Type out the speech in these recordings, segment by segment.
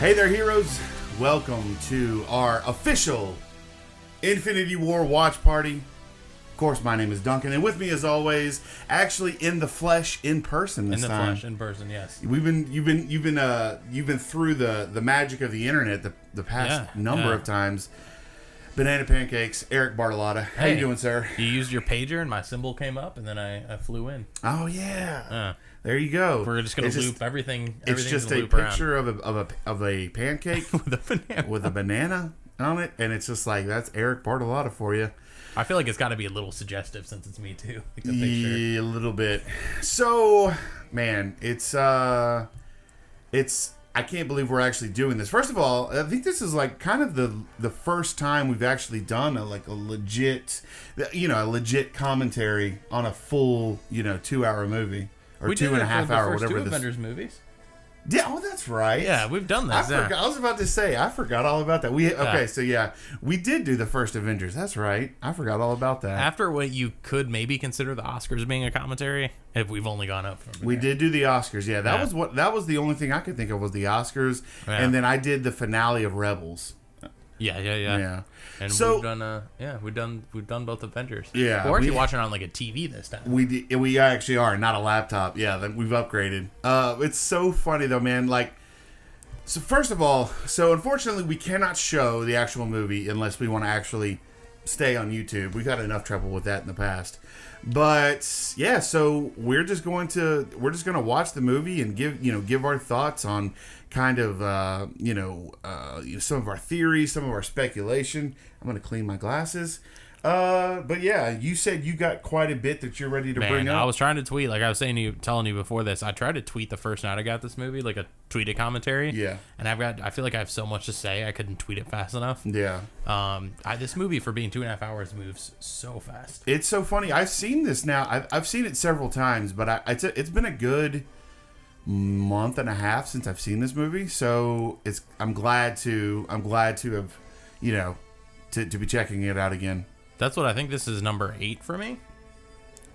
Hey there, heroes. Welcome to our official Infinity War watch party. Of course, my name is Duncan, and with me, as always, actually in the flesh, in person this time. In the flesh, in person, yes. You've been through the magic of the internet the past number of times. Banana Pancakes, Eric Bartolotta. How you doing, sir? You used your pager, and my symbol came up, and then I flew in. Oh yeah. There you go. We're just gonna loop everything. It's just a picture of a pancake with a banana on it, and it's just like, that's Eric Bartolotta for you. I feel like it's got to be a little suggestive since it's me too. Like yeah, a little bit. So, man, it's I can't believe we're actually doing this. First of all, I think this is like kind of the first time we've actually done a legit commentary on a full 2-hour movie. Or we 2.5 hour, whatever. Two Avengers movies. Yeah, oh, that's right. Yeah, we've done this. I was about to say, I forgot all about that. We did do the first Avengers. That's right. I forgot all about that. After what you could maybe consider the Oscars being a commentary, if we've only gone up from there. We did do the Oscars. Yeah, that was the only thing I could think of was the Oscars, and then I did the finale of Rebels. Yeah. And so, we've done both Avengers. Yeah, we're actually watching it on like a TV this time. We actually are, not a laptop. Yeah, we've upgraded. It's so funny though, man. Like, so first of all, unfortunately we cannot show the actual movie unless we want to actually stay on YouTube. We've had enough trouble with that in the past. But yeah, so we're just going to watch the movie and give our thoughts on kind of some of our theories, some of our speculation. I'm going to clean my glasses. But yeah, you said you got quite a bit that you're ready to bring up. I was trying to tweet, like I was telling you before this. I tried to tweet the first night I got this movie, like a tweeted commentary. Yeah. And I feel like I have so much to say, I couldn't tweet it fast enough. Yeah. This movie, for being 2.5 hours, moves so fast. It's so funny. I've seen this now. I've seen it several times, but it's been a good month and a half since I've seen this movie. So I'm glad to have to be checking it out again. That's what I think. This is number 8 for me.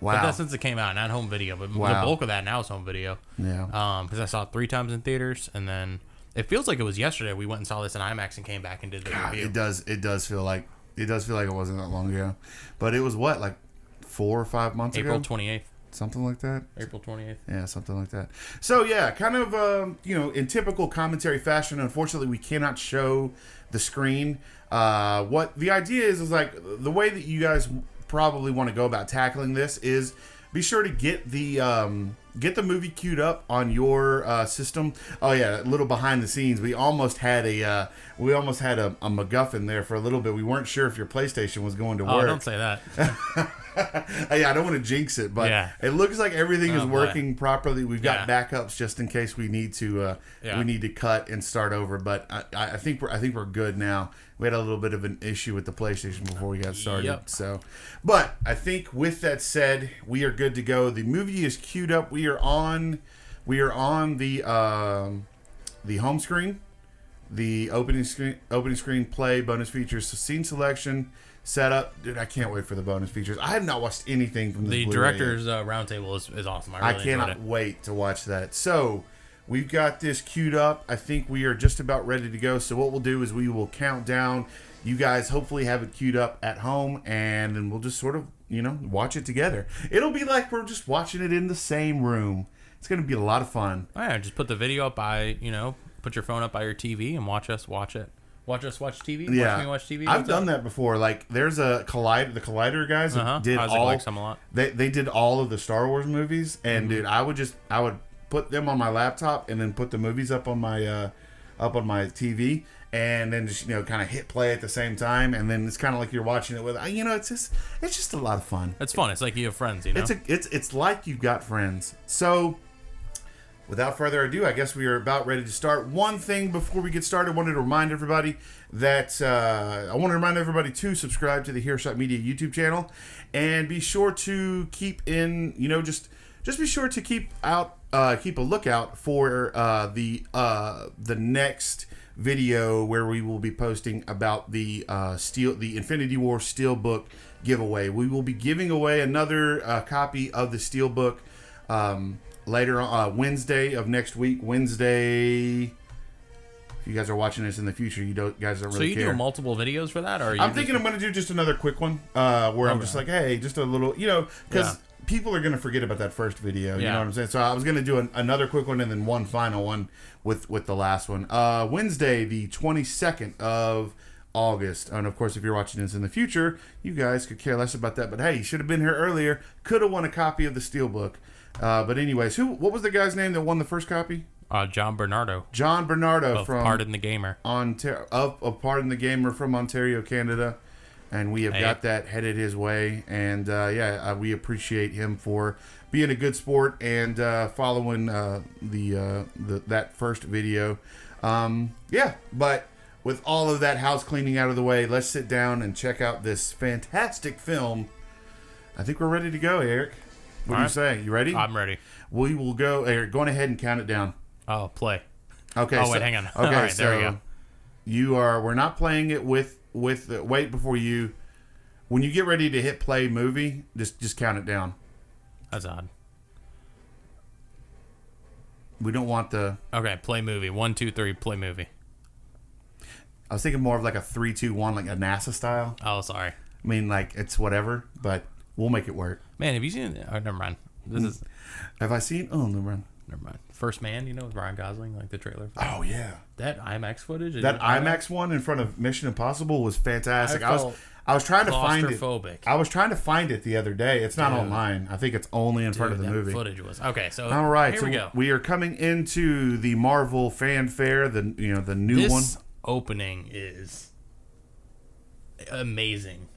Wow. But that's since it came out, not home video. But the bulk of that now is home video. Yeah. Because I saw it 3 times in theaters, and then it feels like it was yesterday. We went and saw this in IMAX and came back and did the review. It does feel like it wasn't that long ago, but it was like 4 or 5 months ago. April 28th. Something like that. April 28th. Yeah, something like that. So yeah, kind of in typical commentary fashion, unfortunately we cannot show the screen. What the idea is like the way that you guys probably want to go about tackling this is be sure to get the movie queued up on your system. Oh yeah, a little behind the scenes. We almost had a MacGuffin there for a little bit. We weren't sure if your PlayStation was going to work. Oh, don't say that. Yeah, I don't want to jinx it, but it looks like everything is working properly. We've got backups just in case we need to cut and start over. But I think we're good now. We had a little bit of an issue with the PlayStation before we got started. Yep. So, but I think with that said, we are good to go. The movie is queued up. We are on the home screen, the opening screen play, bonus features, scene selection, setup. Dude, I can't wait for the bonus features. I have not watched anything from the director's roundtable is awesome. I cannot wait to watch that. So we've got this queued up. I think we are just about ready to go. So what we'll do is we will count down. You guys hopefully have it queued up at home, and then we'll just sort of watch it together. It'll be like we're just watching it in the same room. It's going to be a lot of fun. Oh, yeah, just put the video up by, put your phone up by your TV and watch us watch it. Watch us watch TV? Yeah. Watch me watch TV? I've done that before. Like, there's the Collider guys that did Isaac likes them a lot. They did all of the Star Wars movies, and dude, I would put them on my laptop and then put the movies up on my TV, and then just kind of hit play at the same time, and then it's kind of like you're watching it with it's just a lot of fun. It's fun. It's like you have friends. It's like you've got friends. So without further ado, I guess we are about ready to start. One thing before we get started, I wanted to remind everybody that to subscribe to the HeroShot Media YouTube channel, and be sure to keep in just be sure to keep a lookout for the next video where we will be posting about the Infinity War Steelbook giveaway. We will be giving away another copy of the Steelbook later on Wednesday of next week. Wednesday, if you guys are watching this in the future, guys don't So really you care. do multiple videos for that, or I'm thinking I'm going to do just another quick one where I'm just like, hey, just a little, because people are going to forget about that first video. You know what I'm saying? So I was going to do another quick one and then one final one with the last one. Wednesday, the 22nd of August. And of course, if you're watching this in the future, you guys could care less about that. But hey, you should have been here earlier. Could have won a copy of the Steelbook. But anyways, what was the guy's name that won the first copy? John Bernardo. John Bernardo of from Pardon the Gamer. Of Pardon the Gamer from Ontario, Canada. And we have got that headed his way. And we appreciate him for being a good sport and following that first video. But with all of that house cleaning out of the way, let's sit down and check out this fantastic film. I think we're ready to go, Eric. What do you say? You ready? I'm ready. We will go. Eric, go on ahead and count it down. Oh, play. Okay. Wait, hang on. Okay, All right, there we go. We're not playing it with wait before you. When you get ready to hit play movie, just count it down. That's odd. We don't want the. Okay, play movie. 1, 2, 3. Play movie. I was thinking more of like a 3, 2, 1, like a NASA style. Oh, sorry. I mean, like it's whatever, but we'll make it work. Man, have you seen it? Oh, never mind. This is. Have I seen? Oh, never mind. Never mind. First Man, with Ryan Gosling, like the trailer. Oh yeah. That IMAX footage. That IMAX one in front of Mission Impossible was fantastic. I was trying to find it. Claustrophobic. I was trying to find it the other day. It's not online. I think it's only in front of the movie. Footage was okay. So all right, here we go. We are coming into the Marvel fanfare. The new this one. Opening is amazing.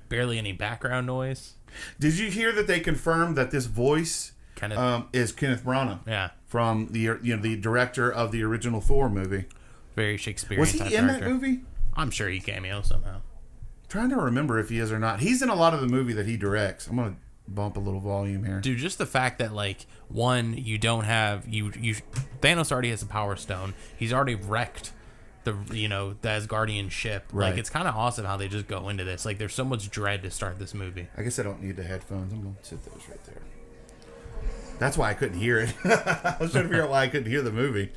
Barely any background noise. Did you hear that they confirmed that this voice is Kenneth Branagh? Yeah, from the director of the original Thor movie. Very Shakespearean. Was he in that movie? I'm sure he cameo somehow. Trying to remember if he is or not. He's in a lot of the movie that he directs. I'm gonna bump a little volume here. Dude, just the fact that you don't have Thanos already has a Power Stone. He's already wrecked the Asgardian ship. Right. Like, it's kind of awesome how they just go into this. Like, there's so much dread to start this movie. I guess I don't need the headphones. I'm gonna sit those right there. That's why I couldn't hear it. I was trying to figure out why I couldn't hear the movie.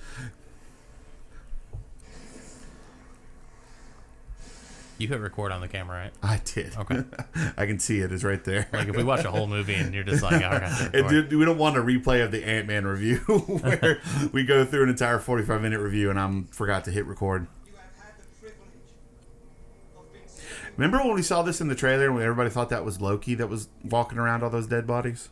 You hit record on the camera, right? I did. Okay. I can see it. It's right there. Like, if we watch a whole movie and you're just like, oh, I got to record. Dude, we don't want a replay of the Ant-Man review where we go through an entire 45-minute review and I forgot to hit record. Remember when we saw this in the trailer and everybody thought that was Loki that was walking around all those dead bodies?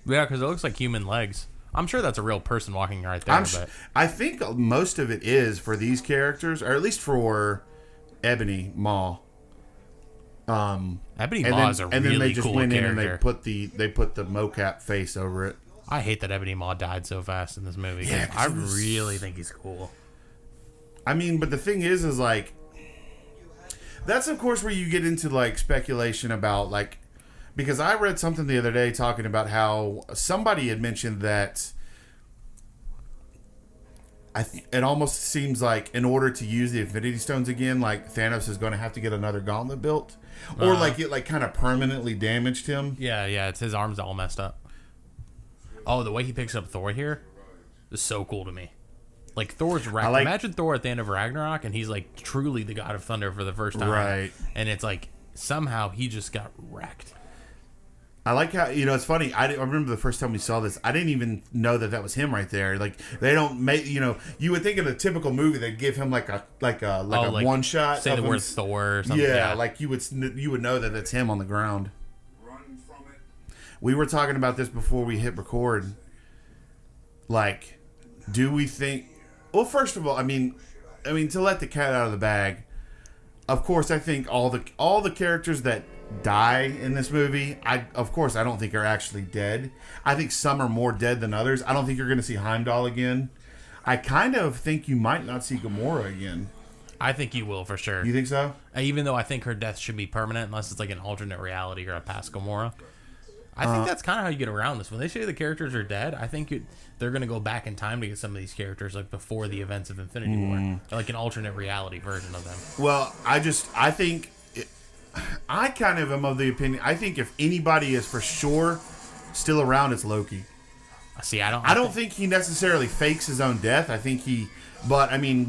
Yeah, because it looks like human legs. I'm sure that's a real person walking right there. I think most of it is for these characters, or at least for Ebony Maw. Ebony Maw is a really cool character. And then they just went in and they put the mocap face over it. I hate that Ebony Maw died so fast in this movie. Yeah, I really think he's cool. I mean, but the thing is like, that's of course where you get into like speculation about like, because I read something the other day talking about how somebody had mentioned that it almost seems like in order to use the Infinity Stones again, like Thanos is going to have to get another gauntlet built, or like it like kind of permanently damaged him. Yeah, it's his arms all messed up. Oh, the way he picks up Thor here is so cool to me. Like Thor's wrecked. Imagine Thor at the end of Ragnarok, and he's like truly the god of thunder for the first time, right? And it's like somehow he just got wrecked. I like how, it's funny. I remember the first time we saw this, I didn't even know that was him right there. Like, they don't make, you would think in a typical movie they'd give him like a one shot. Say the word Thor or something. Yeah, like you would know that that's him on the ground. Run from it. We were talking about this before we hit record. Like, do we think? Well, first of all, I mean, to let the cat out of the bag. Of course, I think all the characters that die in this movie, I don't think are actually dead. I think some are more dead than others. I don't think you're going to see Heimdall again. I kind of think you might not see Gamora again. I think you will for sure. You think so? Even though I think her death should be permanent unless it's like an alternate reality or a past Gamora. I think that's kind of how you get around this. When they say the characters are dead, I think they're going to go back in time to get some of these characters like before the events of Infinity War. Like an alternate reality version of them. Well, I think... I kind of am of the opinion. I think if anybody is for sure still around, it's Loki. See, I don't. I don't think he necessarily fakes his own death. I think he, but I mean,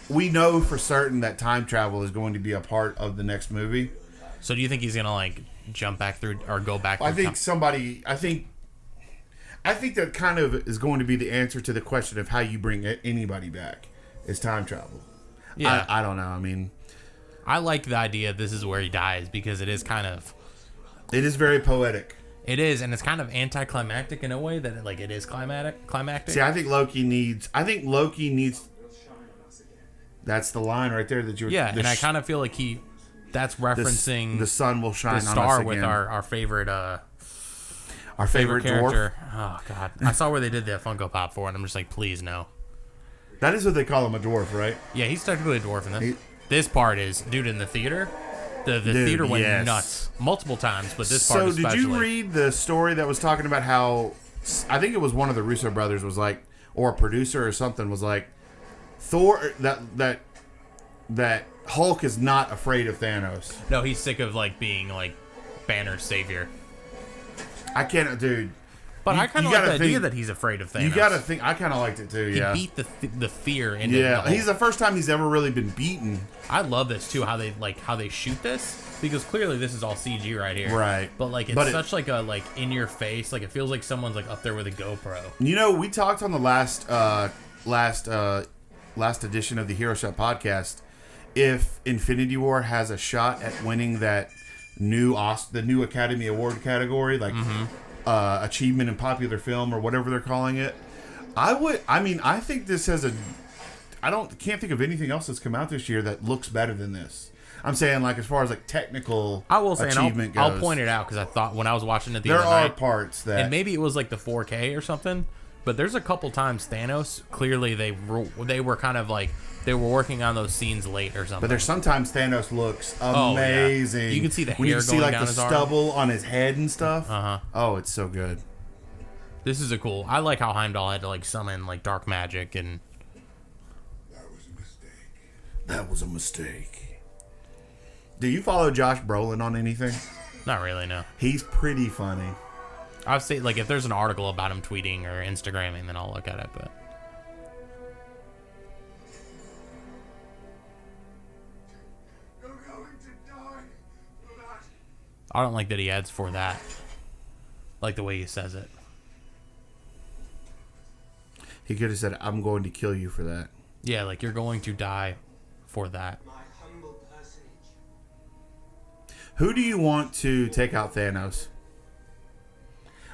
we know for certain that time travel is going to be a part of the next movie. So do you think he's gonna like jump back through or go back? I think that kind of is going to be the answer to the question of how you bring anybody back is time travel. Yeah, I don't know. I mean, I like the idea this is where he dies because it is kind of... It is very poetic. It is, and it's kind of anticlimactic in a way that it is climactic. See, I think Loki needs... That's the line right there that you were... Yeah, and I kind of feel like that's referencing... The sun will shine the on star us again. with our favorite... our favorite character. dwarf. Oh, God. I saw where they did the Funko Pop for it, and I'm just like, please, no. That is what they call him, a dwarf, right? Yeah, he's technically a dwarf in this. This part is, dude, in the theater... The theater went nuts multiple times, but this part especially. So did you read the story that was talking about how, I think it was one of the Russo brothers was like, or a producer or something was like, Thor, that Hulk is not afraid of Thanos. No, he's sick of like being like Banner's savior. I can't, dude. But I kind of like the idea that he's afraid of Thanos. You gotta think. I kind of liked it too. Yeah, he beat the fear into. Yeah, he's the first time he's ever really been beaten. I love this too. How they shoot this, because clearly this is all CG right here. Right. But like it's such like a like in your face. Like it feels like someone's like up there with a GoPro. You know, we talked on the last edition of the HeroShot podcast. If Infinity War has a shot at winning that the new Academy Award category, like. Achievement in popular film or whatever they're calling it. I think this has can't think of anything else that's come out this year that looks better than this. I'm saying like as far as like technical achievement goes. I'll point it out because I thought when I was watching it there are parts that, and maybe it was like the 4K or something, but there's a couple times Thanos clearly they were kind of like they were working on those scenes late or something. But there's sometimes Thanos looks amazing. Yeah. You can see the hair when you can see like down the stubble on his head and stuff. Oh, it's so good. This is I like how Heimdall had to like summon like dark magic and. That was a mistake. Do you follow Josh Brolin on anything? Not really, no. He's pretty funny. I'd say like if there's an article about him tweeting or Instagramming, then I'll look at it. But I don't like that he adds for that. Like the way he says it. He could have said, "I'm going to kill you for that." Yeah, like you're going to die for that. Who do you want to take out Thanos?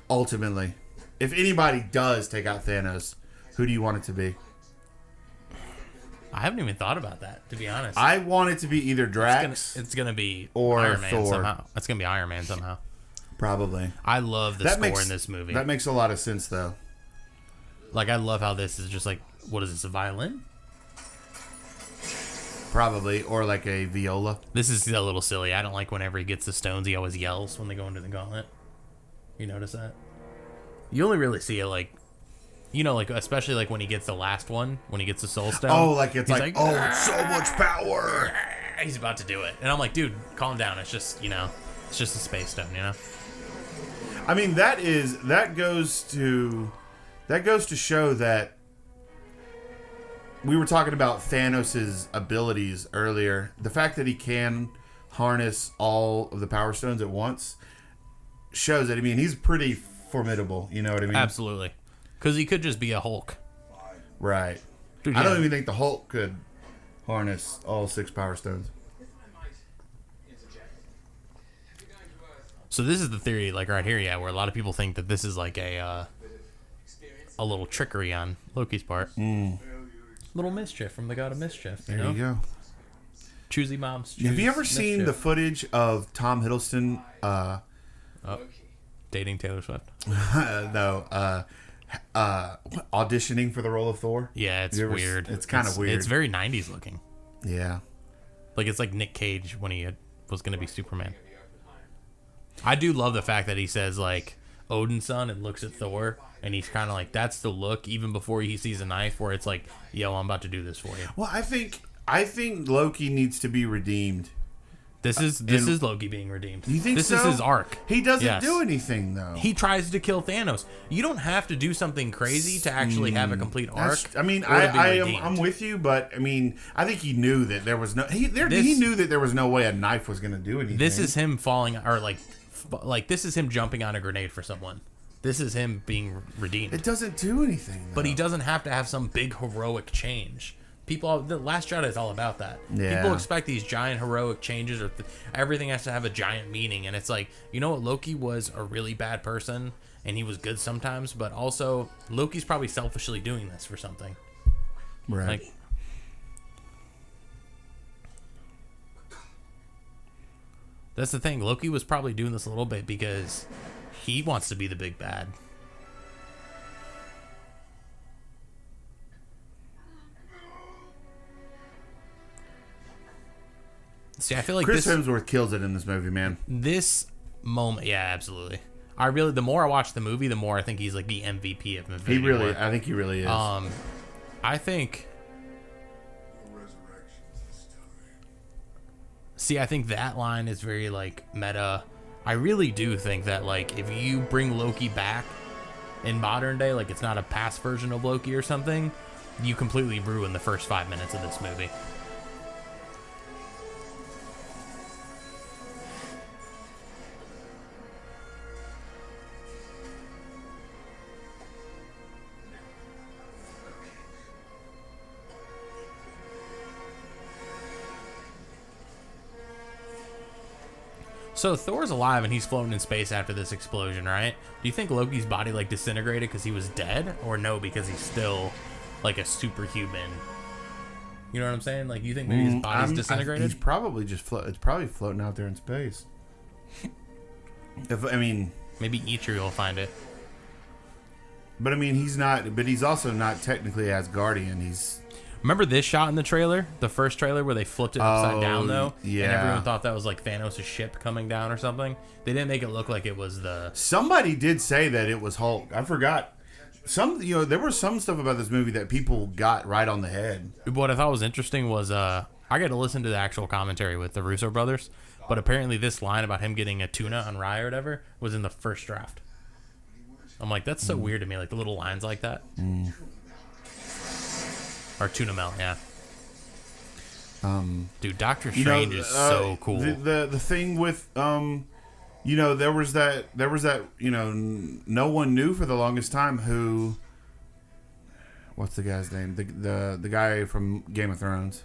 Ultimately, if anybody does take out Thanos, who do you want it to be? I haven't even thought about that, to be honest. I want it to be either Drax. It's gonna be or Iron Man Thor. somehow. It's gonna be Iron Man somehow. Probably. I love the score in this movie. That makes a lot of sense, though. Like I love how this is just like, what is this? A violin? Probably, or like a viola. This is a little silly. I don't like whenever he gets the stones. He always yells when they go into the gauntlet. You notice that? You only really see it like, you know, like especially like when he gets the last one, when he gets the soul stone. Oh, like it's like oh, it's so much power. He's about to do it, and I'm like, dude, calm down. It's just it's just a space stone, you know. I mean, that goes to show that we were talking about Thanos' abilities earlier. The fact that he can harness all of the power stones at once shows that, I mean, he's pretty formidable. You know what I mean? Absolutely. Because he could just be a Hulk. Right. Dude, I don't even think the Hulk could harness all 6 power stones. So this is the theory, like right here, yeah, where a lot of people think that this is like a little trickery on Loki's part. Little mischief from the god of mischief. There you go. Choosy moms. Have you ever seen the footage of Tom Hiddleston dating Taylor Swift? No. Auditioning for the role of Thor? Yeah, it's weird. It's kind of weird. It's very 90s looking. Yeah. Like it's like Nick Cage when he was going to be Superman. I do love the fact that he says like Odin's son and looks at Thor and he's kind of like, that's the look even before he sees a knife where it's like, yo, I'm about to do this for you. Well, I think Loki needs to be redeemed This is Loki being redeemed. You think this so? is his arc? He doesn't Yes. do anything though. He tries to kill Thanos. You don't have to do something crazy to actually have a complete arc. I mean, or to be I'm with you, but I mean, I think he knew that there was no. He knew that there was no way a knife was going to do anything. This is him falling, or like this is him jumping on a grenade for someone. This is him being redeemed. It doesn't do anything, though. But he doesn't have to have some big heroic change. The Last Jedi is all about that. Yeah. People expect these giant heroic changes, or everything has to have a giant meaning. And it's like, you know what? Loki was a really bad person, and he was good sometimes. But also, Loki's probably selfishly doing this for something. Right. Like, that's the thing. Loki was probably doing this a little bit because he wants to be the big bad. See, I feel like Chris Hemsworth kills it in this movie, man. This moment, yeah, absolutely. The more I watch the movie, the more I think he's like the MVP of Infinity War. I think he really is. I think. See, I think that line is very like meta. I really do think that like if you bring Loki back in modern day, like it's not a past version of Loki or something, you completely ruin the first 5 minutes of this movie. So Thor's alive and he's floating in space after this explosion, right? Do you think Loki's body like disintegrated because he was dead, or no, because he's still like a superhuman? You know what I'm saying? Like, you think maybe his body's disintegrated? He's probably just it's probably floating out there in space. Maybe Eitri will find it. But I mean, he's not. But he's also not technically Asgardian. Remember this shot in the trailer? The first trailer where they flipped it upside down, though? Yeah. And everyone thought that was like Thanos' ship coming down or something? They didn't make it look like it was the... Somebody did say that it was Hulk. I forgot. There was some stuff about this movie that people got right on the head. What I thought was interesting was I got to listen to the actual commentary with the Russo brothers, but apparently this line about him getting a tuna on rye or whatever was in the first draft. I'm like, that's so weird to me, like the little lines like that. Or tuna melt, yeah. Dude, Doctor Strange is so cool. The thing with there was that no one knew for the longest time who. What's the guy's name? The guy from Game of Thrones.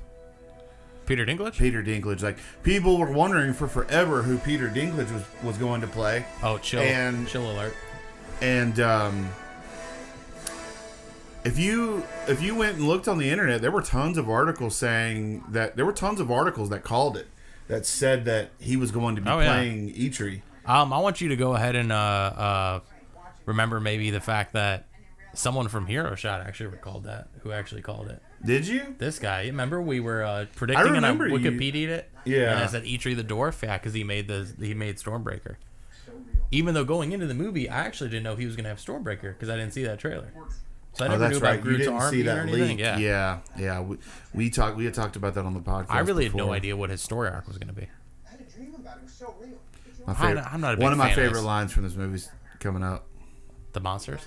Peter Dinklage? Peter Dinklage. Like, people were wondering for forever who Peter Dinklage was going to play. Oh, chill alert. And if you went and looked on the internet, there were tons of articles that called it, that said that he was going to be playing Eitri. I want you to go ahead and remember maybe the fact that someone from HeroShot actually called it. Did you? This guy. Remember we were predicting and I Wikipedia'd it? Yeah. And I said Eitri the Dwarf, yeah, because he made Stormbreaker. Even though going into the movie, I actually didn't know he was going to have Stormbreaker because I didn't see that trailer. So I never knew about Groot's arm or anything. Yeah. We had talked about that on the podcast. I really had no idea what his story arc was going to be. I had a dream about it. It was so real. I'm not a big one of my fan favorite lines from this movie's coming up. The monsters?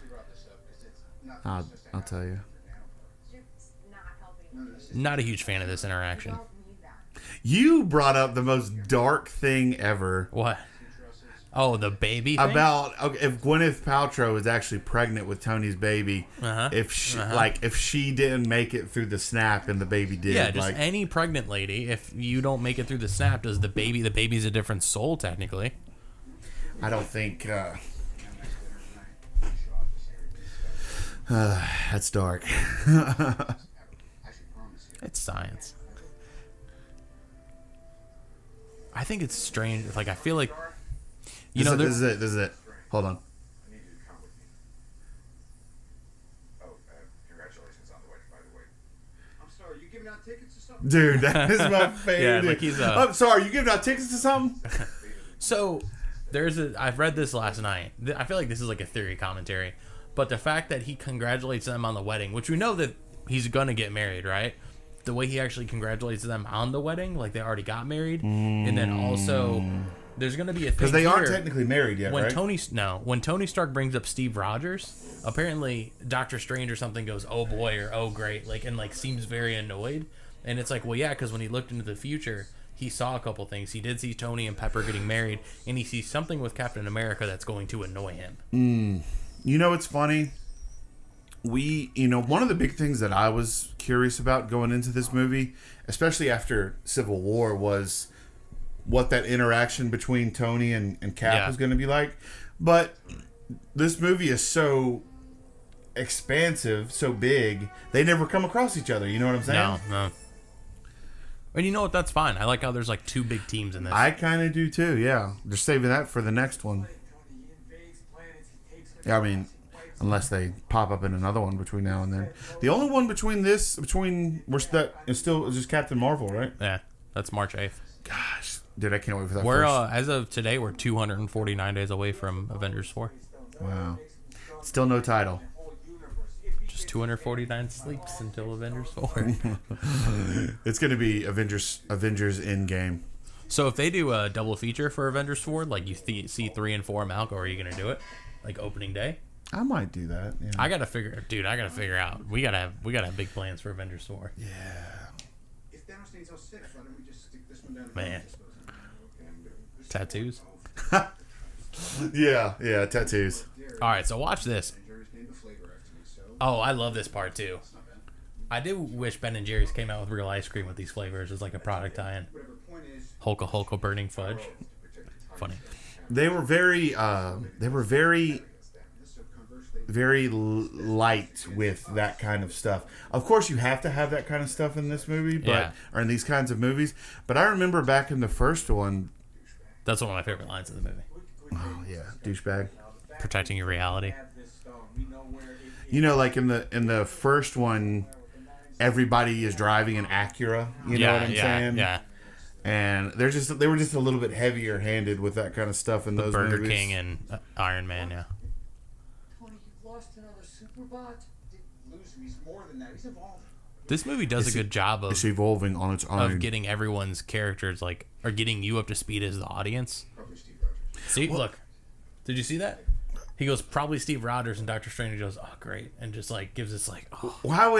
I'll tell you. Not a huge fan of this interaction. You brought up the most dark thing ever. What? Oh, the baby thing? About if Gwyneth Paltrow is actually pregnant with Tony's baby, if she didn't make it through the snap and the baby did. Yeah, just any pregnant lady, if you don't make it through the snap, does the baby's a different soul technically? I don't think that's dark. It's science. I think it's strange. Like, I feel like This is it. Hold on. I need you to come with me. Oh, congratulations on the wedding, by the way. I'm sorry, you giving out tickets or something? Dude, that is my favorite. Yeah, like he's I'm sorry, you giving out tickets to something? So, I've read this last night. I feel like this is like a theory commentary. But the fact that he congratulates them on the wedding, which we know that he's going to get married, right? the way he actually congratulates them on the wedding, like they already got married, and then also there's going to be a thing Because they aren't here. technically married yet, When right? when Tony Stark brings up Steve Rogers, apparently Doctor Strange or something goes, "Oh boy," or "Oh great," like, and like seems very annoyed. And it's like, well, yeah, because when he looked into the future, he saw a couple things. He did see Tony and Pepper getting married, and he sees something with Captain America that's going to annoy him. You know, it's funny. One of the big things that I was curious about going into this movie, especially after Civil War, was what that interaction between Tony and Cap was going to be like. But this movie is so expansive, so big, they never come across each other. You know what I'm saying? No. And you know what? That's fine. I like how there's like two big teams in this. I kind of do too, yeah. They're saving that for the next one. Yeah, I mean, unless they pop up in another one between now and then. The only one between is just Captain Marvel, right? Yeah, that's March 8th. Gosh, dude, I can't wait for that. We're as of today, we're 249 days away from Avengers 4. Wow. Still no title. Just 249 sleeps until Avengers 4. It's going to be Avengers Endgame. So if they do a double feature for Avengers 4, like you see 3 and 4, Malco, are you going to do it? Like opening day? I might do that. Yeah. I gotta figure out. We gotta have big plans for Avengers 4. Yeah. If Thanos stays out sick, why don't we just stick this one down? Man. Tattoos. Yeah, tattoos. All right, so watch this. Jerry's named the flavor after me, so Oh, I love this part too. I do wish Ben and Jerry's came out with real ice cream with these flavors as like a product tie-in. whatever the point is, Hulka burning fudge. Funny. They were very light with that kind of stuff. Of course, you have to have that kind of stuff in this movie, or in these kinds of movies. But I remember back in the first one. That's one of my favorite lines of the movie. Oh yeah, douchebag. Protecting your reality. You know, like in the first one, everybody is driving an Acura. You know what I'm saying? Yeah. And they were just a little bit heavier handed with that kind of stuff in those Burger movies. King and Iron Man, yeah. Tony, you've lost another Superbot. Didn't lose him. He's more than that. He's evolving. This movie does a good job It's evolving on its own. of getting everyone's characters or getting you up to speed as the audience. Probably Steve Rogers. See, look. Did you see that? He goes, probably Steve Rogers, and Doctor Strange goes, oh, great, and just like gives this like, oh. Well, how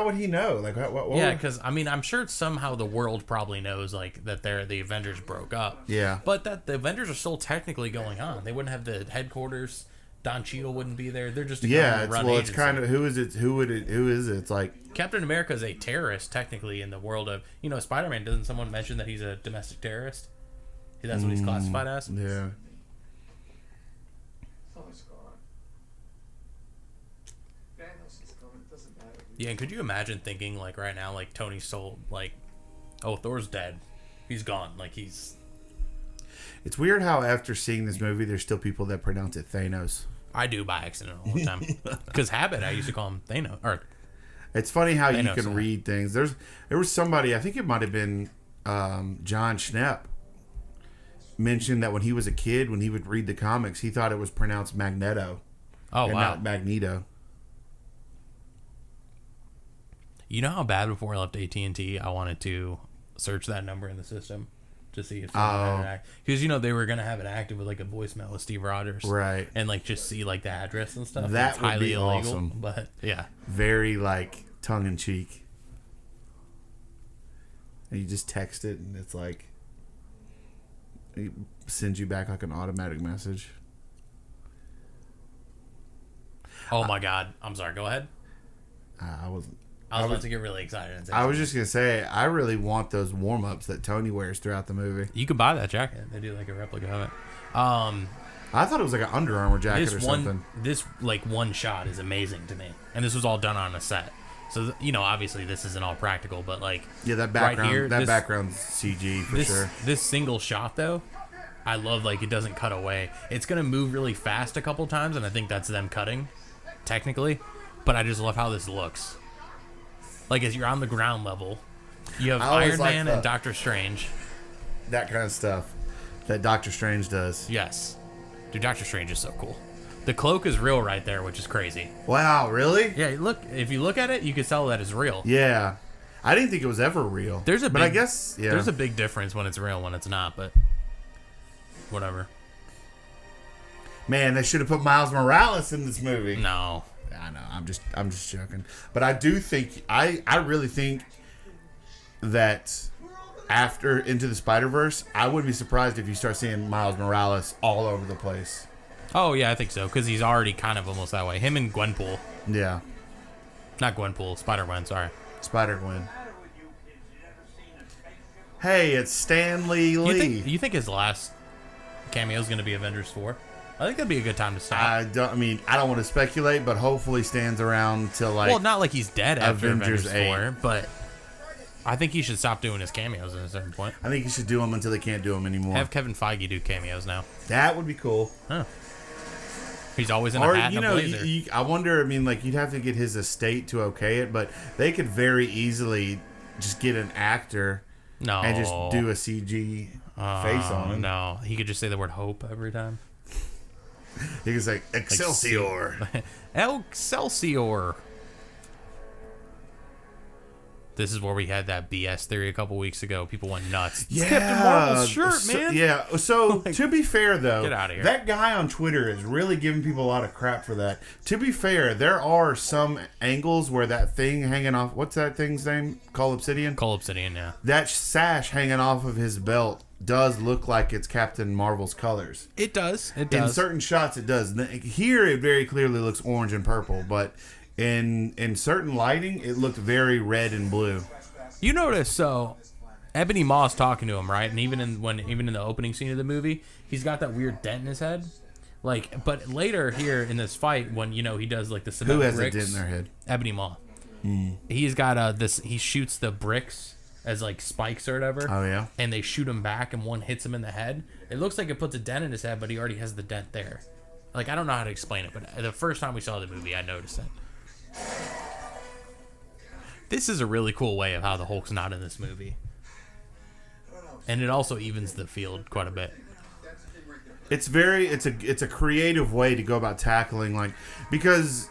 would he know? Like, what Yeah, because I mean, I'm sure somehow the world probably knows like that the Avengers broke up. Yeah. But that the Avengers are still technically going on. They wouldn't have the headquarters. Don Cheadle wouldn't be there. They're just a it's kind of who is it? Who is it? It's like Captain America is a terrorist technically in the world of Spider-Man. Doesn't someone mention that he's a domestic terrorist? That's what he's classified as. Yeah. Thor's gone. Thanos is gone. It doesn't matter. Yeah, and could you imagine thinking like right now, like Tony's soul, like, oh, Thor's dead, he's gone, like he's. It's weird how after seeing this movie, there's still people that pronounce it Thanos. I do by accident all the time because habit. I used to call him Thanos. Or it's funny how Thanos, you can read things. There was somebody, I think it might have been John Schnepp, mentioned that when he was a kid, when he would read the comics, he thought it was pronounced Magneto. Oh, and wow. not Magneto. You know how bad before I left AT&T, I wanted to search that number in the system to see if because they were gonna have it active with like a voicemail with Steve Rogers, right? And like just see like the address and stuff. That it's would highly be illegal, awesome. but yeah, very like tongue in cheek. And you just text it, and it's like it sends you back like an automatic message. Oh my God! I'm sorry. Go ahead. I wasn't. I was about to get really excited. And say I was just gonna say, I really want those warm ups that Tony wears throughout the movie. You could buy that jacket. They do like a replica of it. I thought it was like an Under Armour jacket or something. This like one shot is amazing to me, and this was all done on a set. So obviously this isn't all practical, but like that background, right here, background's CG for sure. This single shot though, I love. Like it doesn't cut away. It's gonna move really fast a couple times, and I think that's them cutting, technically. But I just love how this looks. Like as you're on the ground level, you have Iron Man and Doctor Strange. That kind of stuff that Doctor Strange does. Yes, dude, Doctor Strange is so cool. The cloak is real right there, which is crazy. Wow, really? Yeah, look. If you look at it, you can tell that it's real. Yeah, I didn't think it was ever real. But I guess there's a big difference when it's real and when it's not. But whatever. Man, they should have put Miles Morales in this movie. No, I know. I'm just joking. But I do think I really think that after Into the Spider-Verse, I wouldn't be surprised if you start seeing Miles Morales all over the place. Oh yeah, I think so because he's already kind of almost that way. Him and Gwenpool. Yeah. Not Gwenpool, Spider-Gwen. Sorry. Spider-Gwen. Hey, it's Stan Lee. You think his last cameo is going to be Avengers 4? I think that'd be a good time to stop. I don't want to speculate, but hopefully Stan's around till well, not like he's dead after Avengers 8. 4, but I think he should stop doing his cameos at a certain point. I think he should do them until they can't do them anymore. Have Kevin Feige do cameos now. That would be cool. Huh. He's always in a hat and a blazer. I wonder, you'd have to get his estate to okay it, but they could very easily just get an actor and just do a CG face on him. No, he could just say the word hope every time. He could say, Excelsior. Excelsior. This is where we had that BS theory a couple weeks ago. People went nuts. Yeah. It's Captain Marvel's shirt, man. Yeah. So, to be fair, though, get out of here. That guy on Twitter is really giving people a lot of crap for that. To be fair, there are some angles where that thing hanging off... What's that thing's name? Call Obsidian? Call Obsidian, yeah. That sash hanging off of his belt does look like it's Captain Marvel's colors. It does. In certain shots, it does. Here, it very clearly looks orange and purple, but... In certain lighting, it looked very red and blue. You notice, so Ebony Maw's talking to him, right? And even in the opening scene of the movie, he's got that weird dent in his head. But later here in this fight, when he does like the cement bricks, who has a dent in their head? Ebony Maw. He's got this. He shoots the bricks as like spikes or whatever. Oh yeah. And they shoot him back, and one hits him in the head. It looks like it puts a dent in his head, but he already has the dent there. Like I don't know how to explain it, but the first time we saw the movie, I noticed it. This is a really cool way of how the Hulk's not in this movie. And it also evens the field quite a bit. It's a creative way to go about tackling, because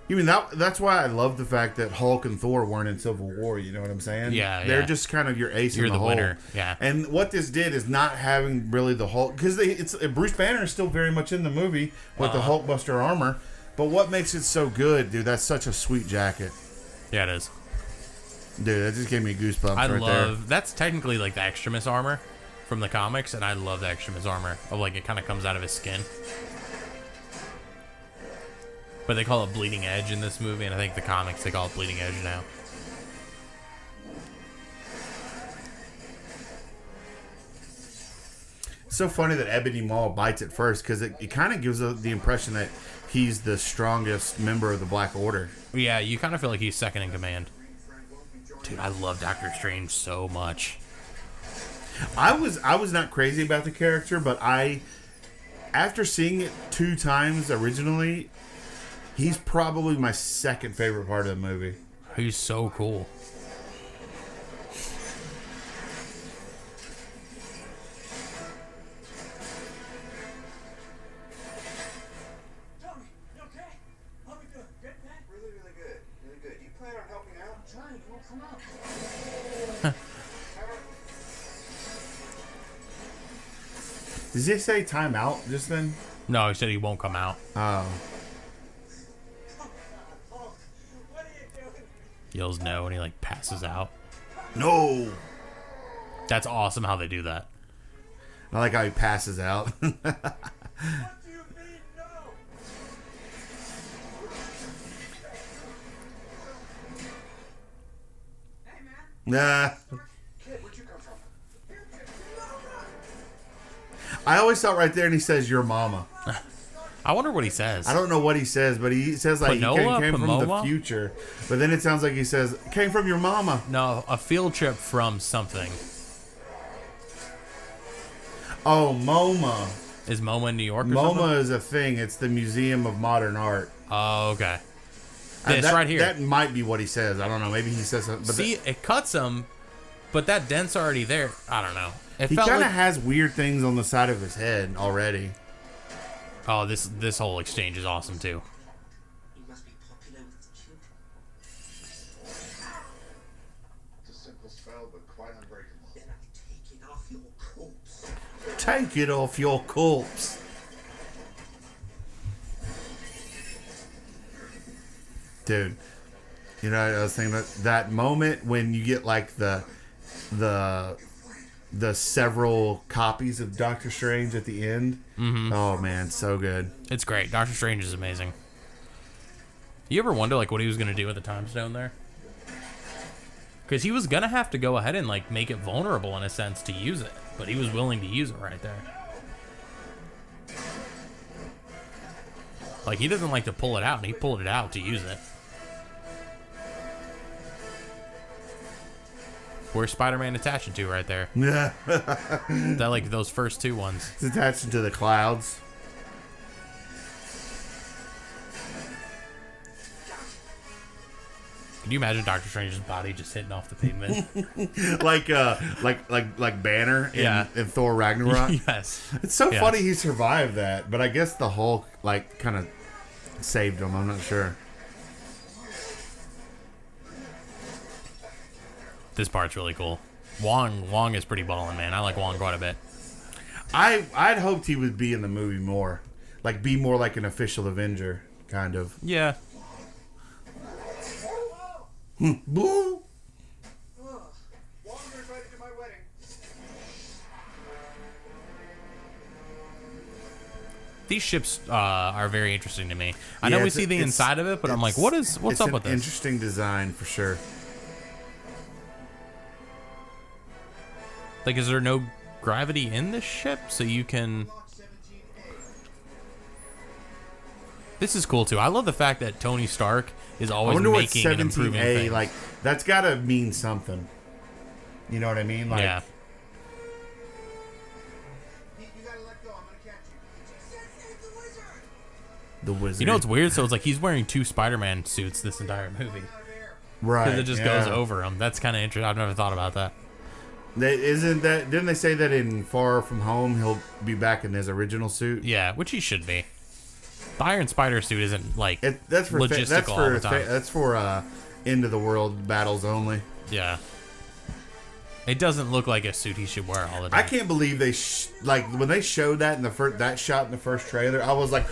that's why I love the fact that Hulk and Thor weren't in Civil War, you know what I'm saying? Yeah. They're just kind of your ace in the hole. Winner. Yeah. And what this did is not having really the Hulk, because Bruce Banner is still very much in the movie with the Hulkbuster armor. But what makes it so good, dude, that's such a sweet jacket. Yeah, it is. Dude, that just gave me goosebumps there. That's technically like the Extremis armor from the comics, and I love the Extremis armor. It kind of comes out of his skin. But they call it Bleeding Edge in this movie, and I think the comics, they call it Bleeding Edge now. It's so funny that Ebony Maw bites it first, because it kind of gives the impression that he's the strongest member of the Black Order. Yeah, you kind of feel like he's second in command. Dude, I love Doctor Strange so much. I was not crazy about the character, but after seeing it 2 times originally, he's probably my second favorite part of the movie. He's so cool. Did he say timeout just then? No, he said he won't come out. Oh. Yells no, and he passes out. No. That's awesome how they do that. I like how he passes out. What do you mean, no? Hey, man. Nah. Kid, where'd you come from? I always thought right there, and he says, "Your mama." I wonder what he says. I don't know what he says, but he says he came from the future. But then it sounds like he says, "Came from your mama." No, a field trip from something. Oh, MoMA. Is MoMA in New York or MoMA something? is a thing. It's the Museum of Modern Art. Oh, okay. This right here. That might be what he says. I don't know. Maybe he says something. But see, it cuts him, but that dent's already there. I don't know. He kind of has weird things on the side of his head already. Oh, this whole exchange is awesome too. He must be popular with the children. Take it off your corpse. Dude, you know, I was thinking about that moment when you get like the several copies of Doctor Strange at the end. Mm-hmm. Oh man, so good. It's great. Doctor Strange is amazing. You ever wonder like what he was gonna do with the Time Stone there? Because he was gonna have to go ahead and like make it vulnerable in a sense to use it, but he was willing to use it right there. Like he doesn't like to pull it out, and he pulled it out to use it. Where's Spider-Man attaching to right there? Yeah. That like those first two ones. It's attaching to the clouds. Can you imagine Doctor Strange's body just hitting off the pavement? like Banner in Thor Ragnarok. Yes. It's so funny he survived that, but I guess the Hulk like kind of saved him. I'm not sure. This part's really cool. Wong is pretty ballin', man. I like Wong quite a bit. I'd hoped he would be in the movie more, like be more like an official Avenger, kind of. Yeah. Boo! Walker's ready to my wedding. These ships are very interesting to me. I know we see the inside of it, but I'm like, what's up with this? Interesting design for sure. Like, is there no gravity in this ship so you can... This is cool too. I love the fact that Tony Stark is always making and improving things. Like, that's got to mean something. You know what I mean? Like, yeah. You gotta let go. I'm gonna catch you. The wizard. You know what's weird? So it's like he's wearing two Spider-Man suits this entire movie. Right. Because it just goes over him. That's kind of interesting. I've never thought about that. Didn't they say that in Far From Home he'll be back in his original suit? Yeah, which he should be. The Iron Spider suit isn't like logistical all the time. That's for end of the world battles only. Yeah. It doesn't look like a suit he should wear all the time. I can't believe they like when they showed that in that shot in the first trailer. I was like,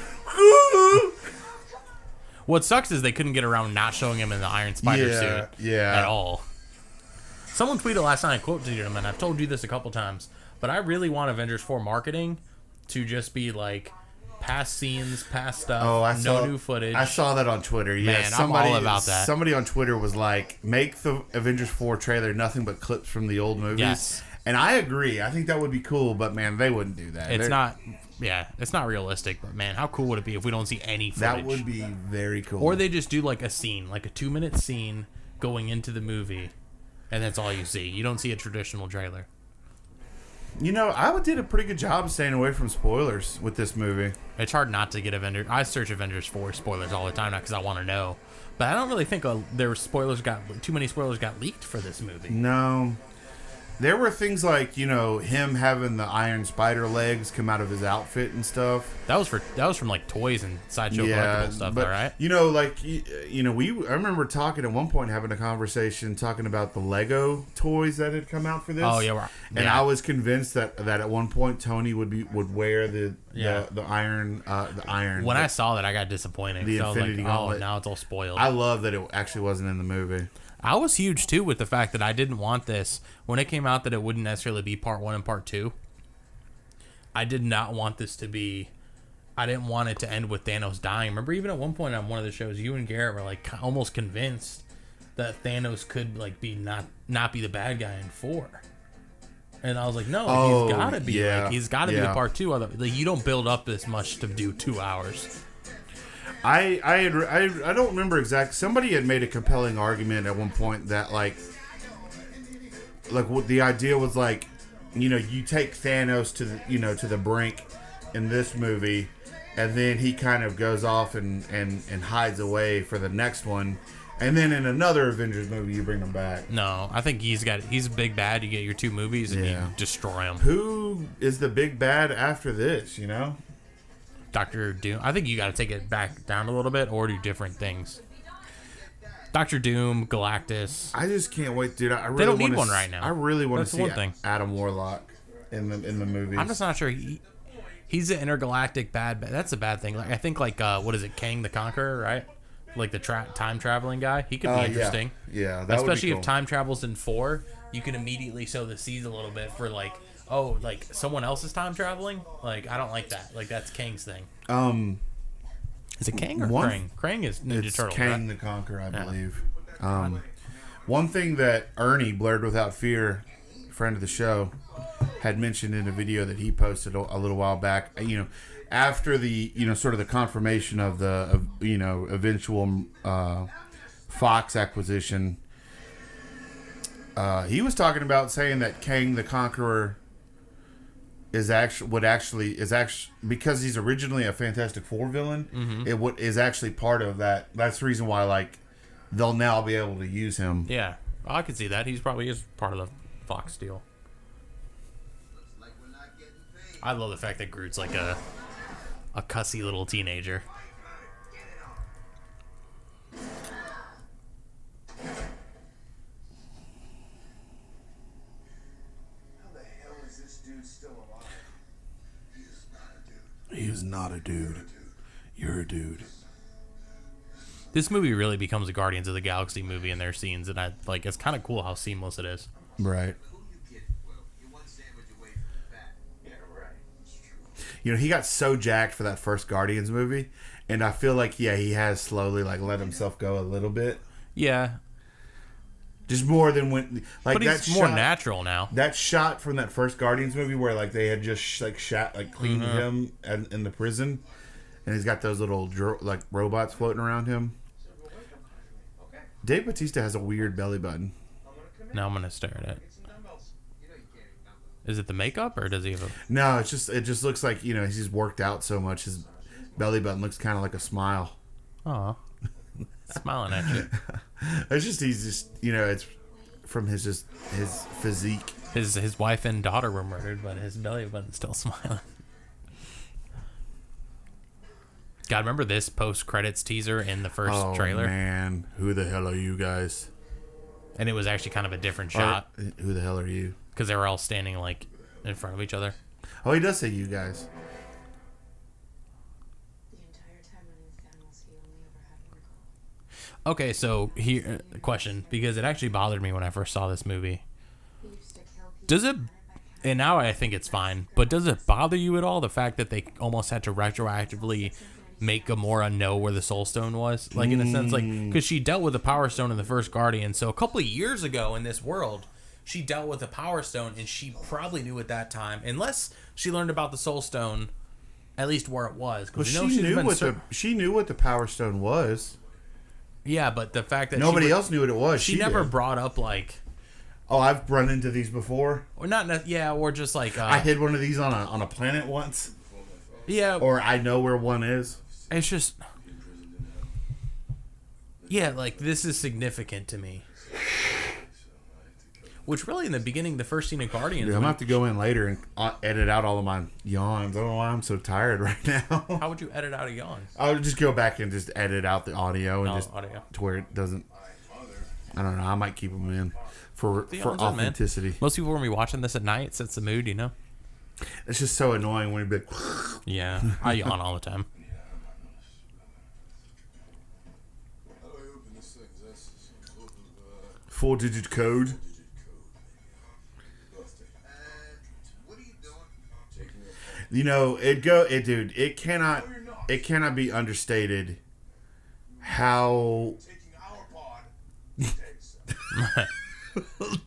what sucks is they couldn't get around not showing him in the Iron Spider suit at all. Someone tweeted last night, I quoted him, and I've told you this a couple times, but I really want Avengers 4 marketing to just be like past scenes, past stuff, new footage. I saw that on Twitter. Yeah, Man, I'm all about that. Somebody on Twitter was like, make the Avengers 4 trailer nothing but clips from the old movies. Yes. And I agree. I think that would be cool, but man, they wouldn't do that. It's not realistic, but man, how cool would it be if we don't see any footage? That would be very cool. Or they just do like a scene, like a 2-minute scene going into the movie, and that's all you see. You don't see a traditional trailer. You know, I did a pretty good job of staying away from spoilers with this movie. It's hard not to get Avengers. I search Avengers 4 spoilers all the time now because I want to know. But I don't really think too many spoilers got leaked for this movie. No. There were things like, you know, him having the Iron Spider legs come out of his outfit and stuff. That was from like toys and sideshow collectible stuff, but, though, right? You know, like you know, I remember talking at one point, having a conversation talking about the Lego toys that had come out for this. Oh yeah, and I was convinced that at one point Tony would wear the iron. When I saw that, I got disappointed. The Infinity Gauntlet. Oh, now it's all spoiled. I love that it actually wasn't in the movie. I was huge too with the fact that I didn't want this when it came out that it wouldn't necessarily be part 1 and part 2. I did not want this to be. I didn't want it to end with Thanos dying. Remember, even at one point on one of the shows, you and Garrett were like almost convinced that Thanos could like be not be the bad guy in 4. And I was like, no, he's got to be. Yeah, like, he's got to be the part 2. Like, you don't build up this much to do 2 hours. I don't remember exactly. Somebody had made a compelling argument at one point that like what the idea was, like, you know, you take Thanos to the brink in this movie, and then he kind of goes off and hides away for the next one, and then in another Avengers movie you bring him back. No, I think he's a big bad. You get your 2 movies and you destroy him. Who is the big bad after this? You know. Dr. Doom. I think you got to take it back down a little bit or do different things. Dr. Doom, Galactus. I just can't wait, dude. They don't need one right now. I really want to see one thing. Adam Warlock. in the movies. I'm just not sure. He's an intergalactic bad. That's a bad thing. Like I think what is it, Kang the Conqueror, right? Like the time traveling guy. He could be interesting. Yeah, that especially would be cool. if time travels in 4, you can immediately sow the seeds a little bit for like, oh, like someone else is time traveling. Like I don't like that. Like that's Kang's thing. Is it Kang or Krang? Krang is Ninja Turtle. Kang right? the Conqueror, I believe. One thing that Ernie, Blurred Without Fear, friend of the show, had mentioned in a video that he posted a little while back, after the, sort of the confirmation of the, eventual Fox acquisition, he was talking about saying that Kang the Conqueror is actually because he's originally a Fantastic Four villain. It is actually part of that. That's the reason why, like, they'll now be able to use him. Yeah, I could see that. He's probably is part of the Fox deal. I love the fact that Groot's like a cussy little teenager. He is not a dude. You're a dude. This movie really becomes a Guardians of the Galaxy movie in their scenes, and it's kind of cool how seamless it is. Right. He got so jacked for that first Guardians movie, and I feel like, he has slowly, like, let himself go a little bit. Yeah. Just more than when, like, but he's more natural now. That shot from that first Guardians movie where, like, they had just cleaned him in the prison, and he's got those little like robots floating around him. Dave Bautista has a weird belly button. Now I'm gonna stare at it. Is it the makeup, or does he have a... No, it just looks like, he's worked out so much. His belly button looks kind of like a smile. Oh, smiling at you. He's just, it's from his physique. His wife and daughter were murdered, but his belly button's still smiling. God, remember this post-credits teaser in the first trailer? Oh, man. Who the hell are you guys? And it was actually kind of a different shot. Who the hell are you? Because they were all standing, like, in front of each other. Oh, he does say you guys. The entire time when in Thanos, he only ever had one goal. Okay, so here, question, because it actually bothered me when I first saw this movie. He used to kill people. Does it, and now I think it's fine, but does it bother you at all, the fact that they almost had to retroactively make Gamora know where the Soul Stone was? Like, in a sense, like, because she dealt with the Power Stone in the first Guardian, so a couple of years ago in this world, she dealt with the Power Stone, and she probably knew at that time, unless she learned about the Soul Stone, at least where it was. Well, she knew what the Power Stone was. Yeah, but the fact that nobody else knew what it was. She never brought up, like... Oh, I've run into these before. Or not, yeah, or just like... I hid one of these on a planet once. Yeah. Or I know where one is. It's just... Yeah, like, this is significant to me. Which really, in the beginning, the first scene of Guardians... Dude, I'm going to have to go in later and edit out all of my yawns. I don't know why I'm so tired right now. How would you edit out a yawn? I would just go back and just edit out the audio and audio. To where it doesn't... I don't know. I might keep them in for authenticity. Most people are going to be watching this at night. Sets the mood, you know? It's just so annoying when you're like... Yeah, I yawn all the time. Four-digit code. Dude, it cannot be understated how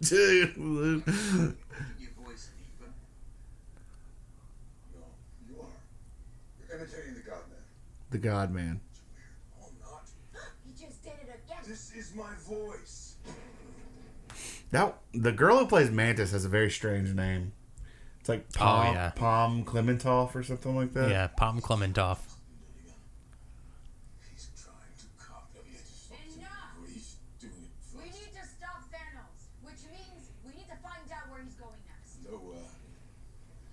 dude. Your voice deeper. No, you are. You're imitating the God Man. The God Man. Oh, I'm not. He just did it again. This is my voice. Now, the girl who plays Mantis has a very strange name. It's like Palm Clementoff or something like that. Yeah, Palm Clementoff. He's trying to copy it. Enough! He's doing it first. We need to stop Thanos, which means we need to find out where he's going next. No,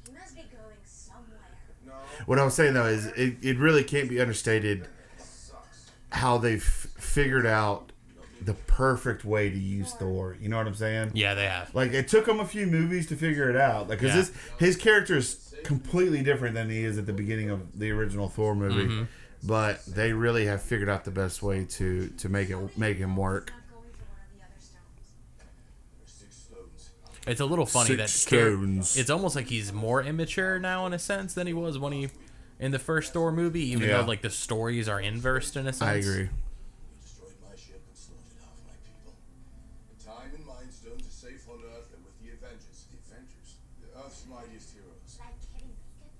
He must be going somewhere. no. What I was saying, though, is it really can't be understated how they've figured out the perfect way to use Thor. You know what I'm saying? Yeah, they have. Like, it took him a few movies to figure it out. Like, because his character is completely different than he is at the beginning of the original Thor movie. Mm-hmm. But they really have figured out the best way to make him work. Not going for one of the other stones. It's a little funny Six that stones. it's almost like he's more immature now in a sense than he was when he in the first Thor movie, even though like the stories are inversed in a sense. I agree. Destroyed my ship and slaughtered half my people. The time and Mind Stones are safe on Earth and with the Avengers. The Avengers? The Earth's mightiest heroes. Like hitting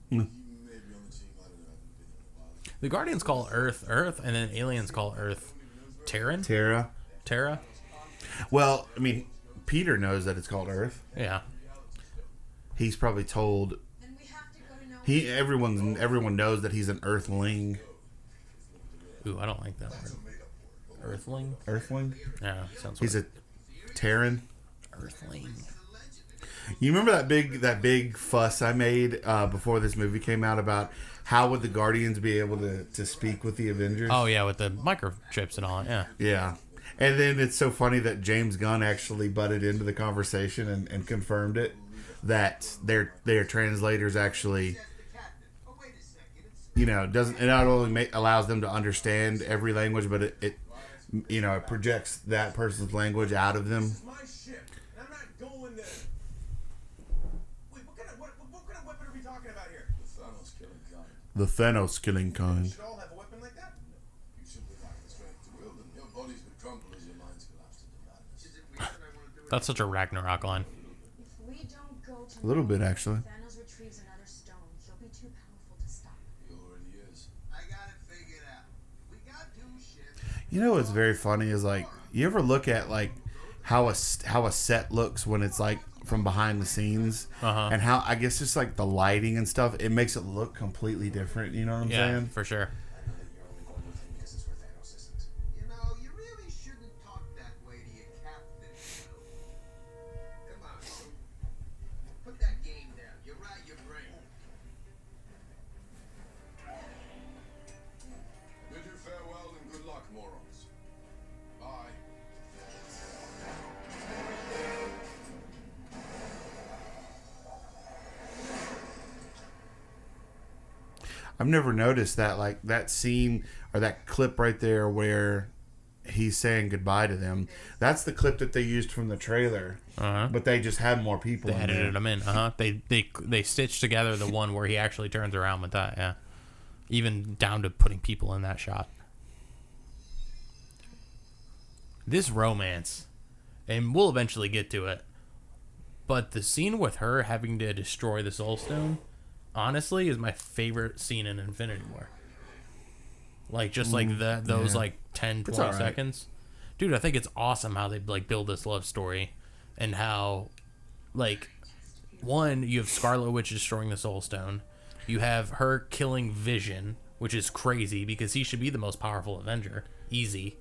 You may be on the team, I don't know, I haven't been in a while. The Guardians call Earth Earth, and then aliens call Earth Terran. Terra. Well, I mean, Peter knows that it's called Earth. Yeah. He's probably told. Then we have to go to no. Everyone knows that he's an Earthling. Ooh, I don't like that word. Earthling. Earthling. Yeah, sounds. He's a Terran. Earthling. You remember that big fuss I made before this movie came out about how would the Guardians be able to speak with the Avengers? Oh yeah, with the microchips and all. Yeah. Yeah. And then it's so funny that James Gunn actually butted into the conversation and confirmed it, that their translators actually, doesn't, it not only allows them to understand every language, but it projects that person's language out of them. My ship. I'm not going there. Wait, what kind of weapon are we talking about here? The Thanos killing kind. The Thanos killing kind. Should all have a weapon like that? No. You simply lack the strength to wield them. Your bodies would crumble as your minds collapse into madness. Is it weird that I want to do it? That's such a Ragnarok line. If we don't go to A little no, bit, actually. Thanos retrieves another stone. He'll be too powerful to stop. He already is. I got it figured out. We got two ships. You know what's very funny is, like, you ever look at like how a set looks when it's like from behind the scenes, and how I guess just like the lighting and stuff, it makes it look completely different. You know what I'm Yeah, saying? for sure. You're only going with him because it's where Thanos isn't. You know, you really shouldn't talk that way to your captain. Come on, put that game down. You're right, your brain. Bid you farewell and good luck, morons. Bye. I've never noticed that, like, that scene or that clip right there where he's saying goodbye to them. That's the clip that they used from the trailer, but they just had more people. They edited them in. They stitched together the one where he actually turns around with that. Yeah, even down to putting people in that shot. This romance, and we'll eventually get to it, but the scene with her having to destroy the Soul Stone, honestly, is my favorite scene in Infinity War. Like, just like those like 10, 20 all right. seconds. Dude, I think it's awesome how they like build this love story, and how, like, one, you have Scarlet Witch destroying the Soul Stone. You have her killing Vision, which is crazy because he should be the most powerful Avenger. Easy.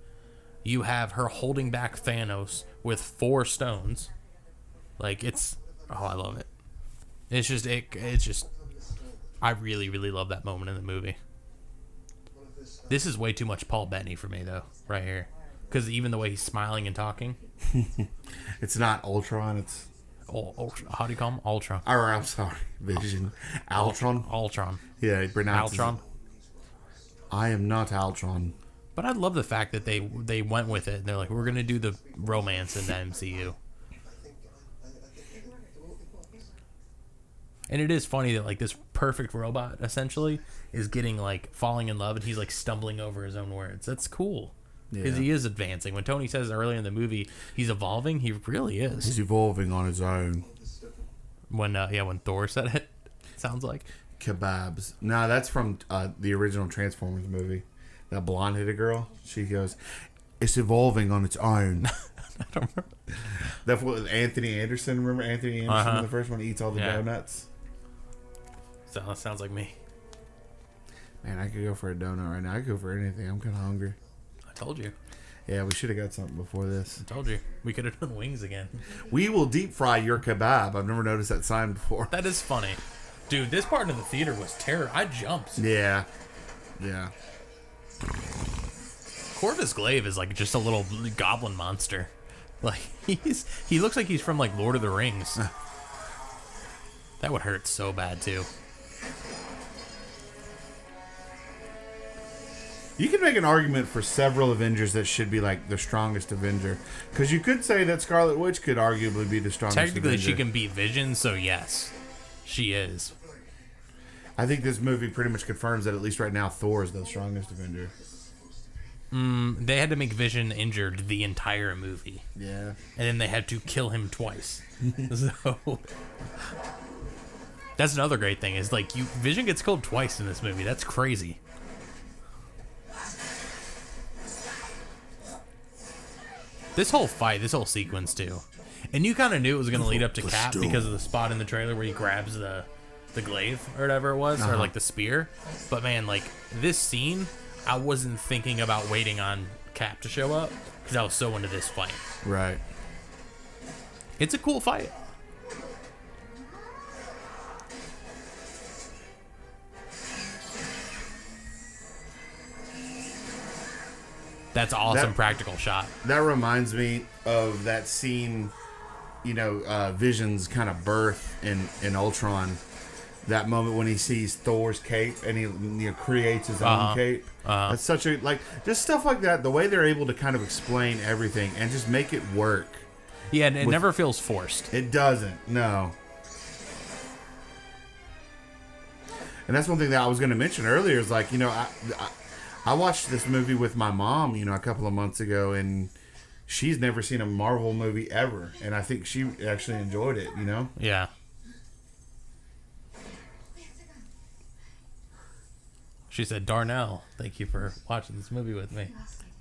You have her holding back Thanos with 4 stones. Like, it's... Oh, I love it. It's just... I really, really love that moment in the movie. This is way too much Paul Bettany for me, though, right here. Because even the way he's smiling and talking... It's not Ultron, it's... Ultron. How do you call him? Ultron. Or, I'm sorry, Vision. Ultron? Ultron. Yeah, he pronounces Ultron. it. I am not Ultron. But I love the fact that they went with it. And they're like, we're going to do the romance in the MCU. And it is funny that, like, this perfect robot, essentially, is getting, like, falling in love, and he's, like, stumbling over his own words. That's cool. Because he is advancing. When Tony says earlier in the movie he's evolving, he really is. He's evolving on his own. When Thor said it, sounds like. Kebabs. Nah, that's from the original Transformers movie. That blonde-headed girl, she goes, "It's evolving on its own." I don't remember. That's what Anthony Anderson. Remember Anthony Anderson in the first one? He eats all the donuts. So that sounds like me. Man, I could go for a donut right now. I could go for anything. I'm kind of hungry. I told you. Yeah, we should have got something before this. I told you. We could have done wings again. We will deep fry your kebab. I've never noticed that sign before. That is funny. Dude, this part of the theater was terror. I jumped. Yeah. Yeah. Of Corvus Glaive is like just a little goblin monster. Like he looks like he's from like Lord of the Rings. That would hurt so bad too. You can make an argument for several Avengers that should be like the strongest Avenger, because you could say that Scarlet Witch could arguably be the strongest. Technically, Avenger. she can beat Vision, so yes, she is. I think this movie pretty much confirms that at least right now Thor is the strongest Avenger. They had to make Vision injured the entire movie. Yeah. And then they had to kill him twice. So that's another great thing is like Vision gets killed twice in this movie. That's crazy. This whole fight, this whole sequence too. And you kind of knew it was going to lead up to Cap because of the spot in the trailer where he grabs the glaive or whatever it was, or like the spear. But man, like this scene, I wasn't thinking about waiting on Cap to show up because I was so into this fight. Right. It's a cool fight. That's awesome practical shot. That reminds me of that scene, Vision's kind of birth in Ultron. That moment when he sees Thor's cape and he creates his own cape. That's such a, just stuff like that. The way they're able to kind of explain everything and just make it work. Yeah, and it never feels forced. It doesn't, no. And that's one thing that I was going to mention earlier is I watched this movie with my mom, a couple of months ago, and she's never seen a Marvel movie ever, and I think she actually enjoyed it, Yeah. She said, "Darnell, thank you for watching this movie with me."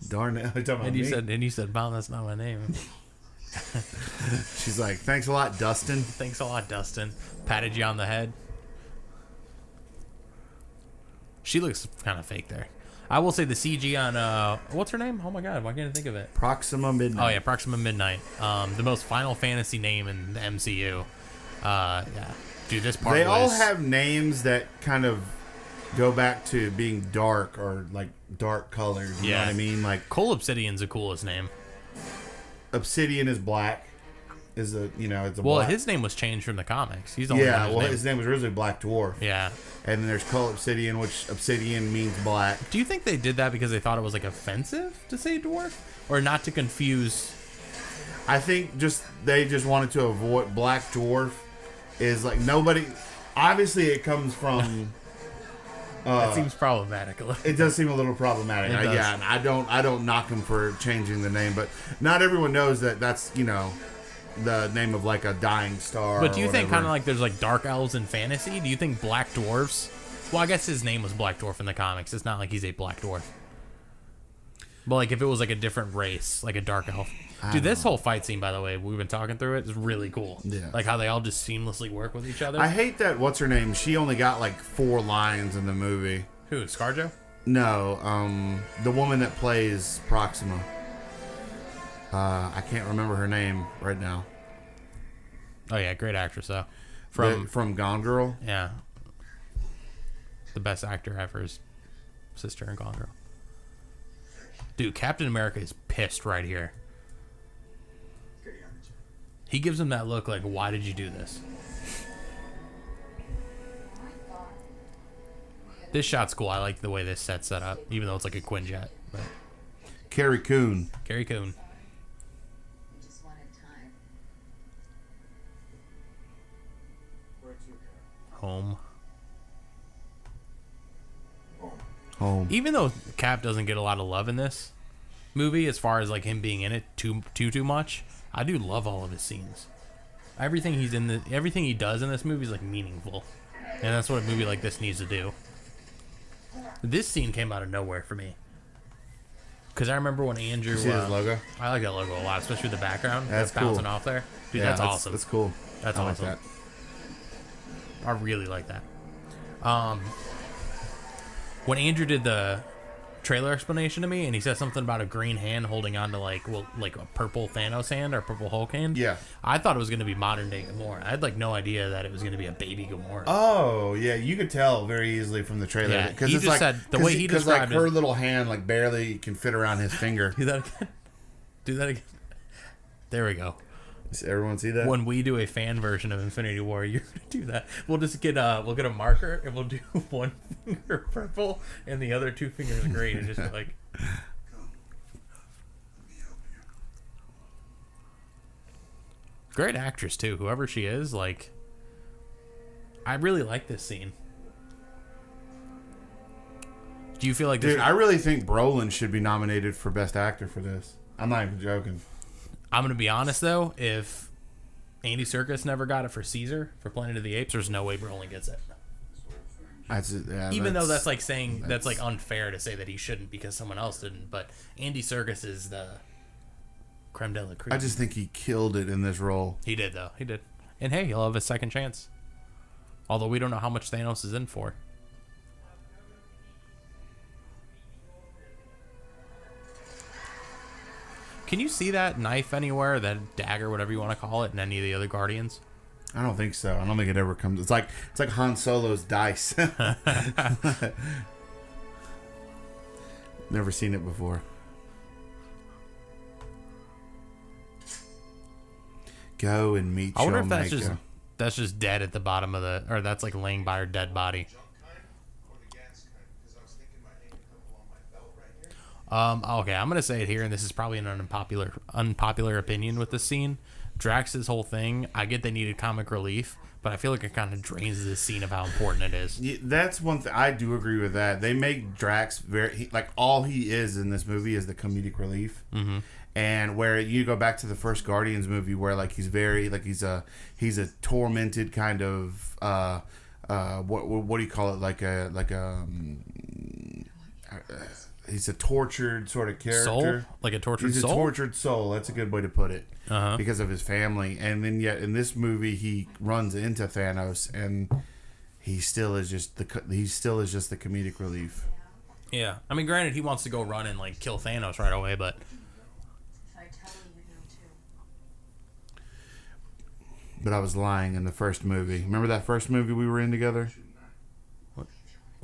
Darnell, talking about And you me? said, "Mom, that's not my name." She's like, "Thanks a lot, Dustin." Thanks a lot, Dustin. Patted you on the head. She looks kind of fake there. I will say the CG on what's her name? Oh my god, why can't I think of it? Proxima Midnight. Oh yeah, Proxima Midnight. The most Final Fantasy name in the MCU. Yeah, dude, this part. They all have names that kind of go back to being dark or like dark colored. You know what I mean? Like Cole Obsidian's the coolest name. Obsidian is black. It's a Well, black. his name was changed from the comics. He's the only one whose name. His name was originally Black Dwarf. Yeah. And then there's Cole Obsidian, which Obsidian means black. Do you think they did that because they thought it was like offensive to say dwarf, or not to confuse? I think they just wanted to avoid Black Dwarf is like nobody. Obviously, it comes from. That seems problematic a little. It does seem a little problematic. It does. Yeah, and I don't knock him for changing the name, but not everyone knows that that's the name of like a dying star. But do you or think whatever. kind of like there's like dark elves in fantasy? Do you think black dwarfs? Well, I guess his name was Black Dwarf in the comics. It's not like he's a black dwarf. But like if it was like a different race, like a dark elf. Dude, this whole fight scene, by the way, we've been talking through it, is really cool. Yeah. Like how they all just seamlessly work with each other. I hate that. What's her name? She only got like 4 lines in the movie. Who? ScarJo? No, the woman that plays Proxima. I can't remember her name right now. Oh yeah, great actress though. From Gone Girl. Yeah. The best actor ever is sister in Gone Girl. Dude, Captain America is pissed right here. He gives him that look like, why did you do this? This shot's cool. I like the way this set's set up, even though it's like a Quinjet. But Carrie Coon. Carrie Coon. Just wanted time. Home. Home. Even though Cap doesn't get a lot of love in this movie, as far as like him being in it too much, I do love all of his scenes. Everything he does in this movie is like meaningful, and that's what a movie like this needs to do. This scene came out of nowhere for me, because I remember when Andrew. You see his logo? I like that logo a lot, especially with the background. That's bouncing cool. off there. Dude, Yeah, that's awesome. That's cool. That's I like awesome. that. I really like that. When Andrew did the trailer explanation to me, and he said something about a green hand holding on to like a purple Thanos hand or a purple Hulk hand. Yeah. I thought it was going to be modern day Gamora. I had like no idea that it was going to be a baby Gamora. Oh yeah, you could tell very easily from the trailer. Yeah, because he it's just like said the way he described her it. little hand like barely can fit around his finger. Do that again. Do that again. There we go. Does everyone see that? When we do a fan version of Infinity War, you're gonna do that. We'll just get a marker and we'll do one finger purple and the other two fingers green, and just be like. Great actress too, whoever she is. Like, I really like this scene. Do you feel like this? Dude, I really think Brolin should be nominated for Best Actor for this. I'm not even joking. I'm gonna be honest though, if Andy Serkis never got it for Caesar for Planet of the Apes, there's no way Brolin gets it. Even though that's like saying that's like unfair to say that he shouldn't because someone else didn't, but Andy Serkis is the creme de la creme. I just think he killed it in this role. He did though. He did. And hey, he'll have a second chance. Although we don't know how much Thanos is in for. Can you see that knife anywhere, that dagger, whatever you want to call it, in any of the other Guardians? I don't think so. I don't think it ever comes. It's like Han Solo's dice. Never seen it before. Go and meet. I wonder if that's just dead at the bottom of the, or that's like laying by her dead body. Okay, I'm gonna say it here, and this is probably an unpopular opinion with this scene. Drax's whole thing, I get they needed comic relief, but I feel like it kind of drains this scene of how important it is. Yeah, that's one thing. I do agree with that. They make Drax all he is in this movie is the comedic relief. Mm-hmm. And where you go back to the first Guardians movie, where like he's very like he's a tormented kind of what do you call it, he's a tortured sort of character. Soul? Like a tortured soul? He's a tortured soul. That's a good way to put it. Uh-huh. Because of his family. And then yet in this movie he runs into Thanos and he still is just the comedic relief. Yeah. I mean, granted, he wants to go run and like kill Thanos right away, but If I tell you, you know too. But I was lying in the first movie. Remember that first movie we were in together?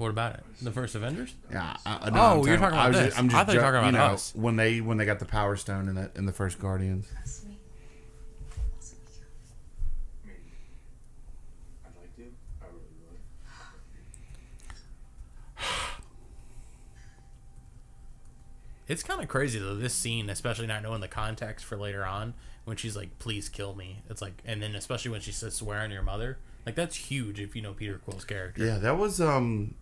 what about it? The first Avengers? Yeah. Oh, you're talking about this. I thought you were talking about us. When they got the Power Stone in the first Guardians. Trust me. I'd like to. I really would. It's kind of crazy though, this scene, especially not knowing the context for later on when she's like, "Please kill me." It's like, and then especially when she says, "Swear on your mother." Like, that's huge if you know Peter Quill's character. Yeah, that was one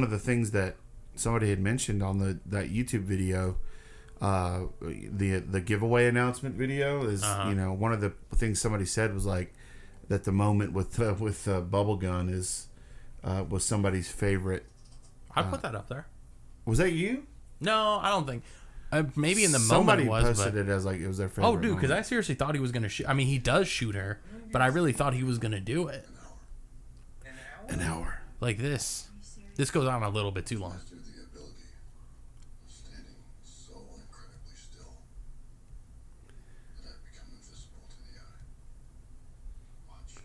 of the things that somebody had mentioned on that YouTube video. The giveaway announcement video is one of the things somebody said was like that the moment with Bubblegum is was somebody's favorite. I put that up there. Was that you? No, I don't think. Maybe in the Somebody moment it was, posted but it as like it was their favorite. oh, dude, because I seriously thought he was gonna shoot. I mean, he does shoot her, but I really thought he was gonna do it. An hour. Like this. This goes on a little bit too long. The ability of standing so incredibly still that I've become invisible to the eye. Watch.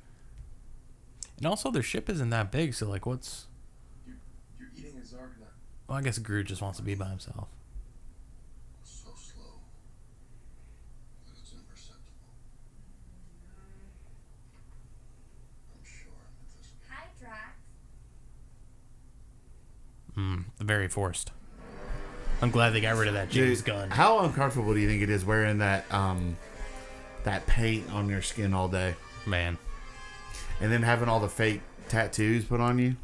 And also, their ship isn't that big, so like, what's? You're eating a Zargnut. Well, I guess Groot just wants to be by himself. So slow that it's imperceptible. I'm sure I'm invisible. Hi, Drax. Very forced. I'm glad they got rid of that James Dude, Gunn. how uncomfortable do you think it is wearing that paint on your skin all day, Man. and then having all the fake tattoos put on you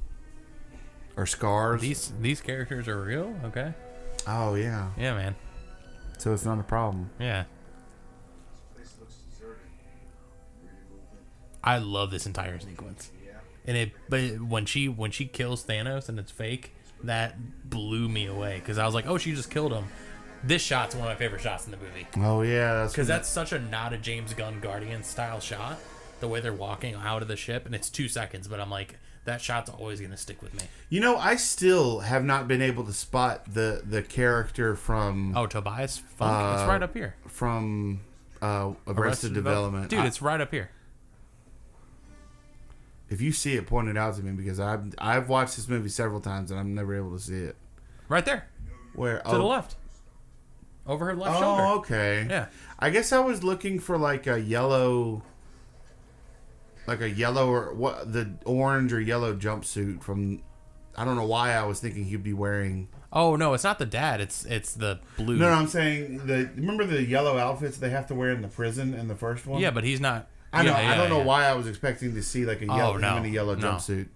or scars? These characters are real? Okay. Oh yeah, Yeah, man. so it's not a problem. Yeah. This place looks deserted. Ready to move in. I love this entire sequence. And when she kills Thanos and it's fake, that blew me away because I was like, oh, she just killed him. This shot's one of my favorite shots in the movie Oh yeah, because that's such a not a James Gunn Guardian style shot. The way they're walking out of the ship, and it's 2 seconds, but I'm like, that shot's always going to stick with me. You know, I still have not been able to spot the character from Oh, Tobias Funk? It's right up here. from Arrested Development. Dude, it's right up here. If you see it, point it out to me, because I've watched this movie several times and I'm never able to see it. Right there. Where? To the left. Over her left shoulder. Oh, okay. Yeah. I guess I was looking for like a yellow or what, the orange or yellow jumpsuit from. I don't know why I was thinking he'd be wearing. Oh no, it's not the dad. It's the blue. No, I'm saying remember the yellow outfits they have to wear in the prison in the first one. Yeah, but he's not. I know. Yeah, I don't know yeah. why I was expecting to see like a yellow, no. him in a yellow No. jumpsuit.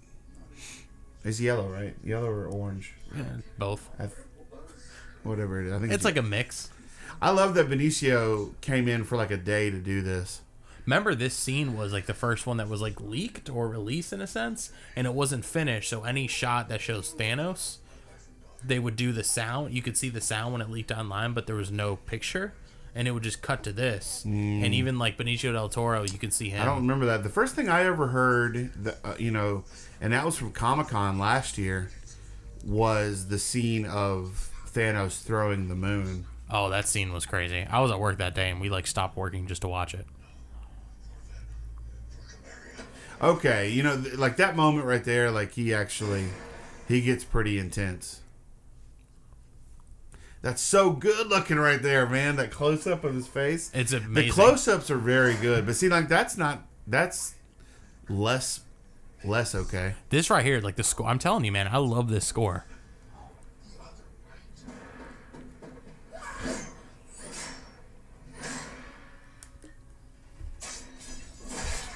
It's yellow, right? Yellow or orange? Yeah, both. Whatever it is. I think It's like a mix. I love that Benicio came in for like a day to do this. Remember, this scene was like the first one that was like leaked or released in a sense, and it wasn't finished. So any shot that shows Thanos, they would do the sound. You could see the sound when it leaked online, but there was no picture, and it would just cut to this. And even like Benicio del Toro, you could see him. I don't remember that. The first thing I ever heard, and that was from Comic-Con last year, was the scene of Thanos throwing the moon. Oh, that scene was crazy. I was at work that day, and we like stopped working just to watch it. Okay, like that moment right there, like he gets pretty intense. That's so good looking right there, man. That close up of his face. It's amazing. The close ups are very good, but see, like that's less okay. This right here, like the score. I'm telling you, man, I love this score.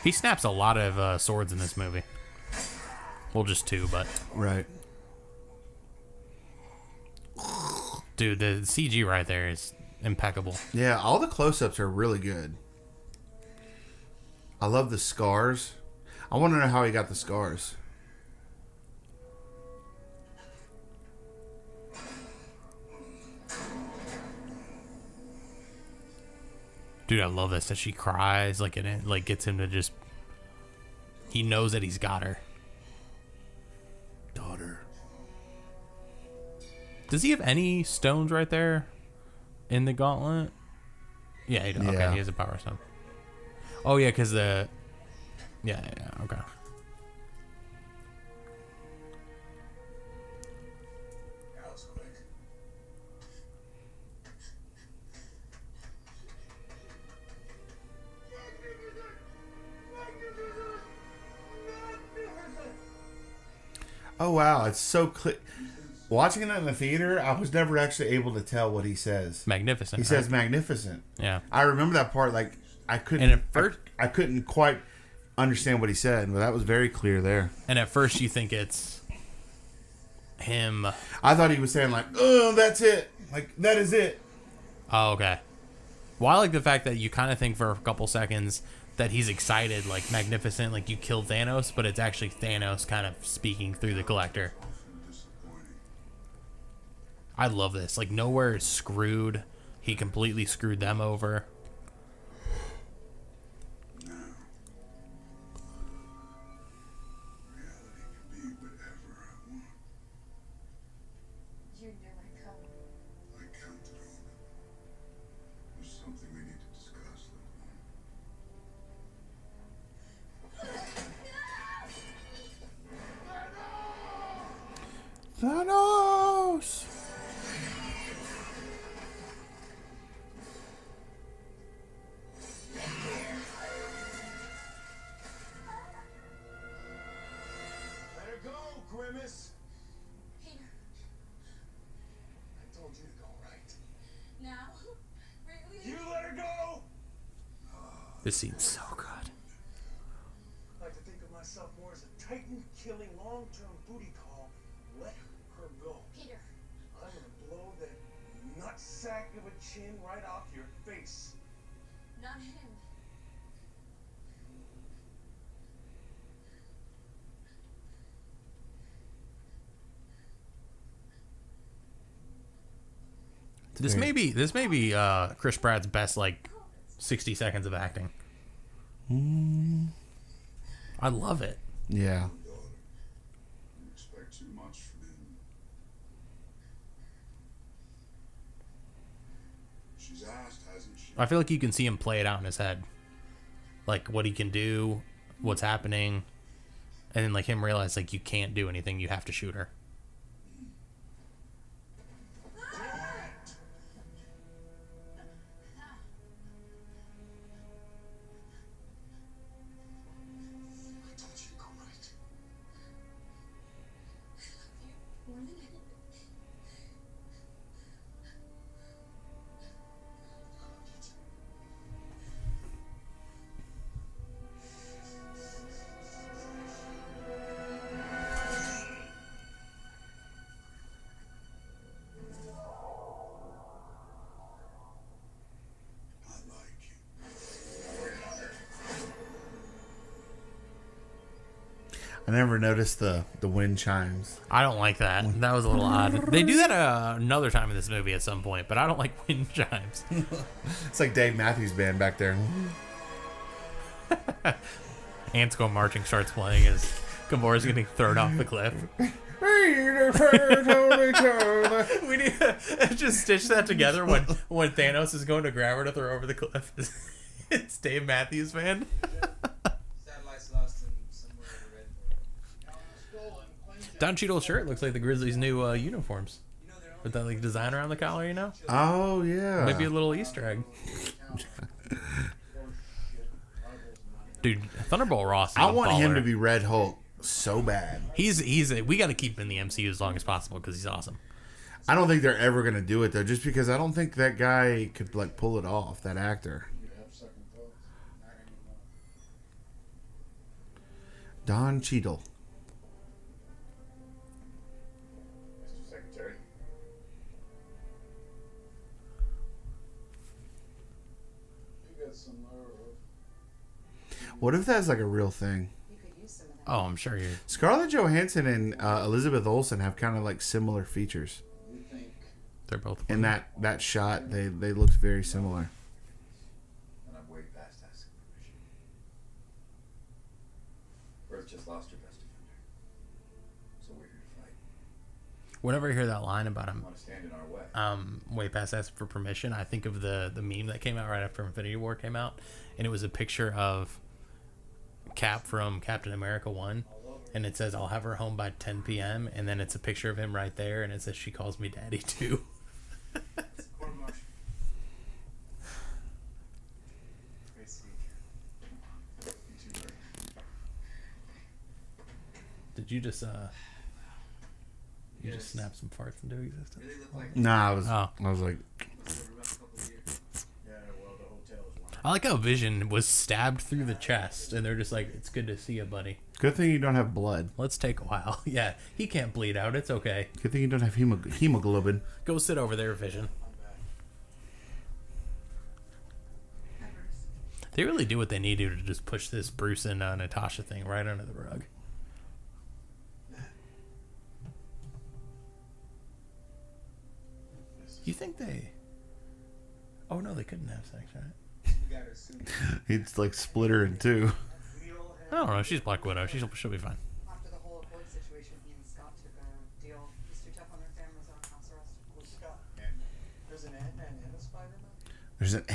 He snaps a lot of swords in this movie. Well, just two, but Right. dude, the CG right there is impeccable. Yeah, all the close ups are really good. I love the scars. I want to know how he got the scars. Dude, I love this that she cries like it like gets him to just. He knows that he's got her. Daughter. Does he have any stones right there in the gauntlet? Yeah, he does. Yeah. Okay, he has a power stone. Oh yeah, because the. Yeah, okay. That was quick. Oh wow, it's so clear. Watching that in the theater, I was never actually able to tell what he says. Magnificent. He says magnificent. Yeah. I remember that part. Like I couldn't. And at first- I couldn't quite understand what he said, but that was very clear there. And at first you think it's him. I thought he was saying like, "Oh, that's it. Like that is it." Oh, okay. Well, I like the fact that you kind of think for a couple seconds that he's excited, like magnificent, like you killed Thanos, but it's actually Thanos kind of speaking through the Collector. I love this. Like nowhere is screwed. He completely screwed them over. Reality can be whatever I want. You knew I'd come. I counted on it. There's something we need to discuss, little one. Thanos. Let her go, Grimace. Peter, I told you to go, right? now? Really? You let her go. This scene's so good. I like to think of myself more as a Titan-killing, long-term booty call. Let her go. Peter, I'm gonna blow that nutsack of a chin right off your face. not him. This may be Chris Pratt's best like 60 seconds of acting. I love it. Yeah. She's asked, hasn't she? I feel like you can see him play it out in his head, like what he can do, what's happening, and then like him realize like you can't do anything, you have to shoot her. I told you to go right. More than anything. I like you. I never noticed the wind chimes. I don't like that. That was a little odd. They do that another time in this movie at some point, but I don't like wind chimes. It's like Dave Matthews Band back there. Ants Go Marching starts playing as Gamora's getting thrown off the cliff. We need to just stitch that together when Thanos is going to grab her to throw over the cliff. It's Dave Matthews Band. Satellites lost in somewhere in the red. Don Cheadle's shirt looks like the Grizzlies' new uniforms. With that like design around the collar, you know? Oh yeah. Maybe a little Easter egg. Dude, Thunderbolt Ross is I a want him baller. to be Red Hulk so bad. We got to keep him in the MCU as long as possible because he's awesome. I don't think they're ever gonna do it though, just because I don't think that guy could like pull it off. That actor, You have second thoughts? Not anymore. Don Cheadle. Mr. Secretary. You got some nerve. What if that's like a real thing? You could use some of that. Oh, I'm sure you're. Scarlett Johansson and Elizabeth Olsen have kind of like similar features. You think They're both. In that shot, they looked very similar. And I'm way past asking permission. Earth just lost her best defender. So we're here to fight. Whenever I hear that line about him, Want to stand in our way. way past asking for permission, I think of the meme that came out right after Infinity War came out, and it was a picture of Cap from Captain America 1, and it says, "I'll have her home by 10 p.m." and then it's a picture of him right there, and it says, "She calls me daddy too." court martial? Great to see you. You too, Ray. Did you just snap some farts into existence? Really look like Nah, Oh. I was like, Yeah, well, the hotel is one. I like how Vision was stabbed through the chest, and they're just like, "It's good to see you, buddy. good thing you don't have blood. Let's take a while." Yeah, he can't bleed out. It's okay. Good thing you don't have hemoglobin. Go sit over there, Vision. They really do what they need to just push this Bruce and Natasha thing right under the rug. You think they... Oh, no, they couldn't have sex, right? We got her suit. It's like split her in two. We all I don't know. She's Black Widow. She'll be fine. After the whole Accord situation, he and Scott took a deal. He's too tough on their families on house arrest. Who's Scott? There's an Ant-Man and a Spider-Man? There's an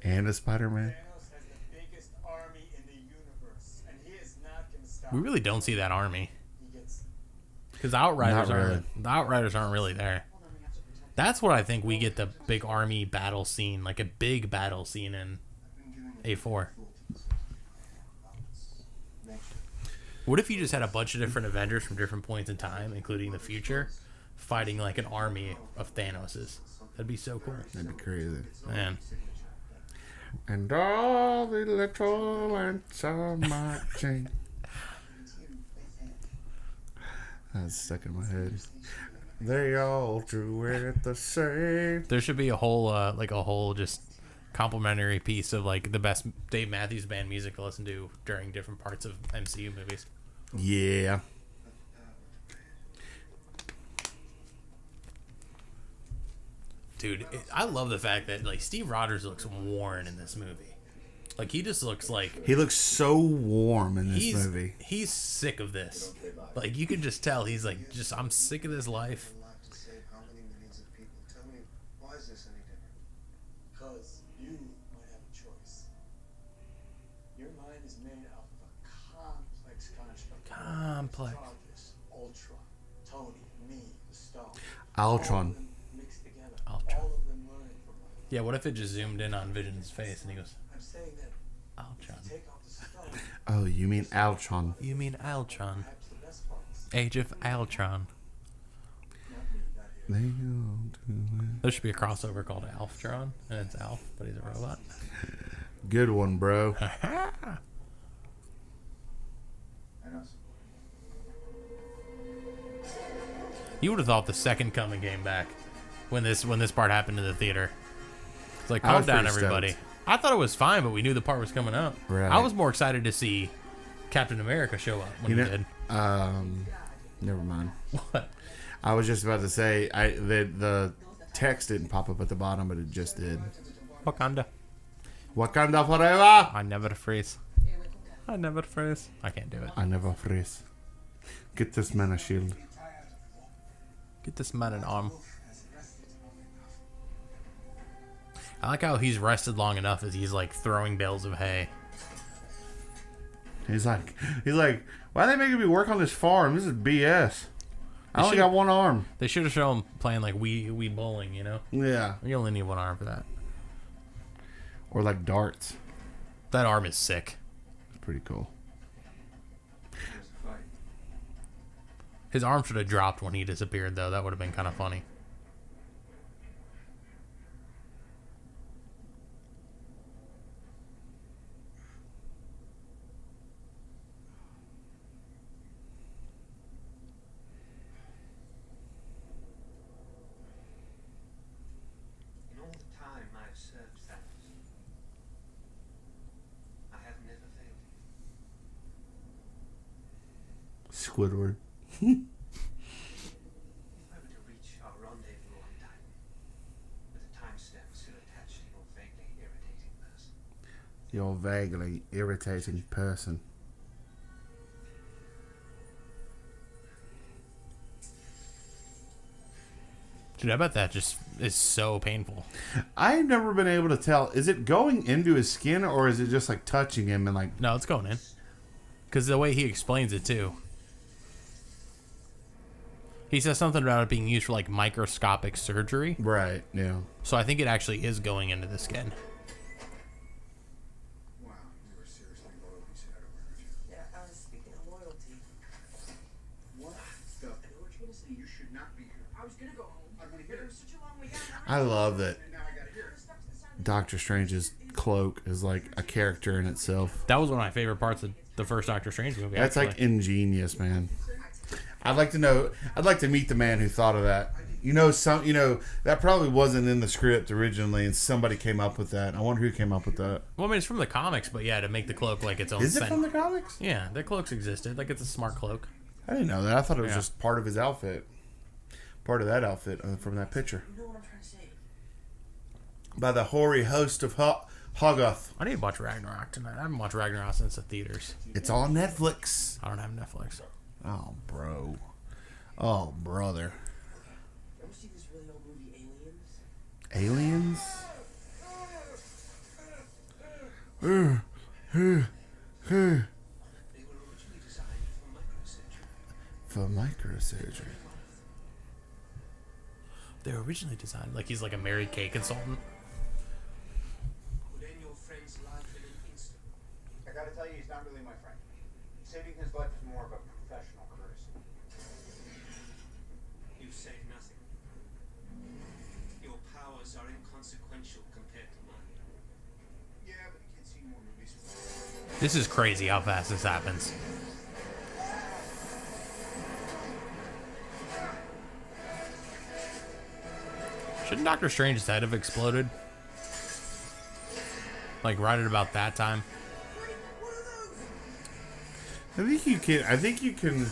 and a Spider-Man. Thanos has the biggest army in the universe, and he is not going to stop. We really don't see that army. He gets... Because the Outriders Not really. aren't really there. Hold on, we have to protect. That's what I think we get the big army battle scene, like a big battle scene in A4. What if you just had a bunch of different Avengers from different points in time, including the future, fighting like an army of Thanoses? That'd be so cool. That'd be crazy. Man. And all the little ants are marching. That's stuck in my head. They all do it the same. There should be a whole just complimentary piece of like the best Dave Matthews Band music to listen to during different parts of MCU movies. Yeah. Dude, I love the fact that like Steve Rogers looks worn in this movie. Like he just looks like He looks so warm in this movie. he's sick of this. Like you can just tell he's like, just I'm sick of this life. A lot to save how many millions of people? Tell me, why is this any different? Because you might have a choice. Your mind is made up of a complex construct. Complex. Jarvis, Ultron, Tony, me, the Stone. Ultron. All of them mixed together. Ultron. All of them learning from one another. Yeah, what if it just zoomed in on Vision's face and he goes, I'm saying that Ultron. take off the stone. Oh, you mean Ultron? You mean Ultron? Perhaps the best parts. Age of Ultron. Not me, not here. There should be a crossover called Alftron, and it's Alf, but he's a robot. Good one, bro. I know. You would have thought the second coming came back when this part happened in the theater. It's like, I calm was down, pretty everybody. stoked. I thought it was fine, but we knew the part was coming up. Right. I was more excited to see Captain America show up when You he know, did. never mind. What? I was just about to say the text didn't pop up at the bottom, but it just did. Wakanda. Wakanda forever. I never freeze. I never freeze. I can't do it. I never freeze. Get this man a shield. Get this man an arm. I like how he's rested long enough as he's like throwing bales of hay. He's like, why are they making me work on this farm? This is BS. I only should- got one arm. They should have shown him playing like Wii bowling, you know? Yeah. You only need one arm for that. Or like darts. That arm is sick. Pretty cool. There's a fight. His arm should have dropped when he disappeared, though. That would have been kind of funny. In all the time I've served Thanos, I have never failed him. Squidward. If I were to reach our rendezvous on time, with a timestamp still attached to your vaguely irritating person, You're vaguely irritating person. Dude, I bet that just is so painful. I've never been able to tell. Is it going into his skin or is it just like touching him and like? No, it's going in. Because the way he explains it, too. He says something about it being used for, like, microscopic surgery. Right. Yeah. So I think it actually is going into the skin. Wow, you were seriously loyal. You said I agree with you. Yeah, I was speaking of loyalty. What the? I know what you're gonna say. You should not be here. I was gonna go home. I want to But hear it it. was such a long way down. I love that And now I gotta hear it. Doctor Strange's cloak is like a character in itself. That was one of my favorite parts of the first Doctor Strange movie. That's like actually. ingenious, man. I'd like to know. I'd like to meet the man who thought of that. You know, that probably wasn't in the script originally, and somebody came up with that. I wonder who came up with that. Well, I mean, it's from the comics, but yeah, to make the cloak like its own Is it scent. from the comics? Yeah, the cloaks existed. Like, it's a smart cloak. I didn't know that. I thought it was Yeah. just part of his outfit. Part of that outfit from that picture. You know what I'm trying to say? By the hoary host of Hoggoth. I need to watch Ragnarok tonight. I haven't watched Ragnarok since the theaters. It's on Netflix. I don't have Netflix. Oh, bro. Oh, brother. Ever see this really old movie, Aliens? Aliens? they were originally designed for microsurgery. For microsurgery. They were originally designed like he's like a Mary Kay consultant. Would end your friend's life in an instant. I gotta tell you, he's not really my friend. Saving his life is more of a professional courtesy. You save nothing. Your powers are inconsequential compared to mine. Yeah, but the kid's seen more movies. This is crazy how fast this happens. Shouldn't Doctor Strange's head have exploded? Like right at about that time. I think you can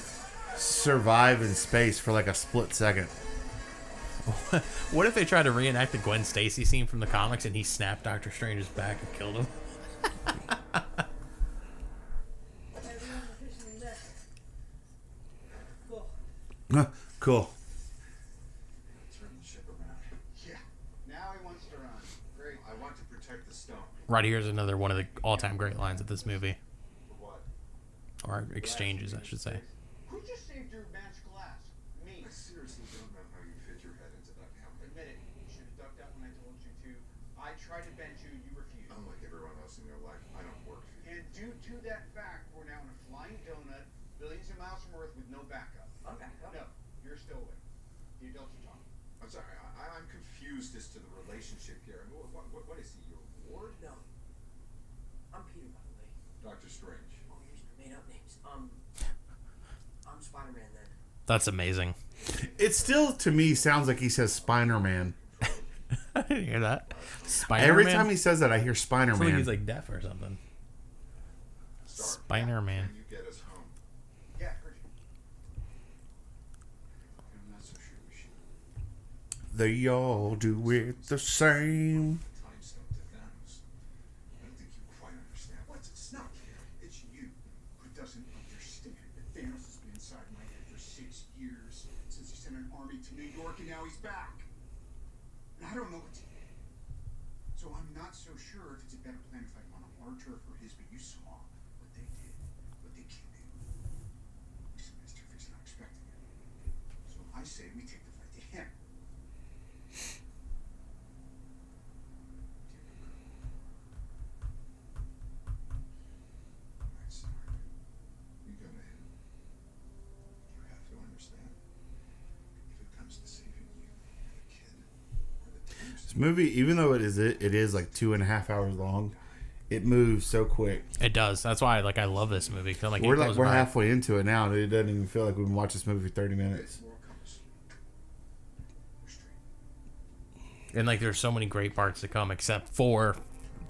survive in space for like a split second. What if they tried to reenact the Gwen Stacy scene from the comics and he snapped Doctor Strange's back and killed him? Everyone officially left. Cool. Cool. Turn the ship around. Yeah. Now he wants to run. Great. I protect the stone. Right here's another one of the all-time great lines of this movie, For what? or exchanges, I should say. Who just saved your match glass? Me. I seriously don't know how you fit your head into that helmet. Admit it. You should have ducked out when I told you to. I tried to bend you, you refused. Unlike everyone else in your life, I don't work for you. And due to that fact, we're now in a flying donut, billions of miles from Earth with no backup. I'm back up. No, you're still away. The adults are talking. I'm sorry, I'm confused as to the relationship here. I mean, what is he, your ward? No. I'm Peter, by the way. Doctor Strange. Oh, here's my made up names. I'm Spider-Man then. That's amazing. It still, to me, sounds like he says Spider-Man. I didn't hear that. Spider-Man? Every time he says that, I hear I feel like Spider-Man. he's like deaf or something. Stark, Spider-Man. Can you get us home? Yeah, heard you. I'm not so sure we should. They all do it the same. Time stone to Thanos. I don't think you quite understand. What's at stake here? It's you who doesn't understand that Thanos has been inside my head for 6 years since he sent an army to New York and now he's back. And I don't know what to do. So I'm not so sure if it's a better plan if I want on our turf or his, but you saw what they did, what they can do. Listen, Mr. Fix not expecting it. So I say we take the fight to him. All right, Stark. You go to him. You have to understand. If it comes to saving you and the kid, or the team's This movie, even though it is like 2.5 hours long, it moves so quick. It does. That's why I love this movie. 'Cause, like, it We're goes we're by. halfway into it now, and it doesn't even feel like we've been watching this movie for 30 minutes. more comes. We're straight. And like, there's so many great parts to come, except for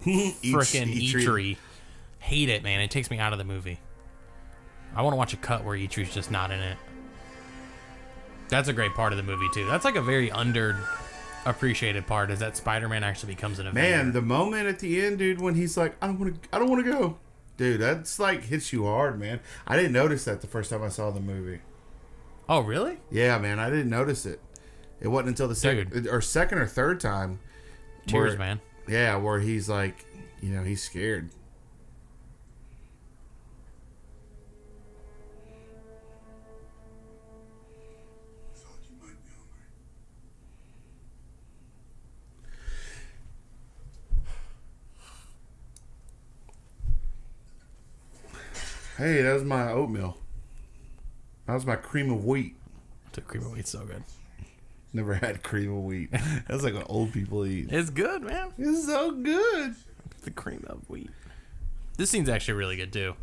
Each- frickin' each Eitri. Hate it, man. It takes me out of the movie. I want to watch a cut where Eitri's just not in it. That's a great part of the movie too. That's like a very underappreciated part, is that Spider-Man actually becomes an Avenger. Man, the moment at the end, dude, when he's like, I don't want to go. Dude, that's like hits you hard, man. I didn't notice that the first time I saw the movie. Oh, really? Yeah, man, I didn't notice it. It wasn't until the second or third time. Tears, where- man. Yeah, where he's like, he's scared. I thought you might be hungry. Hey, that was my oatmeal. That was my cream of wheat. The cream of wheat's so good. Never had cream of wheat. That's like what old people eat. It's good, man. It's so good. The cream of wheat. This scene's actually really good too.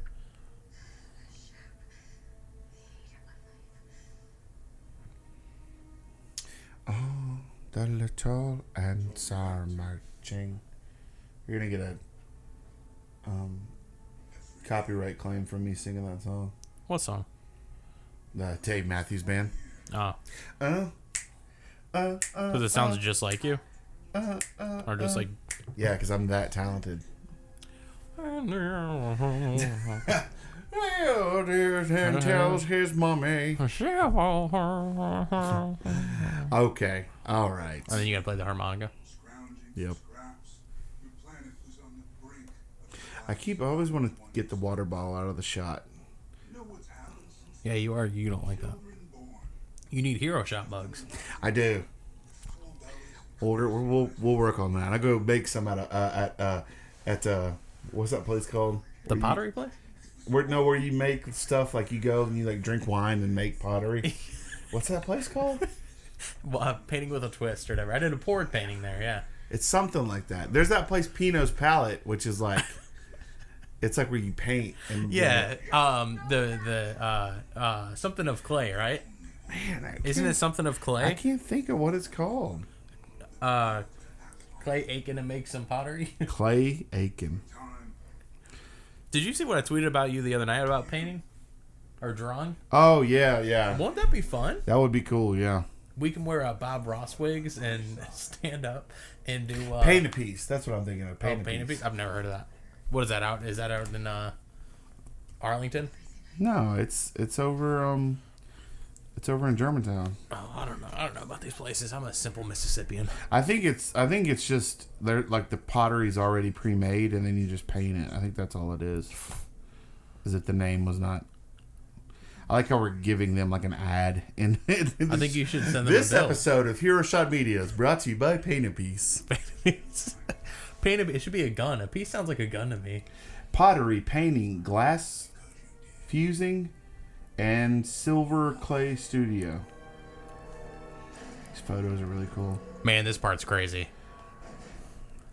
Oh, the little ants are marching. You're gonna get a copyright claim from me singing that song. What song? The Dave Matthews Band. Oh, because it sounds just like you, or just like. Yeah, because I'm that talented. Well, and tells his mommy. Okay, all right. And then you gotta play the harmonica. Scrounging Yep. for scraps. Your planet was on the brink of I always want to get the water bottle out of the shot. You know what's happened since Yeah, you are. You don't like that. children born? You need HeroShot mugs. I do. Full bellies. We'll work on that. I go bake some at what's that place called? The pottery place? Where you make stuff like you go and you like drink wine and make pottery. What's that place called? Well, painting with a twist or whatever. I did a poured painting there. Yeah. It's something like that. There's that place Pino's Palette, which is like it's like where you paint and Yeah. Something of clay, right? Man, Isn't it something of I clay? can't think of what it's called. Clay Aiken to make some pottery. Clay Aiken. Time. Did you see what I tweeted about you the other night about painting or drawing? Oh yeah. Won't that be fun? That would be cool. Yeah. We can wear Bob Ross wigs and stand up and do Paint a piece. That's what I'm thinking of. paint a piece. I've never heard of that. What is that out? Is that out in Arlington? No, it's over It's over in Germantown. Oh, I don't know. I don't know about these places. I'm a simple Mississippian. I think it's just they're like the pottery's already pre-made and then you just paint it. I think that's all it is. Is that the name was not. I like how we're giving them like an ad in I think you should send them this a bill. episode of HeroShot Media is brought to you by Paint a Piece. Paint a, it should be a gun. A piece sounds like a gun to me. Pottery, painting, glass fusing, and silver clay studio. These photos are really cool. Man, this part's crazy.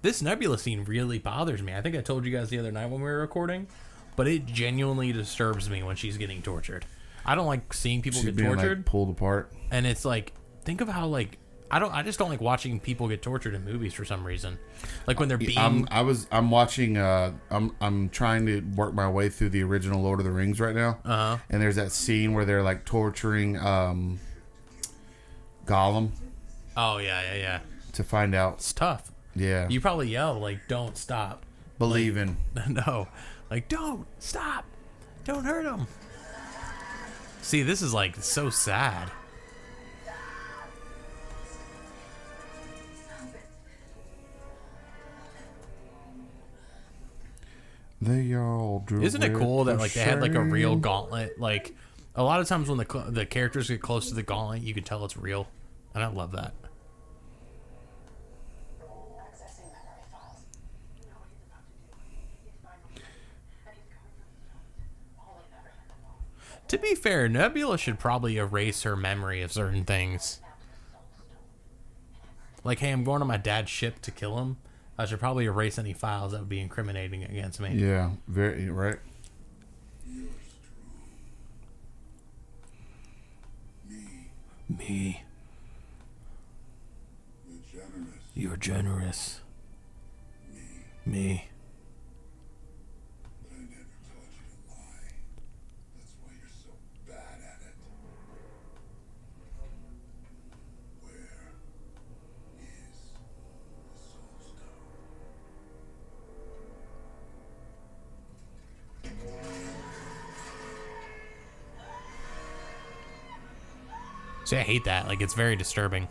This Nebula scene really bothers me. I think I told you guys the other night when we were recording, but it genuinely disturbs me when she's getting tortured. I don't like seeing people She's get being, tortured. like, pulled apart. And it's like, think of how like I just don't like watching people get tortured in movies for some reason. Like when they're being I'm watching I'm trying to work my way through the original Lord of the Rings right now. And there's that scene where they're like torturing Gollum Oh yeah. to find out. It's tough. Yeah. You probably yell like, "Don't stop." Believe in. No. Like, "Don't stop. Don't hurt him." See, this is like so sad. They all drew. Isn't it cool that with like they had like a real shame. gauntlet? Like a lot of times when the characters get close to the gauntlet, you can tell it's real, and I love that. Accessing memory files. You know what he's about to do. He's finally and he's coming from the front. All I've ever had to know. To be fair, Nebula should probably erase her memory of certain things. Like, hey, I'm going on my dad's ship to kill him. I should probably erase any files that would be incriminating against me. Yeah, very right. Me. You're generous. You're generous. Me. But I never taught you to lie. That's why you're so bad at it. Where is the soul stone? See, I hate that. Like, it's very disturbing.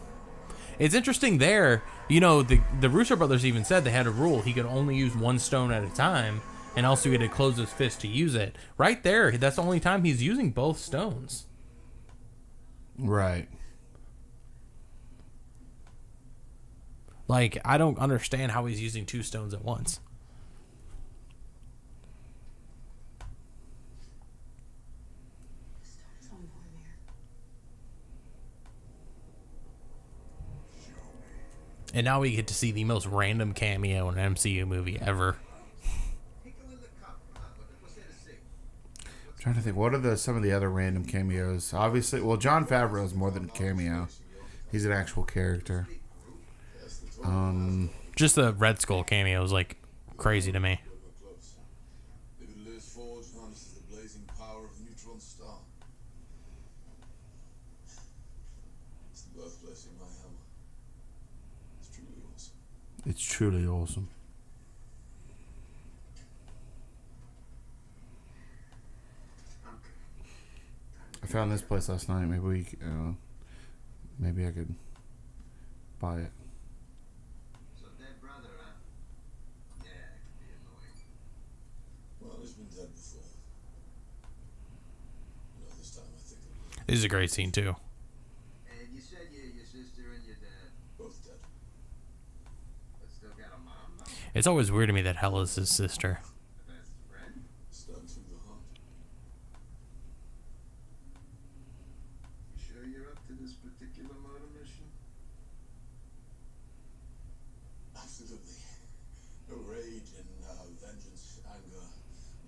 It's interesting there. You know, the Russo brothers even said they had a rule. He could only use one stone at a time, and also he had to close his fist to use it. Right there, that's the only time he's using both stones. Right. Like, I don't understand how he's using two stones at once. Stone's on Vormir. And now we get to see the most random cameo in an MCU movie ever. I'm trying to think. What are some of the other random cameos? Obviously, well, Jon Favreau is more than a cameo. He's an actual character. Just the Red Skull cameo is like crazy to me. Limitless forge harnesses the blazing power of a neutron star. It's the birthplace of my hammer. It's truly awesome. It's truly awesome. I found this place last night. Maybe I could buy it. So dead brother, huh? Yeah, it can be annoying. Well, it's been dead before. No, this time I think it'll be This is a great scene too. And you said your sister and your dad, both dead. but still got a mom, though? It's always weird to me that Hela's his sister. A best friend? Stabbed through the heart. You sure you're up to this particular murder mission? Absolutely. No rage and vengeance, anger,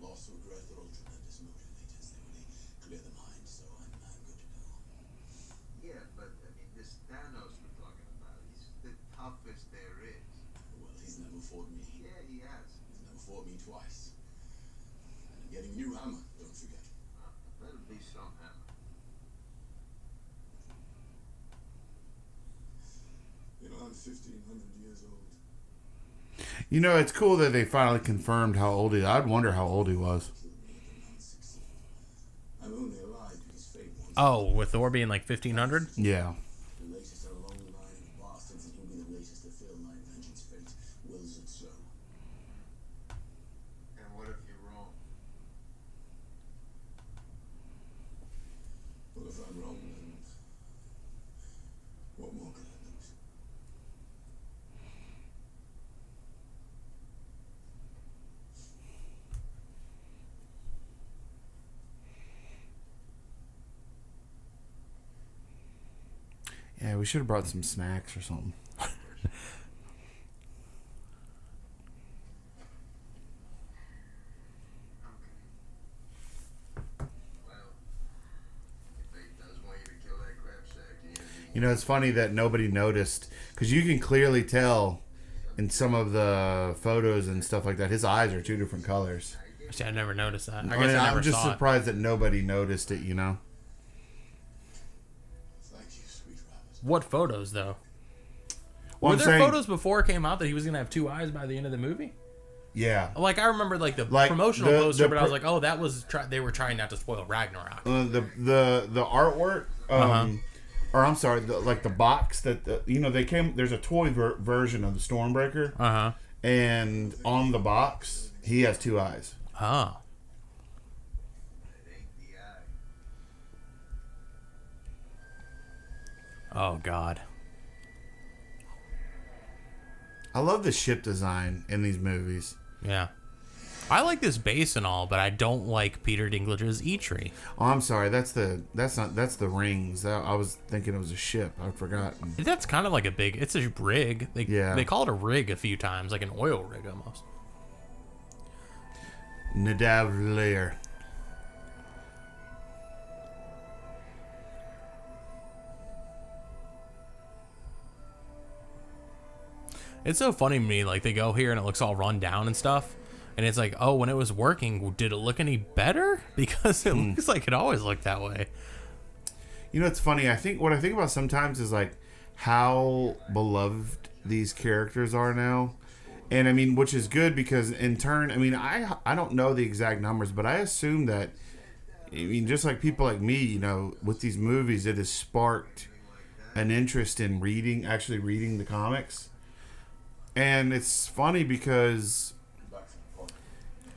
loss, regret are all tremendous motivators. They really clear the mind, so I'm good to go. Yeah, but I mean, this Thanos we're talking about, he's the toughest there is. Well, he's never fought me. Yeah, he has. He's never fought me twice. And I'm getting a new hammer, don't forget. Better be some hammer. You know, I'm 1,500 years old. You know, it's cool that they finally confirmed how old he is. I'd wonder how old he was. Killed me at the 9/6. I'm only alive because fate wants Oh, with Thor being like 1500? Yeah. The latest in a long line of bastards that will be the latest to fill my vengeance fate. Wills it so. And what if you're wrong? Well, if I'm wrong, then what more can I lose? Yeah, we should have brought some snacks or something. Well, if fate does want you to kill that crap sack, you need to be You know, it's funny that nobody noticed because you can clearly tell in some of the photos and stuff like that. His eyes are two different colors. Actually, I never noticed that. I I guess mean, I never I'm just saw surprised that nobody noticed it. You know, Thank you, sweet rabbit. it. What photos, though? well, Were I'm there saying, photos before it came out that he was going to have two eyes by the end of the movie? yeah. Like, I remember, like, the Like, promotional the- poster, the but I was pr- like, oh, that was... they were trying not to spoil Ragnarok. The artwork, or I'm sorry, like the box that they came. There's a toy version of the Stormbreaker, Uh-huh. and on the box he has two eyes. Oh. It ain't the eye. Oh, God. I love the ship design in these movies. Yeah. I like this base and all, but I don't like Peter Dinklage's E-Tree. Oh, I'm sorry. That's the rings. I was thinking it was a ship. I forgot. That's kind of like it's a rig. Yeah. They call it a rig a few times, like an oil rig almost. Nadav layer. It's so funny to me, like, they go here and it looks all run down and stuff. And it's like, oh, when it was working, did it look any better? Because it looks like it always looked that way. You know, it's funny. What I think about sometimes is like how beloved these characters are now. And I mean, which is good because in turn, I mean, I don't know the exact numbers, but I assume that, I mean, just like people like me, you know, with these movies, it has sparked an interest in actually reading the comics. And it's funny because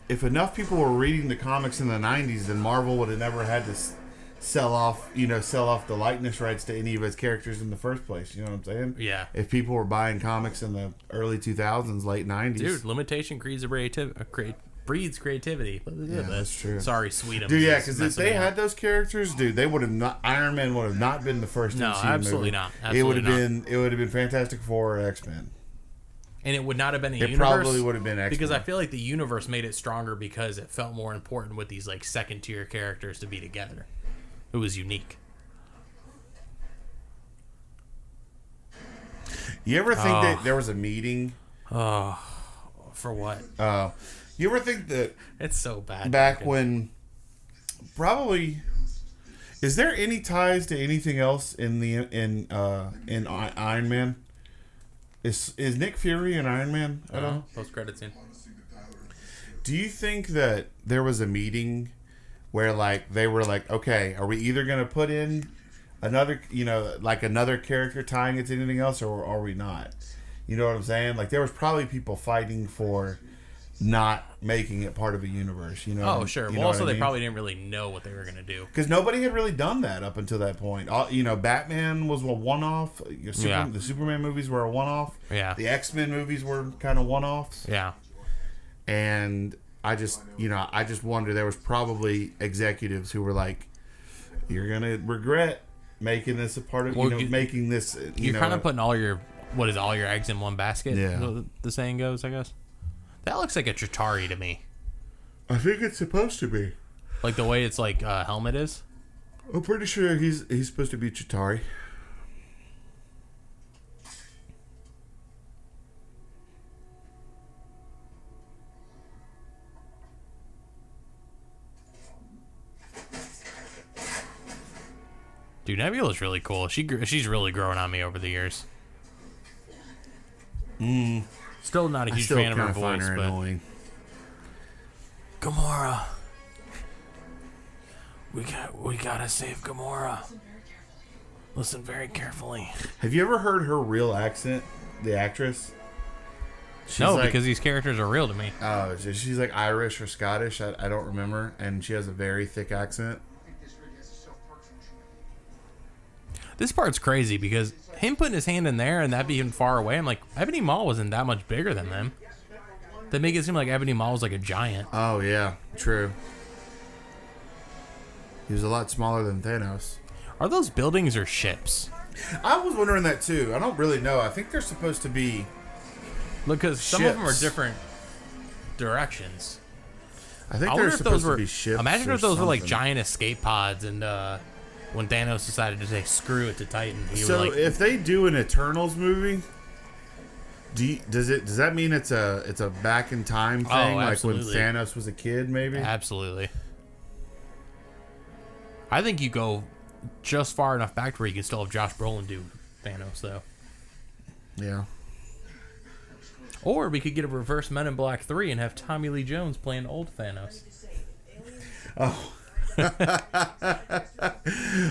if enough people were reading the comics in the 90s, then Marvel would have never had to sell off the likeness rights to any of its characters in the first place. You know what I'm saying? Yeah. If people were buying comics in the early 2000s, late 90s. Dude, limitation breeds creativity. Yeah, that's true. Sorry, Sweetums. Dude, yeah, because if they had those characters, dude, they would have not. Iron Man would have not been the first. No, MCU absolutely movie. not. It would Absolutely have been. It would have been Fantastic Four or X-Men. And it would not have been a It universe. probably would have been X-Men. Because I feel like the universe made it stronger because it felt more important with these like second tier characters to be together. It was unique. You ever think that there was a meeting? For what? You ever think that It's so bad. back when probably is there any ties to anything else in Iron Man? Is Nick Fury in Iron Man at all? Post credit scene. Do you think that there was a meeting where like they were like, okay, are we either gonna put in another, like another character tying it to anything else, or are we not? You know what I'm saying? Like there was probably people fighting for not making it part of a universe. You know? Oh, sure. You Well, know also what I they mean? probably didn't really know what they were gonna do. Because nobody had really done that up until that point. Batman was a one-off. The Superman movies were a one-off. Yeah. The X-Men movies were kind of one-offs. Yeah. And I just wonder, there was probably executives who were like, "You're gonna regret making this a part of making this." You're kind of putting all your eggs in one basket. Yeah. The saying goes, I guess. That looks like a Chitauri to me. I think it's supposed to be. Like the way its like helmet is. I'm pretty sure he's supposed to be Chitauri. Dude, Nebula's really cool. She's really grown on me over the years. Still not a huge fan of her voice, but annoying. Gamora. We gotta save Gamora. Listen very carefully. Have you ever heard her real accent? The actress. No, like, because these characters are real to me. Oh, she's like Irish or Scottish. I don't remember, and she has a very thick accent. I think this rig has a self-partial joint. This part's crazy because him putting his hand in there and that being far away, I'm like, Ebony Maw wasn't that much bigger than them. They make it seem like Ebony Maw was like a giant. Oh yeah, true. He was a lot smaller than Thanos. Are those buildings or ships? I was wondering that too. I don't really know. I think they're supposed to be. Because some of them are ships. different directions. I think I they're wonder if supposed those were. to be ships. Imagine or if those were like something. giant escape pods, and when Thanos decided to say "screw it" to Titan, he So was like, if they do an Eternals movie, does that mean it's a back in time thing, like when absolutely. Thanos was a kid, maybe? absolutely. I think you go just far enough back to where you can still have Josh Brolin do Thanos, though. Yeah. Or we could get a reverse Men in Black 3 and have Tommy Lee Jones playing old Thanos. Oh.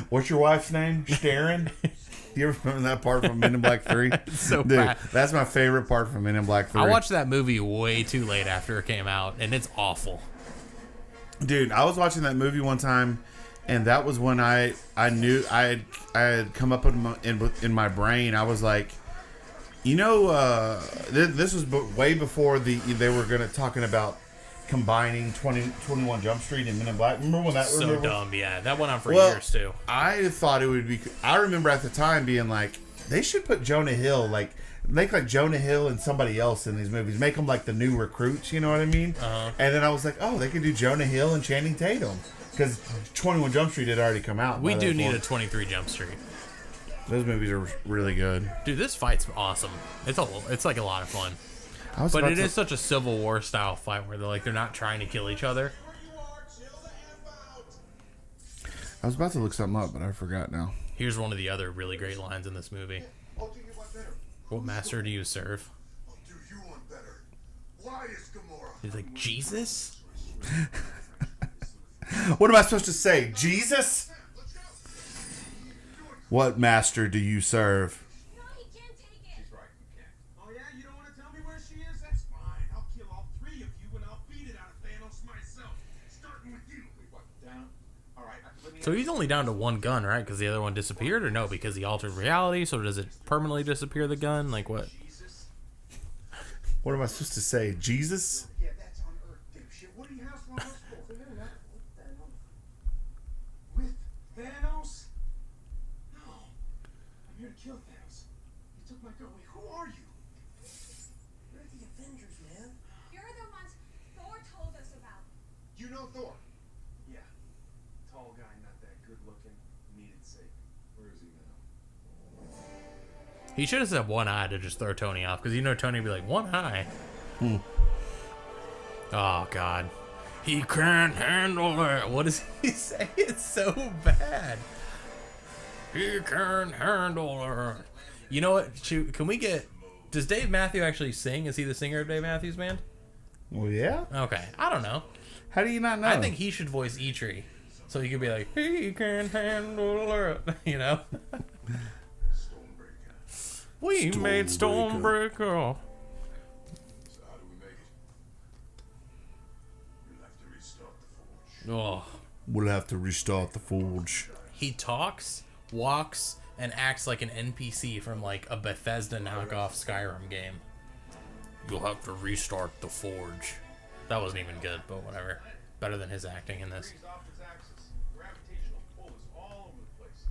What's your wife's name? Sharon? You ever remember that part from Men in Black 3? so Dude, bad. that's my favorite part from Men in Black 3. I watched that movie way too late after it came out, and it's awful. Dude, I was watching that movie one time, and that was when I knew I had come up in my brain. I was like, you know, this was way before they were talking about combining 21 Jump Street and Men in Black. Remember when that? So remember? dumb, yeah. That went on for years, too. I thought it would be. I remember at the time being like, they should put Jonah Hill, like, make like Jonah Hill and somebody else in these movies. Make them like the new recruits, you know what I mean? Uh-huh. And then I was like, oh, they could do Jonah Hill and Channing Tatum. Because 21 Jump Street had already come out. We by do that need a point. 23 Jump Street. Those movies are really good. Dude, this fight's awesome. It's like a lot of fun. But it is such a Civil War style fight where they're not trying to kill each other. I was about to look something up, but I forgot now. Here's one of the other really great lines in this movie. I'll do you one better. What master do you serve? I'll do you one better. Why is Gamora? He's like, Jesus? What am I supposed to say? Jesus? Let's go. What master do you serve? No, he can't take it. She's right, you can't. Oh yeah, you don't want to tell me where she is? That's fine. I'll kill all three of you and I'll beat it out of Thanos myself. Starting with you. Wait, what? Down? All right, let me. So he's only down to one gun, right? Because the other one disappeared, or no? Because he altered reality. So does it permanently disappear the gun? Like what? Jesus. What am I supposed to say? Jesus? Yeah, that's on Earth, dipshit. What do you have one of those for? With Thanos? No. I'm here to kill Thanos. You took my gun. Wait, who are you? We're the Avengers, man. You're the ones Thor told us about. You know Thor? Yeah. Tall guy, not that good looking. Needed saving. Where is he now? He should have said one eye to just throw Tony off. Because Tony would be like, one eye? Oh, God. He can't handle it. What does he say? It's so bad. He can't handle it. You know what? Can we get... Does Dave Matthews actually sing? Is he the singer of Dave Matthews Band? Well, yeah. Okay. I don't know. How do you not know? I think he should voice E-Tree. So he could be like, he can't handle it. You know? We made Stormbreaker. So how do we make it? You'll have to restart the forge. Oh. We'll have to restart the forge. He talks, walks, and acts like an NPC from like a Bethesda knockoff Skyrim game. You'll have to restart the forge. That wasn't even good, but whatever. Better than his acting in this. Off its axis. Gravitational pull is all over the place.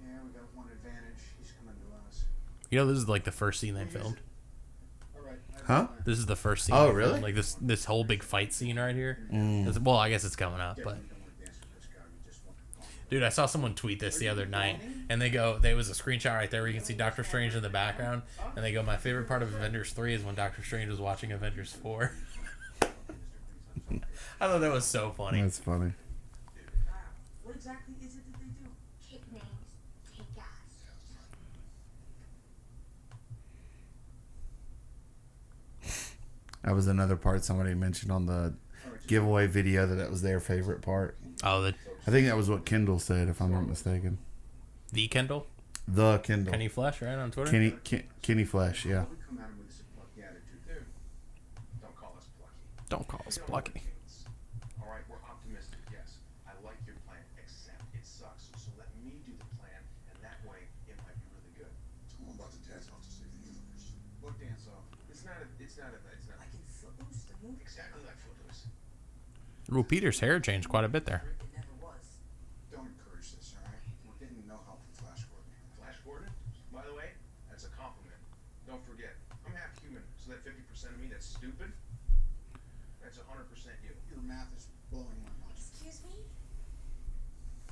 Yeah, we got one advantage. He's coming to us. This is like the first scene they filmed. All right. Huh? This is the first scene. Oh, they filmed. really? Like this whole big fight scene right here. Well, I guess it's coming up, but dude, I saw someone tweet this the other night, and there was a screenshot right there where you can see Doctor Strange in the background, and they go, my favorite part of Avengers 3 is when Doctor Strange was watching Avengers 4. I thought that was so funny. That's funny. What exactly is it that they do? Kick names, kick ass. That was another part somebody mentioned on the giveaway video that was their favorite part. Oh, I think that was what Kendall said, if I'm not mistaken. the Kendall? The Kendall. Kenny Flesh, right, on Twitter? Kenny Flesh, yeah. We come at him with this plucky attitude. Dude, don't call us plucky. Don't call us plucky. All right, we're optimistic, yes. I like your plan, except it sucks. So let me do the plan, and that way it might be really good. I'm about to dance off to save the universe. What dance off? It's not like in Footloose, the movie. Exactly like Footloose. Ooh, Peter's hair changed quite a bit there. It never was. Don't encourage this, all right? We're getting no help from Flash Gordon. Flash Gordon? By the way, that's a compliment. Don't forget, I'm half human, so that 50% of me that's stupid, that's 100% you. Your math is blowing my mind. Excuse me?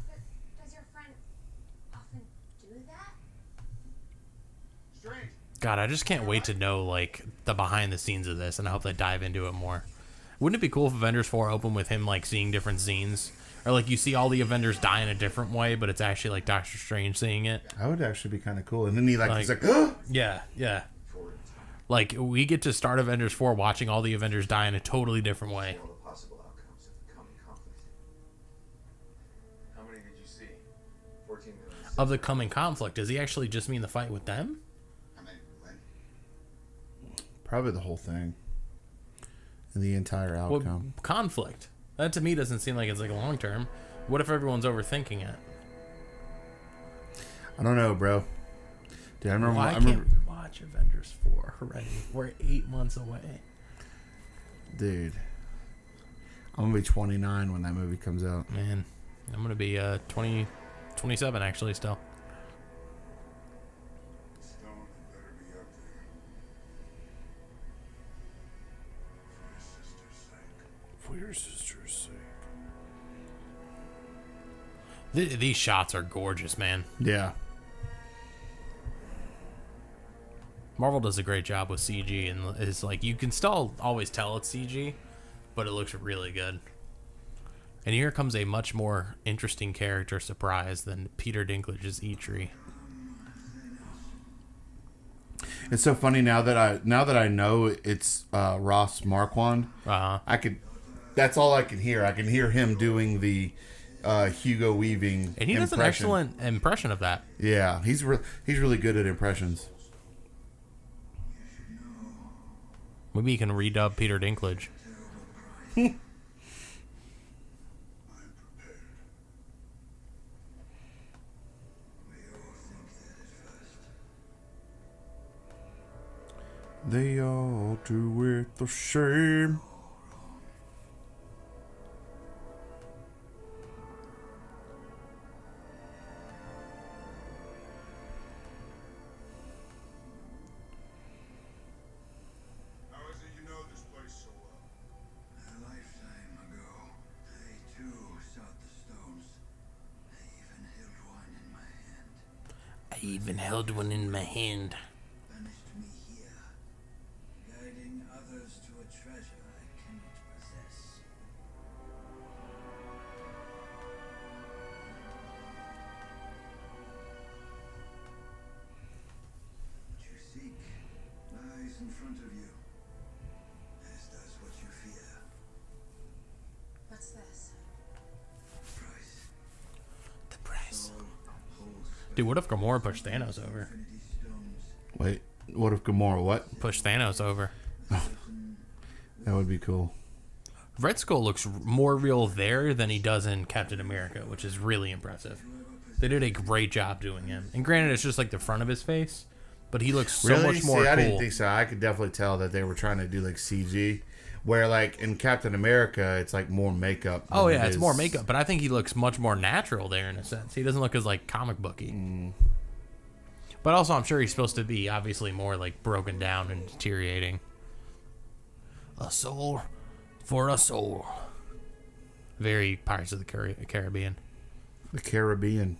But does your friend often do that? Strange. God, I just can't wait to know, like, the behind the scenes of this, and I hope they dive into it more. Wouldn't it be cool if Avengers 4 opened with him, like, seeing different scenes? Or, like, you see all the Avengers die in a different way, but it's actually, like, Doctor Strange seeing it? That would actually be kind of cool. And then he's like, Yeah, yeah. Like, we get to start Avengers 4 watching all the Avengers die in a totally different way. All the possible outcomes of the coming conflict. How many did you see? 14 million. Of the coming conflict, does he actually just mean the fight with them? How many win? probably the whole thing. And the entire outcome. Well, conflict. That to me doesn't seem like it's like long term. What if everyone's overthinking it? I don't know, bro. Dude, I remember. Why I can't remember, we watch Avengers 4 already? We're 8 months away. dude. I'm gonna be 29 when that movie comes out. Man, I'm gonna be 27 actually still. Stone better be up there. For your sister's sake. For your sister's sake. These shots are gorgeous, man. Yeah. Marvel does a great job with CG, and it's like you can still always tell it's CG, but it looks really good. And here comes a much more interesting character surprise than Peter Dinklage's Eitri. It's so funny now that I know it's Ross Marquand. Uh-huh. That's all I can hear. I can hear him doing the Hugo Weaving, And he does an impression. excellent impression of that. Yeah, he's really good at impressions. Maybe you can redub Peter Dinklage. They all do it the same. How is it you know this place so well? A lifetime ago, I too sought the stones. I even held one in my hand. I even held one in my hand. Banished me here, guiding others to a treasure I cannot possess. What you seek lies in front of you, as does what you fear. What's this? Price. The price. Soul holds Dude, what if Gamora pushed Thanos over? infinity stones. Wait, what if Gamora? What? Pushed Thanos over. That would be cool. Red Skull looks more real there than he does in Captain America, which is really impressive. They did a great job doing him. And granted, it's just like the front of his face, but he looks so much more See, I didn't cool. think so. I could definitely tell that they were trying to do like CG, where like in Captain America, it's like more makeup. Oh than yeah, it it's is- more makeup, but I think he looks much more natural there in a sense. He doesn't look as like comic booky. But also, I'm sure he's supposed to be obviously more like broken down and deteriorating. A soul for a soul. Very Pirates of the Caribbean. The Caribbean.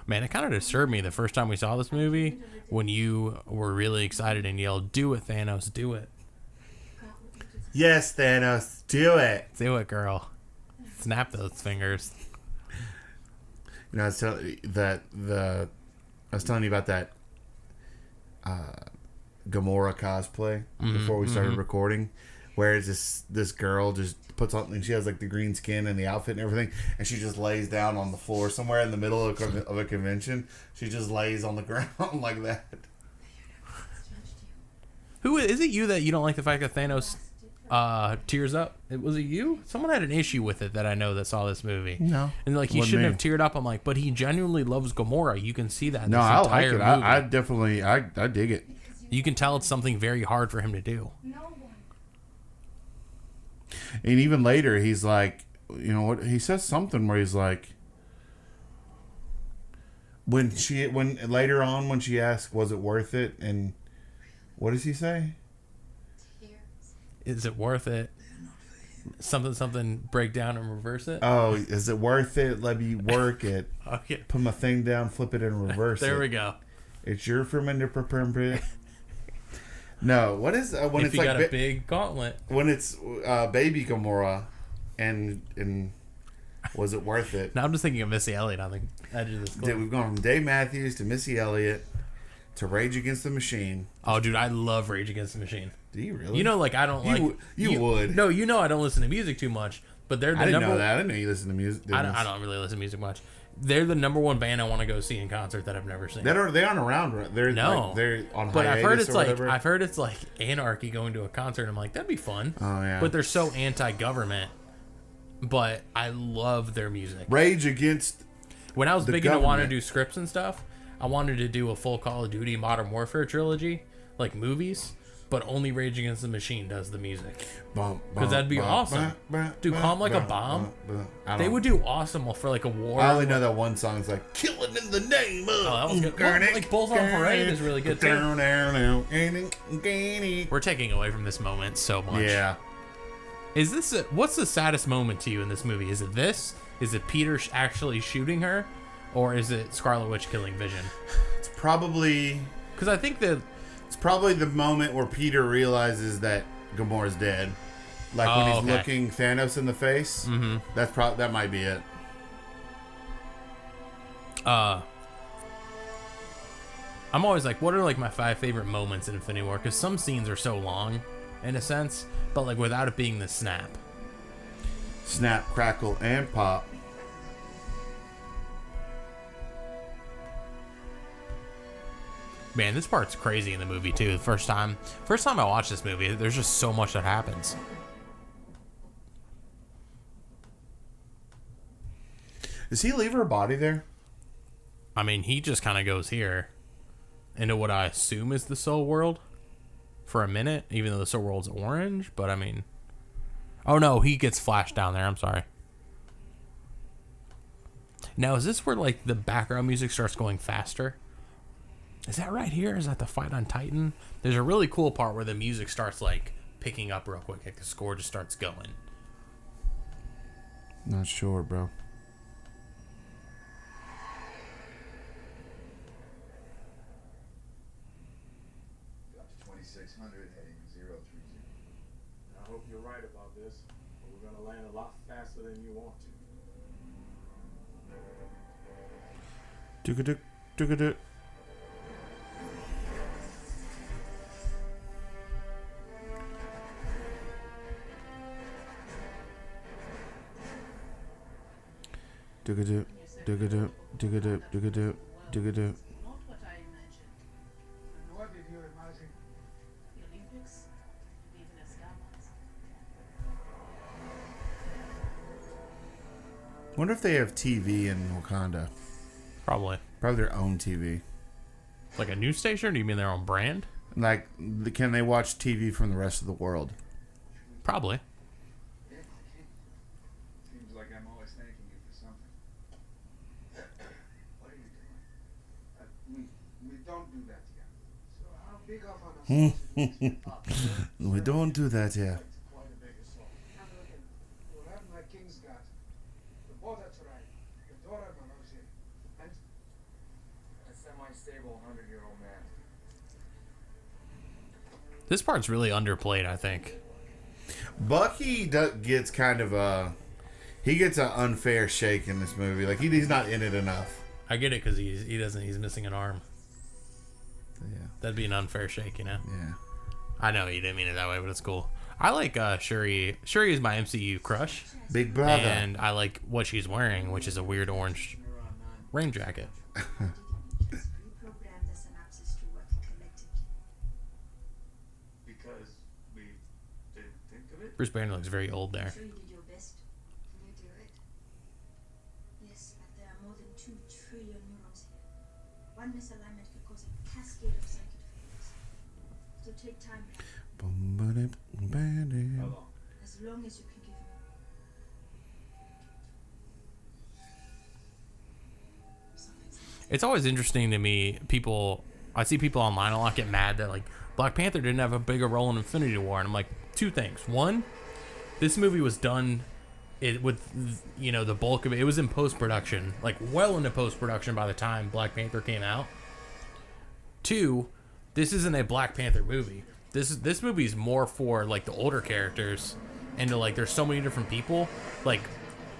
Man, it kind of disturbed me the first time we saw this movie when you were really excited and yelled, "Do it, Thanos, do it. Yes, Thanos, do it. Do it, girl. Snap those fingers." You know, I was telling you about that Gamora cosplay before we started recording, where it's just this girl just puts on, and she has like the green skin and the outfit and everything, and she just lays down on the floor somewhere in the middle of a convention. She just lays on the ground like that. Who is it? You that you don't like the fact that Thanos tears up? Was it you? Someone had an issue with it that I know that saw this movie. No, and like he wasn't shouldn't me. have teared up. I'm like, but he genuinely loves Gamora. You can see that. No, this I like entire it. movie. I definitely I dig it. You can tell it's something very hard for him to do. No one. And even later, he's like, you know what? He says something where he's like, when later on when she asks, "Was it worth it?" and what does he say? Is it worth it? Something break down and reverse it. Oh, is it worth it? Let me work it. Okay. Put my thing down, flip it, and reverse it. There we go. It's your fermenter prepared. No, what is when If it's you like got a big gauntlet. when it's baby Gamora, and was it worth it? Now I'm just thinking of Missy Elliott on the edge of this clip. Dude, we've gone from Dave Matthews to Missy Elliott to Rage Against the Machine. Oh, dude, I love Rage Against the Machine. Do you really? You know, like I don't like. You would. No, you know I don't listen to music too much, but they're the I didn't number. know that. I didn't know you listen to music. I don't really listen to music much. They're the number one band I want to go see in concert that I've never seen. They aren't around. Right? They're No. like, they're on But hiatus I've heard it's or like whatever. Anarchy going to a concert. I'm like, that'd be fun. Oh yeah. But they're so anti-government. But I love their music. Rage Against. When I was the big into wanting to government. do scripts and stuff, I wanted to do a full Call of Duty Modern Warfare trilogy, like movies. But only Rage Against the Machine does the music. Because that'd be awesome. Dude, Calm Like a Bomb. They would do awesome for like a war. I only know that one song. It's like "Killing in the Name of." Oh, that was good. Well, like Bulls on Parade is really good too. We're taking away from this moment so much. Yeah. Is this what's the saddest moment to you in this movie? Is it this? Is it Peter actually shooting her, or is it Scarlet Witch killing Vision? It's probably Because I think that the moment where Peter realizes that Gamora's dead. Like when he's looking Thanos in the face. Mm-hmm. That might be it. I'm always like, what are like my 5 favorite moments in Infinity War? Because some scenes are so long, in a sense, but like without it being the snap. Snap, crackle, and pop. Man, this part's crazy in the movie too. The first time I watched this movie, there's just so much that happens. Does he leave her body there? I mean, he just kind of goes here into what I assume is the Soul World for a minute, even though the Soul World's orange. But I mean, oh no, he gets flashed down there. I'm sorry. Now, is this where like the background music starts going faster? Is that right here? Is that the fight on Titan? There's a really cool part where the music starts like picking up real quick. Like the score just starts going. Not sure, bro. Up to 2600 heading 030. I hope you're right about this, but we're gonna land a lot faster than you want to. Doogadoo, doogadoo. Doogadoo, doogadoo, doogadoo, doogadoo, doogadoo. Not what I imagined. And what did you imagine? The Olympics, even as governments. Wonder if they have TV in Wakanda. Probably. Probably their own TV. Like a news station? Or do you mean their own brand? Like, can they watch TV from the rest of the world? Probably. Seems like I'm always thanking you for something. What are you doing? We don't do that here. So how big of an assault? We don't do that here. Quite a big assault. You'll have my king's guard. The border tribe, the Dora Maloche, and A semi-stable 100-year-old man. This part's really underplayed, I think. Bucky gets kind of he gets an unfair shake in this movie. Like he's not in it enough. I get it because he's missing an arm. Yeah. That'd be an unfair shake, you know? Yeah. I know you didn't mean it that way, but it's cool. I like Shuri. Shuri is my MCU crush. Big brother. And I like what she's wearing, which is a weird orange rain jacket. Just reprogram the synapses to work collectively. Because we didn't think of it. Bruce Banner looks very old there. I'm sure you did your best. Can you do it? Yes, but there are more than 2 trillion neurons here. One misalignment could cause a cascade of circuit failures. So take time, How long? as long as you can give me. It's always interesting to me. I see people online a lot get mad that like Black Panther didn't have a bigger role in Infinity War, and I'm like, 2 things. One, this movie was done with the bulk of it. It was in post production, like well into post production by the time Black Panther came out. 2, this isn't a Black Panther movie. This movie is more for like the older characters, and to like there's so many different people. Like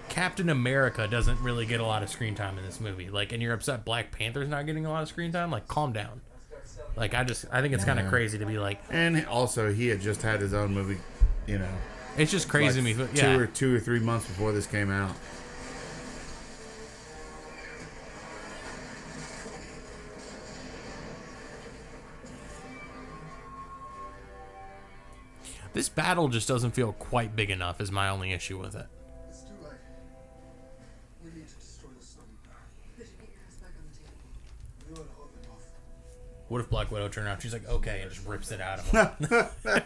Captain America doesn't really get a lot of screen time in this movie. Like, and you're upset Black Panther's not getting a lot of screen time. Like, calm down. Like, I think it's kind of crazy to be like. And also, he had just had his own movie, you know. It's just crazy like to me. Yeah. Two or 3 months before this came out. This battle just doesn't feel quite big enough. Is my only issue with it. It's too late. We need to destroy the stone. Better get your ass back on the table. We will hold them off. What if Black Widow turned out? She's like, okay, and just rips it out of him. Evacuate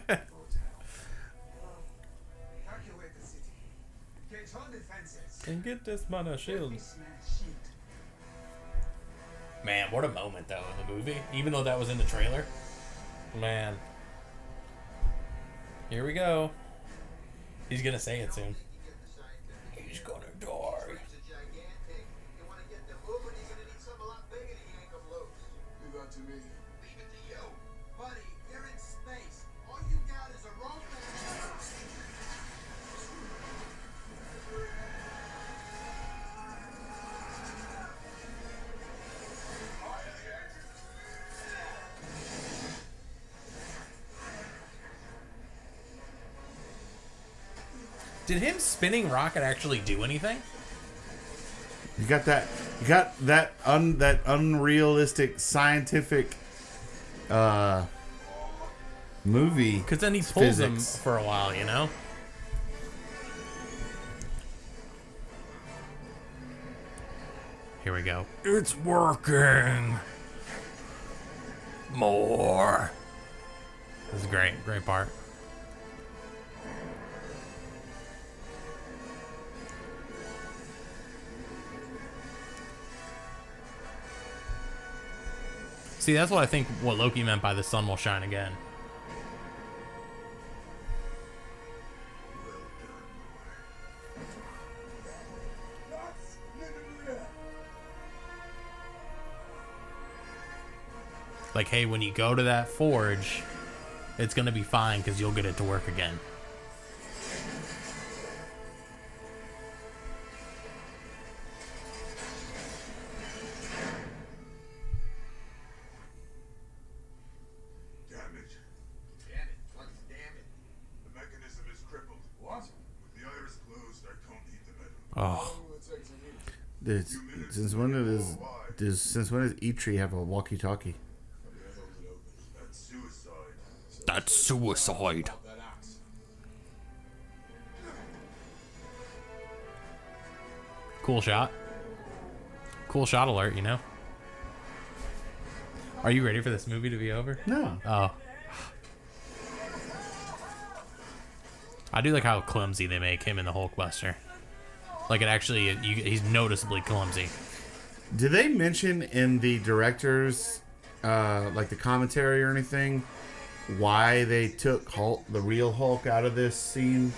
the city. Control defenses. And get this mana shield. Smash shield. Man, what a moment though in the movie. Even though that was in the trailer. Man. Here we go. He's gonna say it soon. He's gonna die. Gigantic. You want to get them moving, you're gonna need something a lot bigger to yank them loose. Leave that to me. Leave it to you. Buddy, you're in space. All you got is a rope and Did him spinning rocket actually do anything? You got that unrealistic scientific movie. Because then he pulls him Physics. for a while, you know? Here we go. It's working. More. This is great. Great part. See, that's what I think what Loki meant by the sun will shine again. Like, hey, when you go to that forge, it's going to be fine because you'll get it to work again. Damn it. damn it. What's damn it? The mechanism is crippled. What? With the iris closed, I can't heat the metal. Oh, Since when does E-Tree have a walkie-talkie? That's suicide. that's suicide. That axe. Cool shot. Cool shot alert, you know? Are you ready for this movie to be over? No. Oh. I do like how clumsy they make him in the Hulkbuster. Like, it actually, he's noticeably clumsy. Did they mention in the director's, like the commentary or anything, why they took Hulk, the real Hulk, out of this scene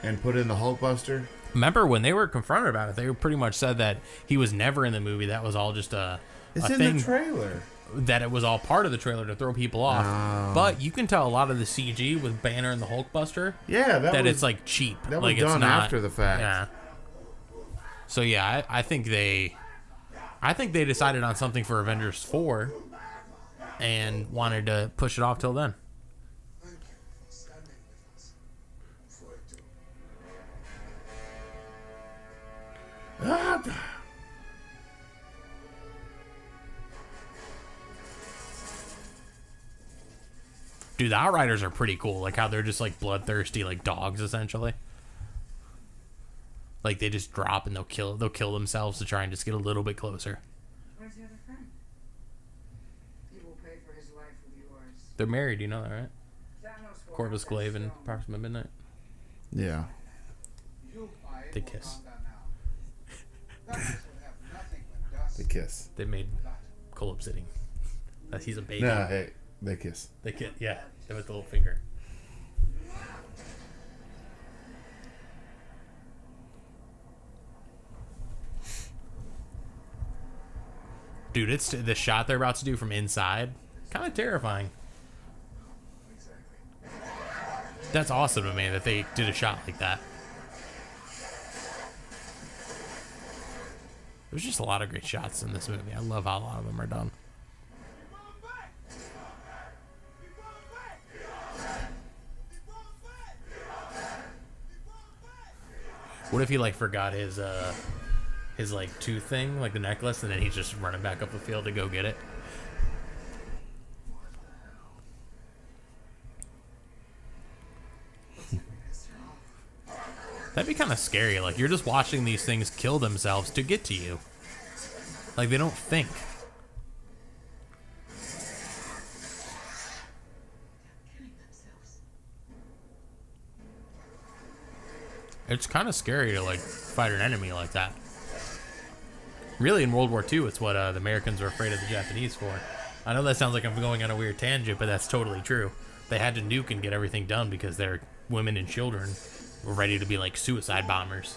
and put in the Hulkbuster? Remember when they were confronted about it, they pretty much said that he was never in the movie. That was all just a It's in thing. the trailer. That it was all part of the trailer to throw people off. Oh. But you can tell a lot of the CG with Banner and the Hulkbuster Yeah, that was, it's like cheap. that was like done it's not, after the fact. Yeah. So yeah, I think they decided on something for Avengers 4. and wanted to push it off till then. Thank you for standing with us. For it too. Dude, the Outriders are pretty cool. Like how they're just like bloodthirsty, like dogs essentially. Like they just drop and they'll kill themselves to try and just get a little bit closer. Where's the other friend? He will pay for his life with yours. They're married, you know that, right? Thanos will Corvus have Glaive that and stone. Approximate Midnight. Yeah. You, I They will kiss. calm down now. Thanos will have nothing but dust. They kiss. They made Cole sitting. That he's a baby. No, hey, they kiss. They kiss. Yeah, they with the little finger. Dude, it's the shot they're about to do from inside. Kind of terrifying. That's awesome to me that they did a shot like that. There's just a lot of great shots in this movie. I love how a lot of them are done. What if he like forgot his like tooth thing, like the necklace, and then he's just running back up the field to go get it? That'd be kind of scary. Like you're just watching these things kill themselves to get to you. Like they don't think. It's kind of scary to like fight an enemy like that. Really, in World War II, it's what the Americans were afraid of the Japanese for. I know that sounds like I'm going on a weird tangent, but that's totally true. They had to nuke and get everything done because their women and children were ready to be like suicide bombers.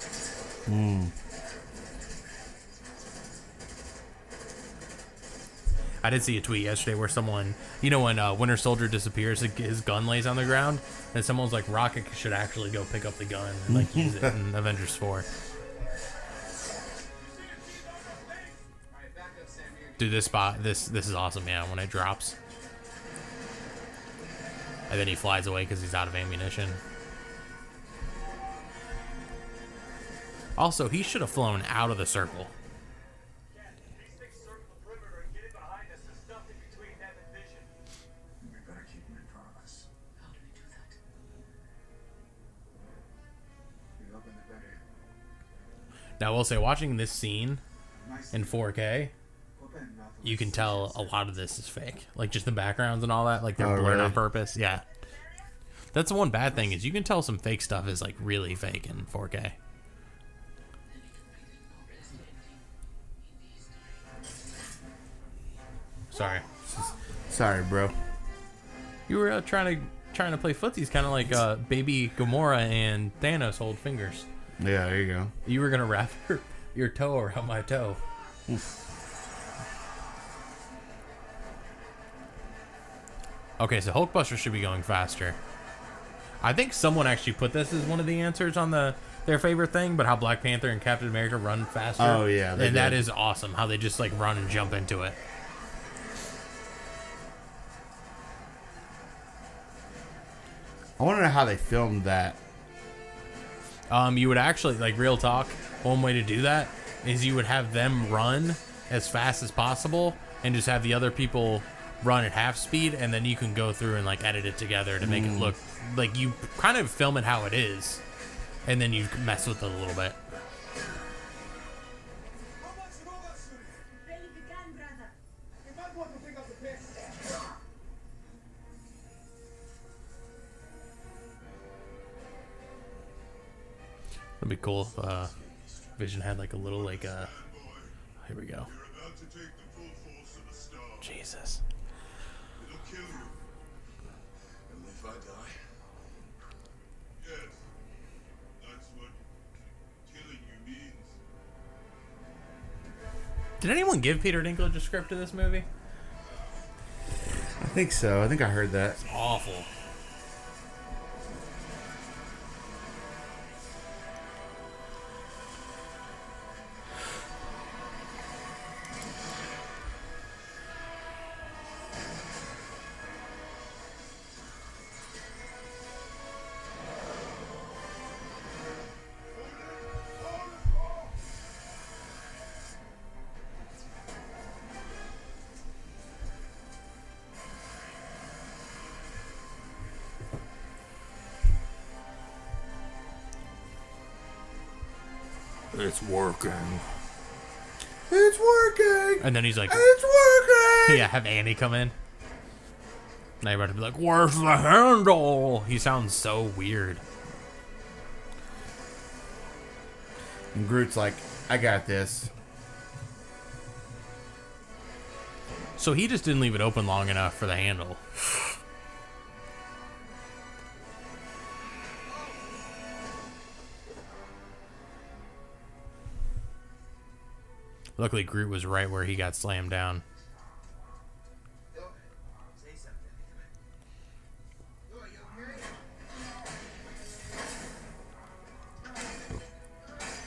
I did see a tweet yesterday where someone, you know, when Winter Soldier disappears, his gun lays on the ground, and someone's like, Rocket should actually go pick up the gun and like use it in Avengers 4. Dude, this spot, this is awesome, yeah, when it drops. And then he flies away because he's out of ammunition. Also, he should have flown out of the circle. We better keep him in front of us. How do we do that? We open the better. Now, I will say, watching this scene in 4K, Open mouth. you can tell a lot of this is fake. Like, just the backgrounds and all that. Like, they're Oh, blurred really? on purpose. Yeah. That's the one bad thing is you can tell some fake stuff is, like, really fake in 4K. Sorry. Sorry, bro. You were trying to play footsies, kind of like baby Gamora and Thanos hold fingers. Yeah, there you go. You were gonna wrap your toe around my toe. Okay, so Hulkbuster should be going faster. I think someone actually put this as one of the answers on their favorite thing, but how Black Panther and Captain America run faster. Oh, yeah, they and that did. is awesome. How they just like run and jump into it. I want to know how they filmed that. You would actually, like, real talk, one way to do that is you would have them run as fast as possible and just have the other people run at half speed, and then you can go through and like edit it together to make it look like you kind of film it how it is, and then you mess with it a little bit. Ready begun, brother. You might want to pick up the pace. It'd be cool if Vision had like a little like here we go. You're about to take the full force of the storm. Jesus. It'll kill you. And if I die, yes, that's what killing you means. Did anyone give Peter Dinklage a script to this movie? I think so. I think I heard that. Awful. It's working. It's working. And then he's like, It's working. yeah, have Annie come in. Now you're about to be like, where's the handle? He sounds so weird. And Groot's like, I got this. So he just didn't leave it open long enough for the handle. Luckily, Groot was right where he got slammed down. Go ahead. Say something. Come on. You okay?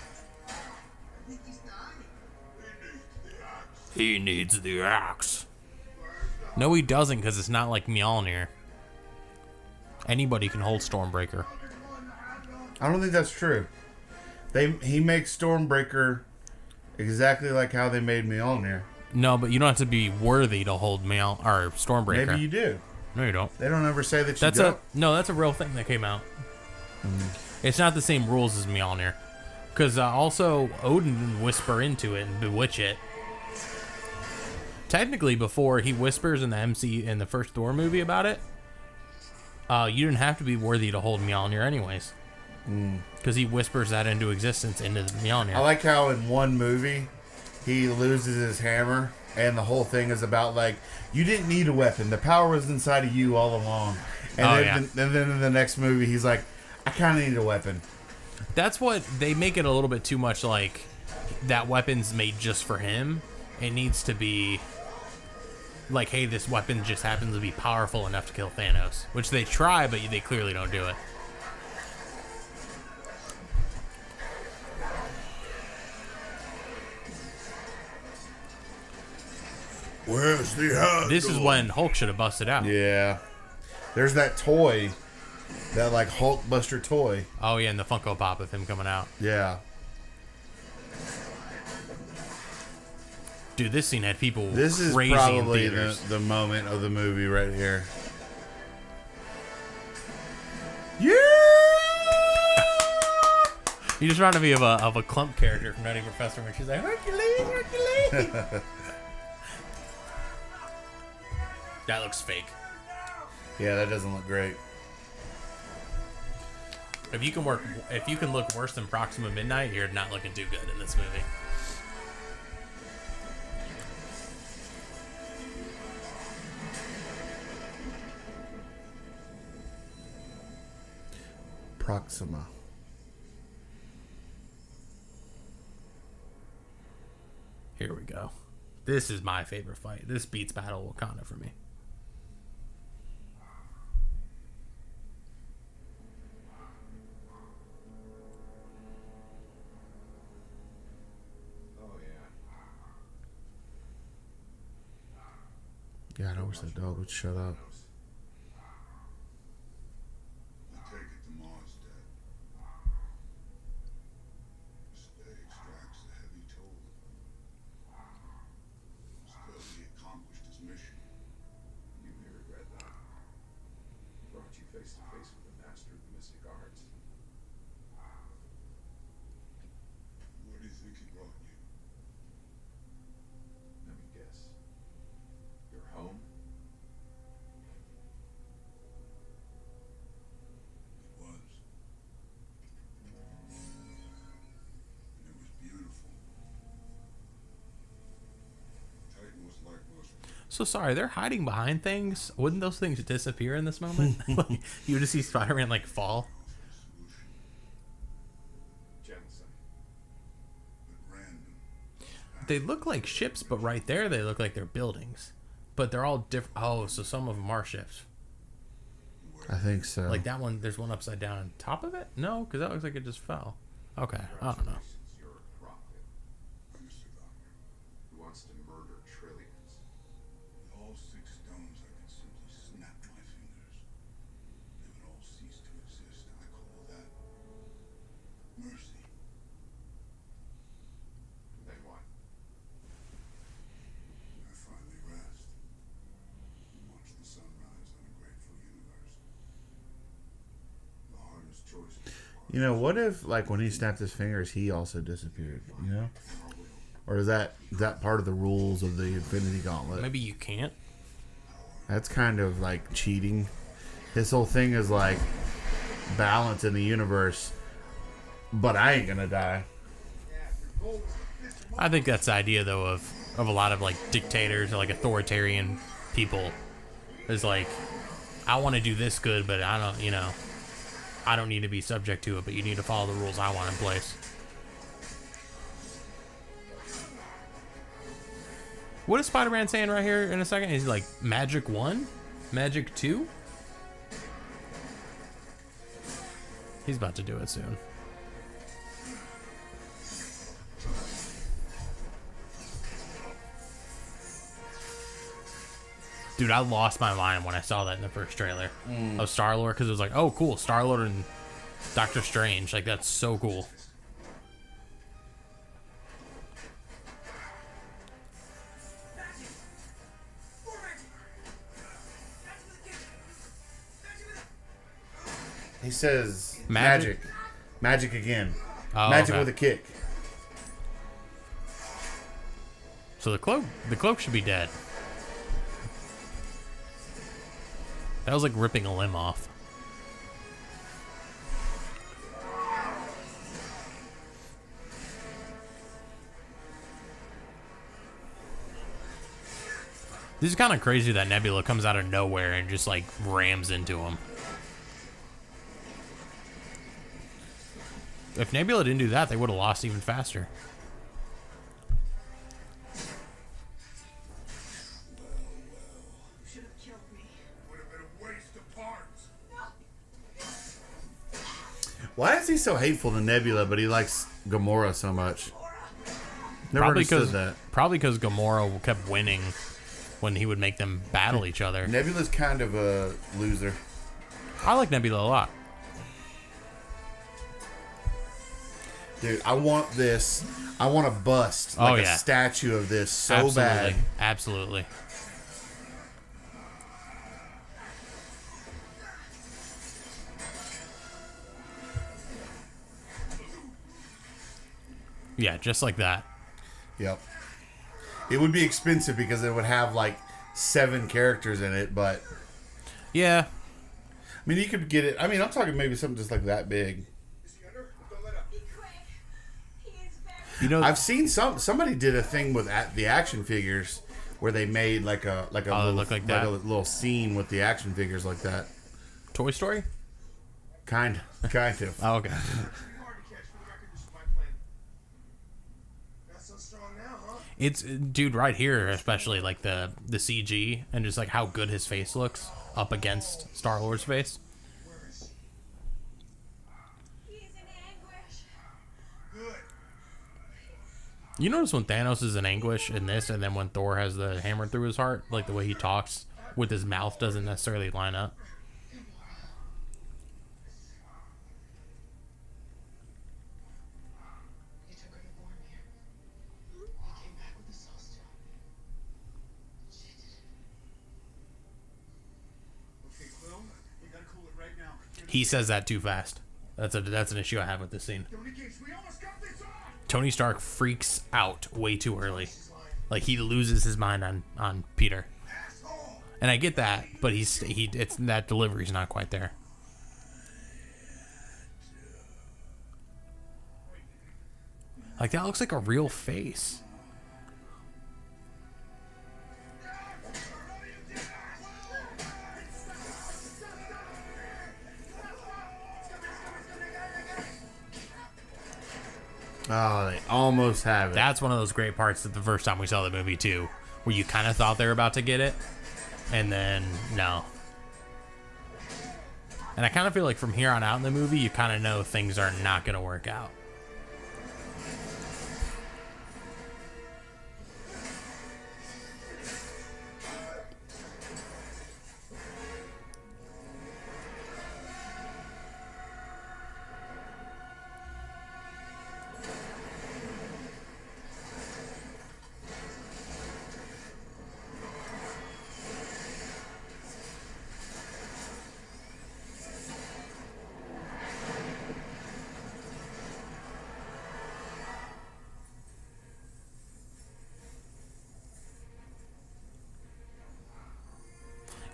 I think he's dying. He needs the axe. No, he doesn't, because it's not like Mjolnir. Anybody can hold Stormbreaker. I don't think that's true. He makes Stormbreaker exactly like how they made Mjolnir. No, but you don't have to be worthy to hold Stormbreaker. Maybe you do. No, you don't. They don't ever say that you That's don't. that's a real thing that came out. It's not the same rules as Mjolnir, because also Odin didn't whisper into it and bewitch it. Technically, before he whispers in the first Thor movie about it, you didn't have to be worthy to hold Mjolnir anyways, because he whispers that into existence into the Mjolnir. I like how in one movie he loses his hammer, and the whole thing is about like, you didn't need a weapon. The power was inside of you all along. And then in the next movie, he's like, I kind of need a weapon. That's what they make it a little bit too much like that weapon's made just for him. It needs to be like, hey, this weapon just happens to be powerful enough to kill Thanos, which they try, but they clearly don't do it. Where's the handle? This is when Hulk should have busted out. Yeah. There's that toy, that like Hulkbuster toy. Oh yeah, and the Funko Pop of him coming out. Yeah. Dude, this scene had people This is crazy probably in theaters. the moment of the movie right here. Yeah! You just reminded me of a Clump character from Nutty Professor when she's like, Hercules, Hercules. That looks fake. Yeah, that doesn't look great. If you can look worse than Proxima Midnight, you're not looking too good in this movie. Proxima. Here we go. This is my favorite fight. This beats Battle of Wakanda for me. Oh yeah. God, I wish that dog would shut up. I take it to Mars, Dad. This day extracts a heavy toll. Still, he accomplished his mission. You may regret that. Brought you face to face with the master of the mystic arts. Where do you think he brought you? Let me guess. Your home? It was. And it was beautiful. Titan was like most. So sorry, they're hiding behind things. Wouldn't those things disappear in this moment? Like, you would just see Spider-Man like fall. Genocide. But random. They look like ships, but right there they look like they're buildings. But they're all different. Oh, so some of them are ships. I think so. Like that one, there's one upside down on top of it? No, because that looks like it just fell. Okay, I don't know. You're a prophet Mr. Doctor. who wants to murder trillions. With all 6 stones, I could simply snap my fingers. They would all cease to exist. I call that mercy. Then what? I finally rest and watch the sunrise on a grateful universe. The hardest choices require You know, what if, like, when he snapped his fingers, he also disappeared, you know? Or is that part of the rules of the Infinity Gauntlet? Maybe you can't. That's kind of, like, cheating. His whole thing is, like, balance in the universe, but I ain't gonna die. I think that's the idea, though, of a lot of, like, dictators or, like, authoritarian people. Is like, I want to do this good, but I don't, you know, I don't need to be subject to it, but you need to follow the rules I want in place. What is Spider-Man saying right here in a second? Is he like, Magic 1? Magic 2? He's about to do it soon. Dude, I lost my mind when I saw that in the first trailer of Star-Lord, because it was like, oh, cool, Star-Lord and Doctor Strange. Like, that's so cool. He says Magic? Magic again. Oh, Magic okay. with a kick. So the cloak should be dead. That was like ripping a limb off. This is kind of crazy that Nebula comes out of nowhere and just like rams into him. If Nebula didn't do that, they would have lost even faster. Should have killed me. Would have been a waste of parts. Why is he so hateful to Nebula, but he likes Gamora so much? Never Probably understood that. because Gamora kept winning when he would make them battle each other. Nebula's kind of a loser. I like Nebula a lot. Dude, I want this. I want a bust, like a statue of this so Absolutely. bad. Absolutely. Yeah, just like that. Yep. It would be expensive because it would have like 7 characters in it, but Yeah. I mean, you could get it. I mean, I'm talking maybe something just like that big. You know, I've seen somebody did a thing with the action figures where they made like a little, look like that? a little scene with the action figures like that. Toy Story? Kind of. Oh, okay. Hard to catch for the record. This is my plan. Not so strong now, huh? It's, dude, right here, especially like the CG and just like how good his face looks up against Star-Lord's face. He is in anguish. Good. You notice when Thanos is in anguish in this, and then when Thor has the hammer through his heart, like the way he talks with his mouth doesn't necessarily line up. He took her to Boromir. He came back with the Soul Stone. She did it. Okay, Quill, we gotta cool it right now. He says that too fast. That's an issue I have with this scene. Tony Cage, we almost got this on. Tony Stark freaks out way too early. Like he loses his mind on Peter. And I get that, but it's that delivery's not quite there. Like that looks like a real face. Oh, they almost have it. That's one of those great parts that the first time we saw the movie too, where you kind of thought they were about to get it, and then no. And I kind of feel like from here on out in the movie, you kind of know things are not going to work out.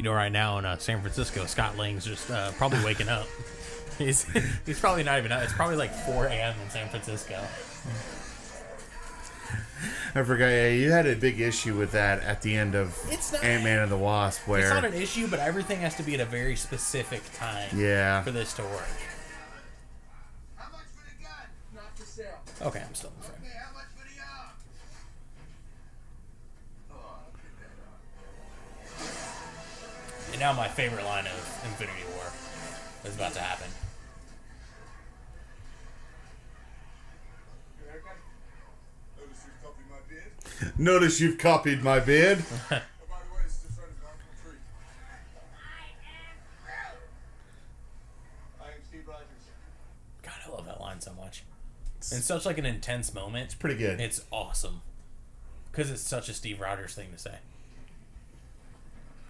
right now in San Francisco, Scott Lang's just probably waking up. He's probably not even up. It's probably like 4 a.m. in San Francisco. I forgot. Yeah, you had a big issue with that at the end of Ant-Man and the Wasp, where It's not an issue, but everything has to be at a very specific time for this to work. How much for the gun? Not for sale. Okay, I'm still in frame. Okay, how much for the arm? Oh, pick that up. And now my favorite line of Infinity War is about to happen. Notice you've copied my bid. Oh, by the way, it's just right across the tree. I am Steve Rogers. God, I love that line so much. It's such like an intense moment. It's pretty good. It's awesome. Because it's such a Steve Rogers thing to say.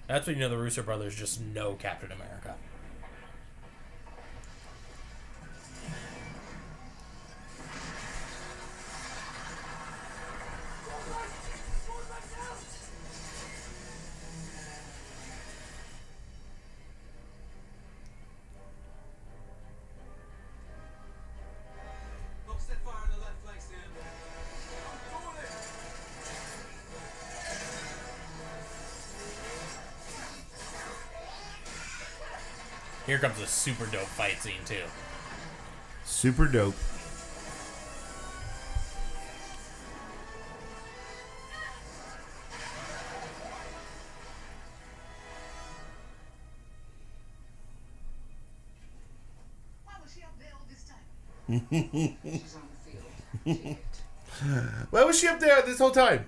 That's when you know the Russo brothers just know Captain America. Don't set fire on the left flank, Sam. Here comes a super dope fight scene too. Super dope. Why was she up there all this time? She's on the field. Take it. Why was she up there this whole time?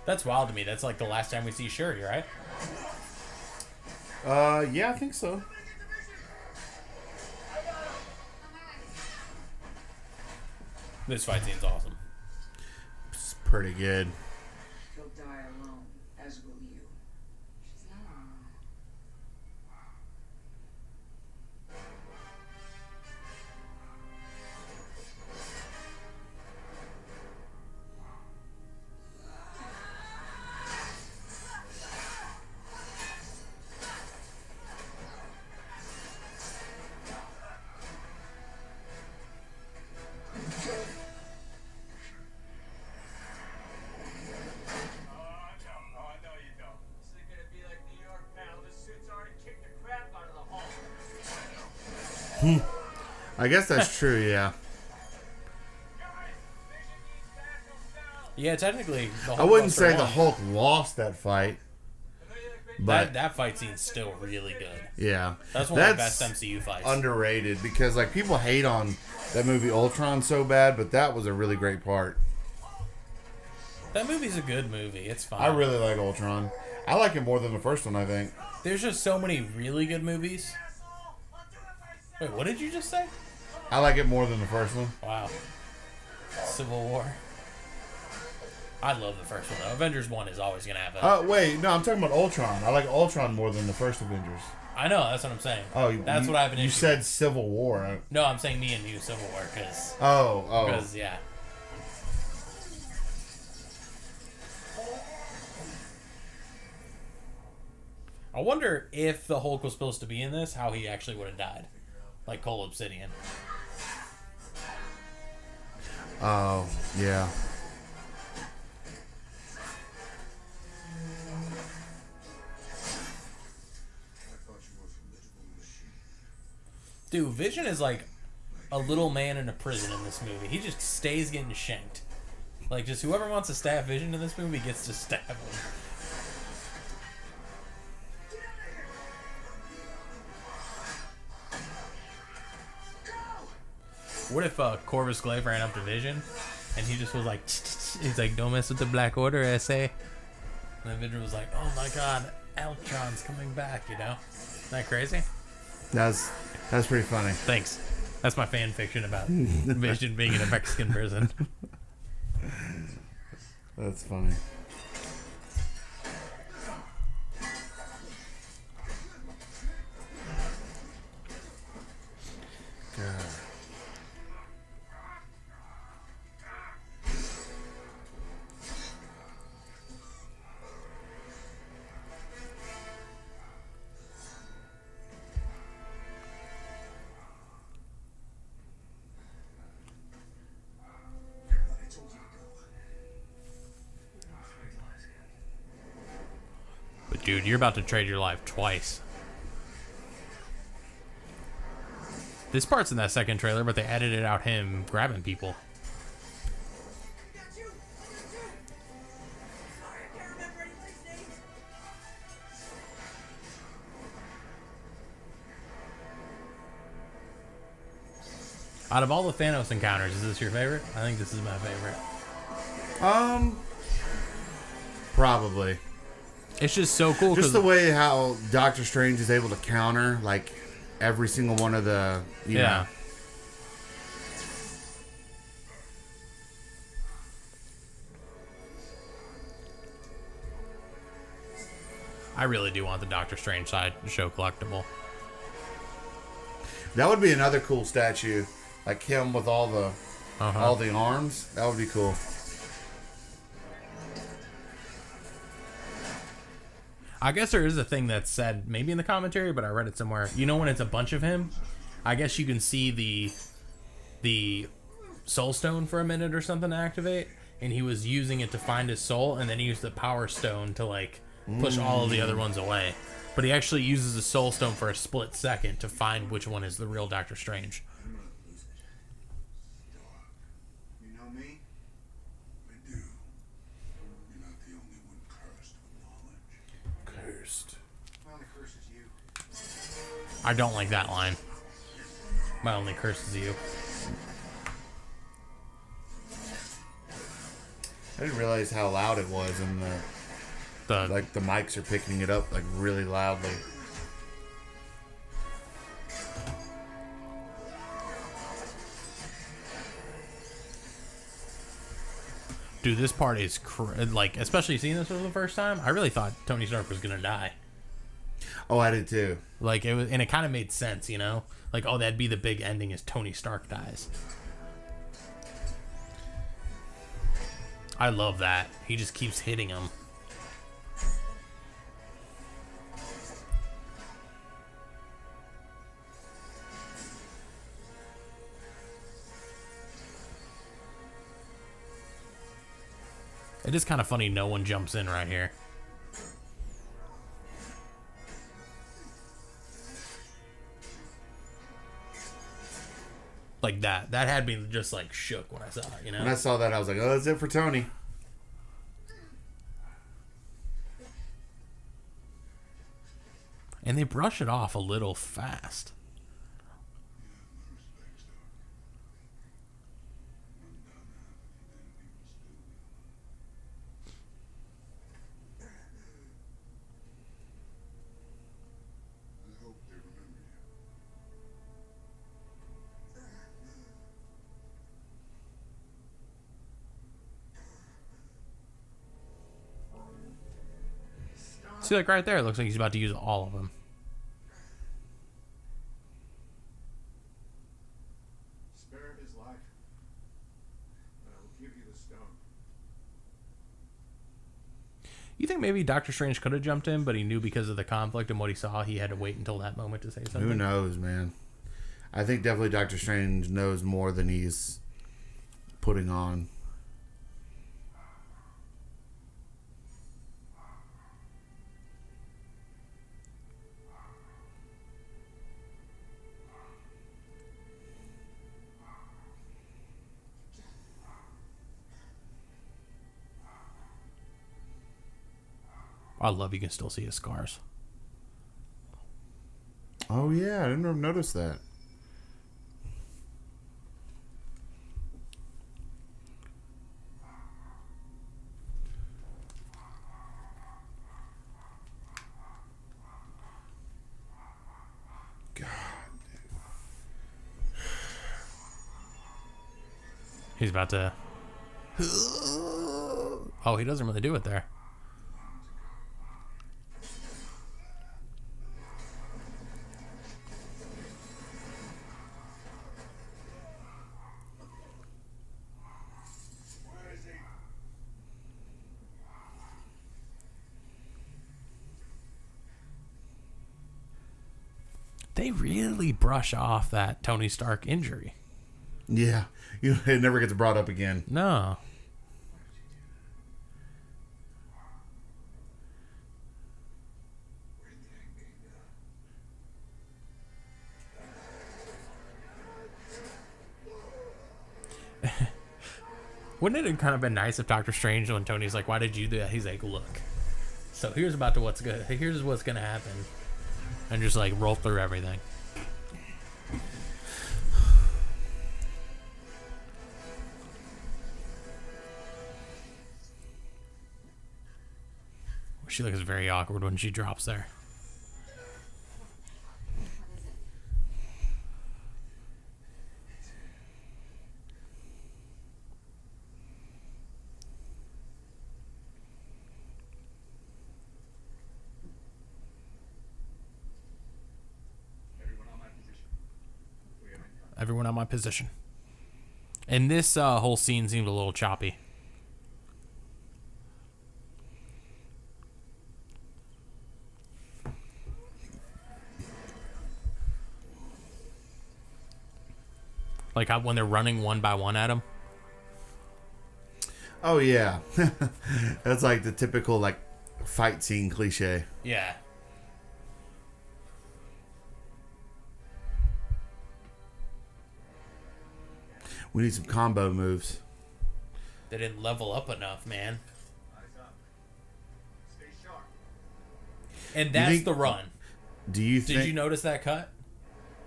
That's wild to me. That's like the last time we see Shuri, right? Yeah, I think so. On my way. This fight scene's awesome. It's pretty good. He'll die alone, as will you. She's not alone. I guess that's true, yeah. Yeah, technically, the I Hulk wouldn't Buster say the won. Hulk lost that fight, but That fight scene's still really good. yeah. That's one of the best MCU fights. Underrated because like people hate on that movie Ultron so bad, but that was a really great part. That movie's a good movie. It's fine. I really like Ultron. I like it more than the first one, I think. There's just so many really good movies. Wait, what did you just say? I like it more than the first one. Wow. Civil War. I love the first one though. Avengers 1 is always gonna have it. Wait, no, I'm talking about Ultron. I like Ultron more than the first Avengers. I know, that's what I'm saying. Oh, that's what I have an issue. You said Civil War. No, I'm saying me and you, Civil War, because Oh. yeah. I wonder if the Hulk was supposed to be in this, how he actually would have died, like Cole Obsidian. Oh, yeah. Dude, Vision is like a little man in a prison in this movie. He just stays getting shanked. Like, just whoever wants to stab Vision in this movie gets to stab him. What if Corvus Glaive ran up to Vision and he just was like, he's like, don't mess with the Black Order, SA. And then Vision was like, oh my god, Eltron's coming back, you know? Isn't that crazy? That's pretty funny. Thanks. That's my fan fiction about Vision being in a Mexican prison. That's funny. God. But dude, you're about to trade your life twice. This part's in that second trailer, but they edited out him grabbing people. Out of all the Thanos encounters, is this your favorite? I think this is my favorite. Probably. It's just so cool. Just the way how Doctor Strange is able to counter like every single one of the you know. I really do want the Doctor Strange side show collectible. That would be another cool statue, like him with all the arms. That would be cool. I guess there is a thing that's said, maybe in the commentary, but I read it somewhere. You know when it's a bunch of him? I guess you can see the Soul Stone for a minute or something to activate, and he was using it to find his soul, and then he used the Power Stone to like push all of the other ones away. But he actually uses the Soul Stone for a split second to find which one is the real Doctor Strange. You know me? I do. You're not the only one cursed with knowledge. Cursed. My only curse is you. I don't like that line. My only curse is you. I didn't realize how loud it was, and like the mics are picking it up like really loudly. Dude, this part is like, especially seeing this for the first time. I really thought Tony Stark was gonna die. Oh, I did too. Like it was, and it kind of made sense, you know. Like, oh, that'd be the big ending is Tony Stark dies. I love that. He just keeps hitting him. It is kind of funny no one jumps in right here. Like that. That had me just like shook when I saw it, you know? When I saw that, I was like, oh, that's it for Tony. And they brush it off a little fast. I hope they remember you. See, like right there, it looks like he's about to use all of them. Spare his life. And I will give you the stone. You think maybe Doctor Strange could have jumped in, but he knew because of the conflict and what he saw, he had to wait until that moment to say something? Who knows, man? I think definitely Doctor Strange knows more than he's putting on. I love you can still see his scars. Oh, yeah. I didn't notice that. He's about to... Oh, he doesn't really do it there. They really brush off that Tony Stark injury. Yeah. It never gets brought up again. No. Wouldn't it have kind of been nice if Doctor Strange, when Tony's like, "Why did you do that?" He's like, "Look, so here's what's gonna happen," and just like roll through everything. She looks very awkward when she drops there. Everyone on my position. And this whole scene seemed a little choppy. Like when they're running one by one at him. Oh, yeah. That's like the typical like fight scene cliche. Yeah. We need some combo moves. They didn't level up enough, man. Stay sharp. And that's think- the run. Do you think... Did you notice that cut?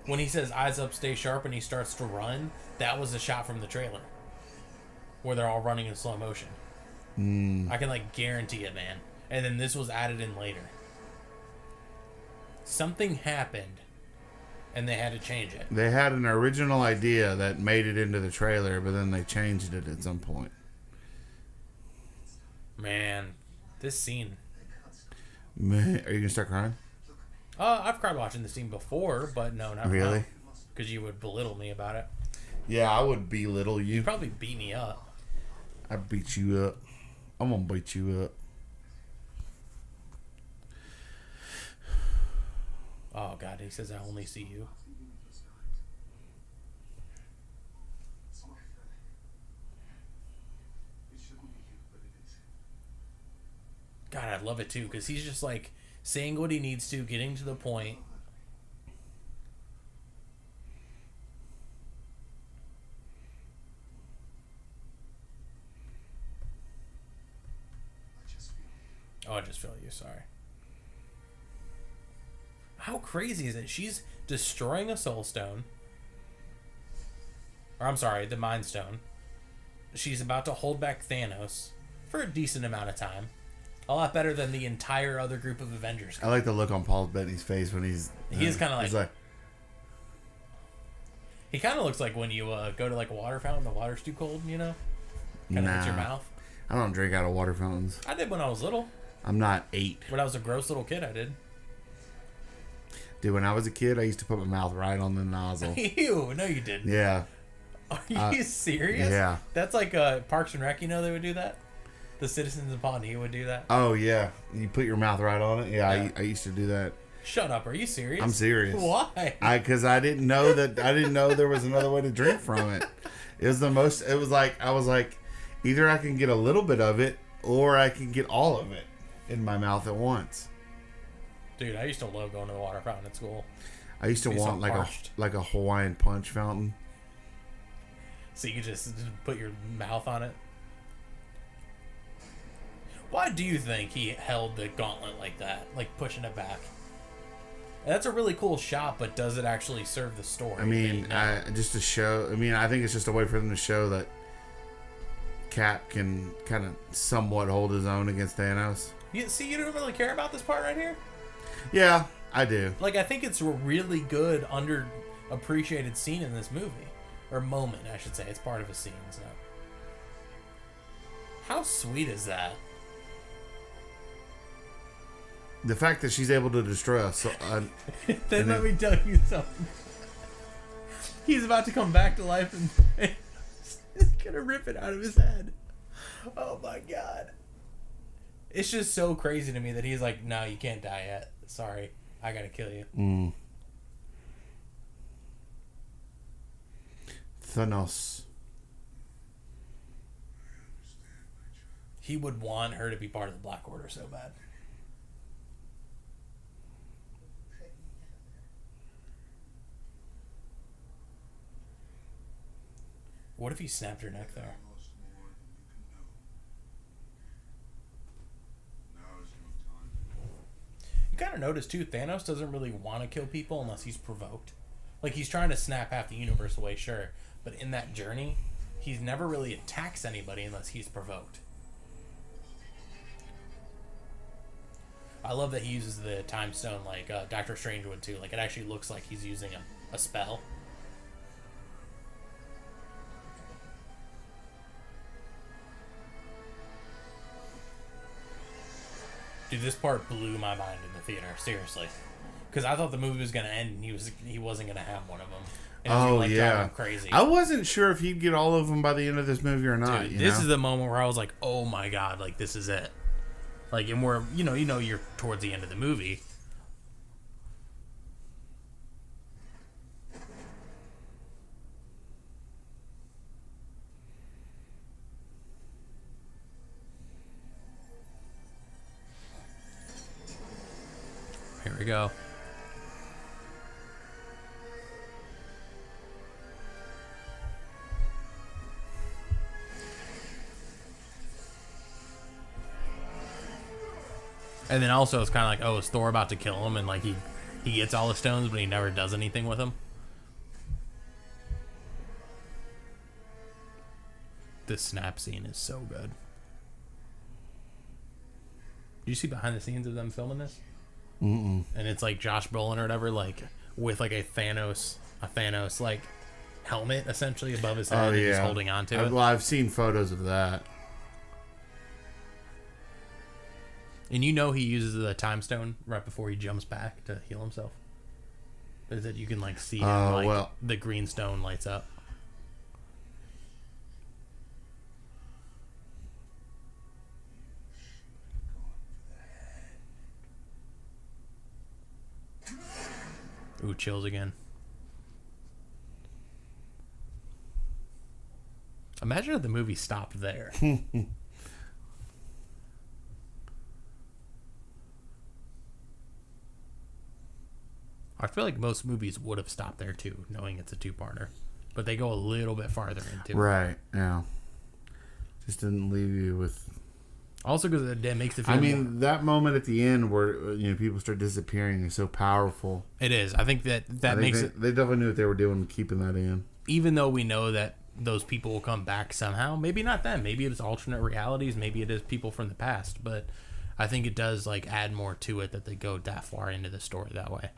When he says eyes up, stay sharp, and he starts to run, that was a shot from the trailer. Where they're all running in slow motion. I can like guarantee it, man. And then this was added in later. Something happened, and they had to change it. They had an original idea that made it into the trailer, but then they changed it at some point. Man, this scene. Man, are you going to start crying? I've cried watching this scene before, but no, not Really? Because you would belittle me about it. Yeah, I would belittle you. You'd probably beat me up. I'd beat you up. I'm going to beat you up. Oh, God, he says, I only see you. God, I love it, too, because he's just, like, saying what he needs to, getting to the point. Oh, I just feel you. Sorry. How crazy is it? She's destroying a soul stone. Or, I'm sorry, the mind stone. She's about to hold back Thanos for a decent amount of time. A lot better than the entire other group of Avengers. I like the look on Paul Bettany's face when he's... He is kind of he's like... He kind of looks like when you go to like a water fountain, the water's too cold, you know? Kind of hits your mouth. I don't drink out of water fountains. I did when I was little. I'm not 8. When I was a gross little kid, I did. Dude, when I was a kid, I used to put my mouth right on the nozzle. Ew, no you didn't. Yeah. Are you serious? Yeah. That's like Parks and Rec, you know they would do that? The citizens of Pawnee would do that? Oh, yeah. You put your mouth right on it? Yeah, Yeah. I used to do that. Shut up, are you serious? I'm serious. Why? Because I didn't know there was another way to drink from it. It was I was like, either I can get a little bit of it, or I can get all of it in my mouth at once. Dude, I used to love going to the water fountain at school. I used to Be so want parched. like a Hawaiian punch fountain. So you could just put your mouth on it. Why do you think he held the gauntlet like that? Like pushing it back? That's a really cool shot, but does it actually serve the story? I mean, just to show... I mean, I think it's just a way for them to show that Cap can kind of somewhat hold his own against Thanos. You don't really care about this part right here? Yeah, I do. Like, I think it's a really good, underappreciated scene in this movie. or moment, I should say. It's part of a scene. So, how sweet is that? The fact that she's able to destroy us. Then let me tell you something. He's about to come back to life and he's gonna rip it out of his head. Oh my god. It's just so crazy to me that he's like, no, you can't die yet. Sorry. I gotta kill you. Thanos. He would want her to be part of the Black Order so bad. What if he snapped her neck there? You kind of notice too, Thanos doesn't really want to kill people unless he's provoked. Like, he's trying to snap half the universe away, sure, but in that journey, he's never really attacks anybody unless he's provoked. I love that he uses the time stone like Doctor Strange would too. Like, it actually looks like he's using a spell. Dude, this part blew my mind in the theater, seriously. Because I thought the movie was going to end and he wasn't going to have one of them. And Oh, like, yeah. drive him crazy. I wasn't sure if he'd get all of them by the end of this movie or not. Dude, this is the moment where I was like, oh my god, like, this is it. Like, and we're, you know you're towards the end of the movie. Here we go. And then also it's kind of like, oh, is Thor about to kill him? And like he gets all the stones, but he never does anything with them. This snap scene is so good. Do you see behind the scenes of them filming this? Mm-mm. And it's like Josh Brolin or whatever, like with like a Thanos like helmet essentially above his head. Oh, And he's yeah. holding on to it. Well, I've seen photos of that. And you know he uses the time stone right before he jumps back to heal himself. Is that you can like see him, like the green stone lights up. Ooh, chills again. Imagine if the movie stopped there. I feel like most movies would have stopped there too, knowing it's a two-parter. But they go a little bit farther into it. Right, yeah. Just didn't leave you with... Also because it makes it feel that moment at the end where people start disappearing is so powerful. It is. I think that makes it... They definitely knew what they were doing keeping that in. Even though we know that those people will come back somehow, maybe not them. Maybe it is alternate realities. Maybe it is people from the past. But I think it does like add more to it that they go that far into the story that way.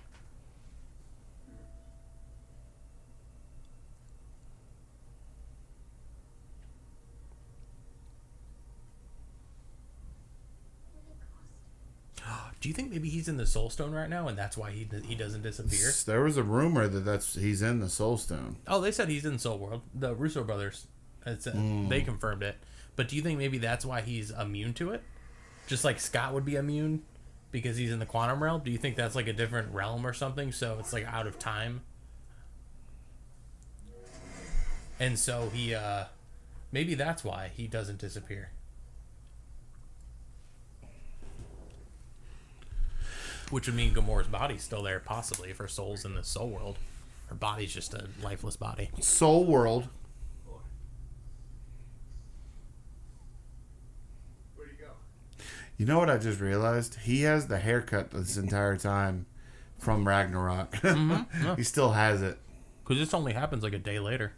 Do you think maybe he's in the Soul Stone right now, and that's why he doesn't disappear? There was a rumor that he's in the Soul Stone. Oh, they said he's in Soul World. The Russo brothers, they confirmed it. But do you think maybe that's why he's immune to it? Just like Scott would be immune because he's in the quantum realm? Do you think that's like a different realm or something? So it's like out of time? And so he, maybe that's why he doesn't disappear. Which would mean Gamora's body's still there, possibly, if her soul's in the soul world. Her body's just a lifeless body. Soul World. Where'd he go? You know what I just realized? He has the haircut this entire time from Ragnarok. Mm-hmm. Yeah. He still has it. Because this only happens like a day later.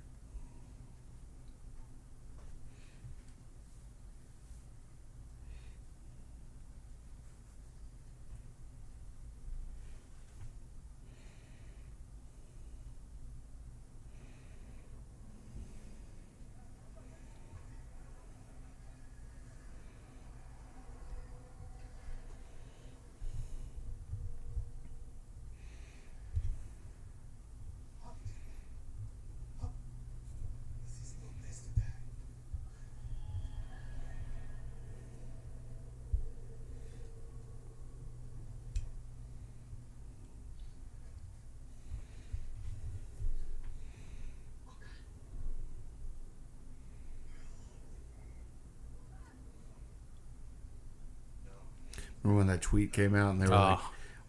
Remember when that tweet came out and they were like,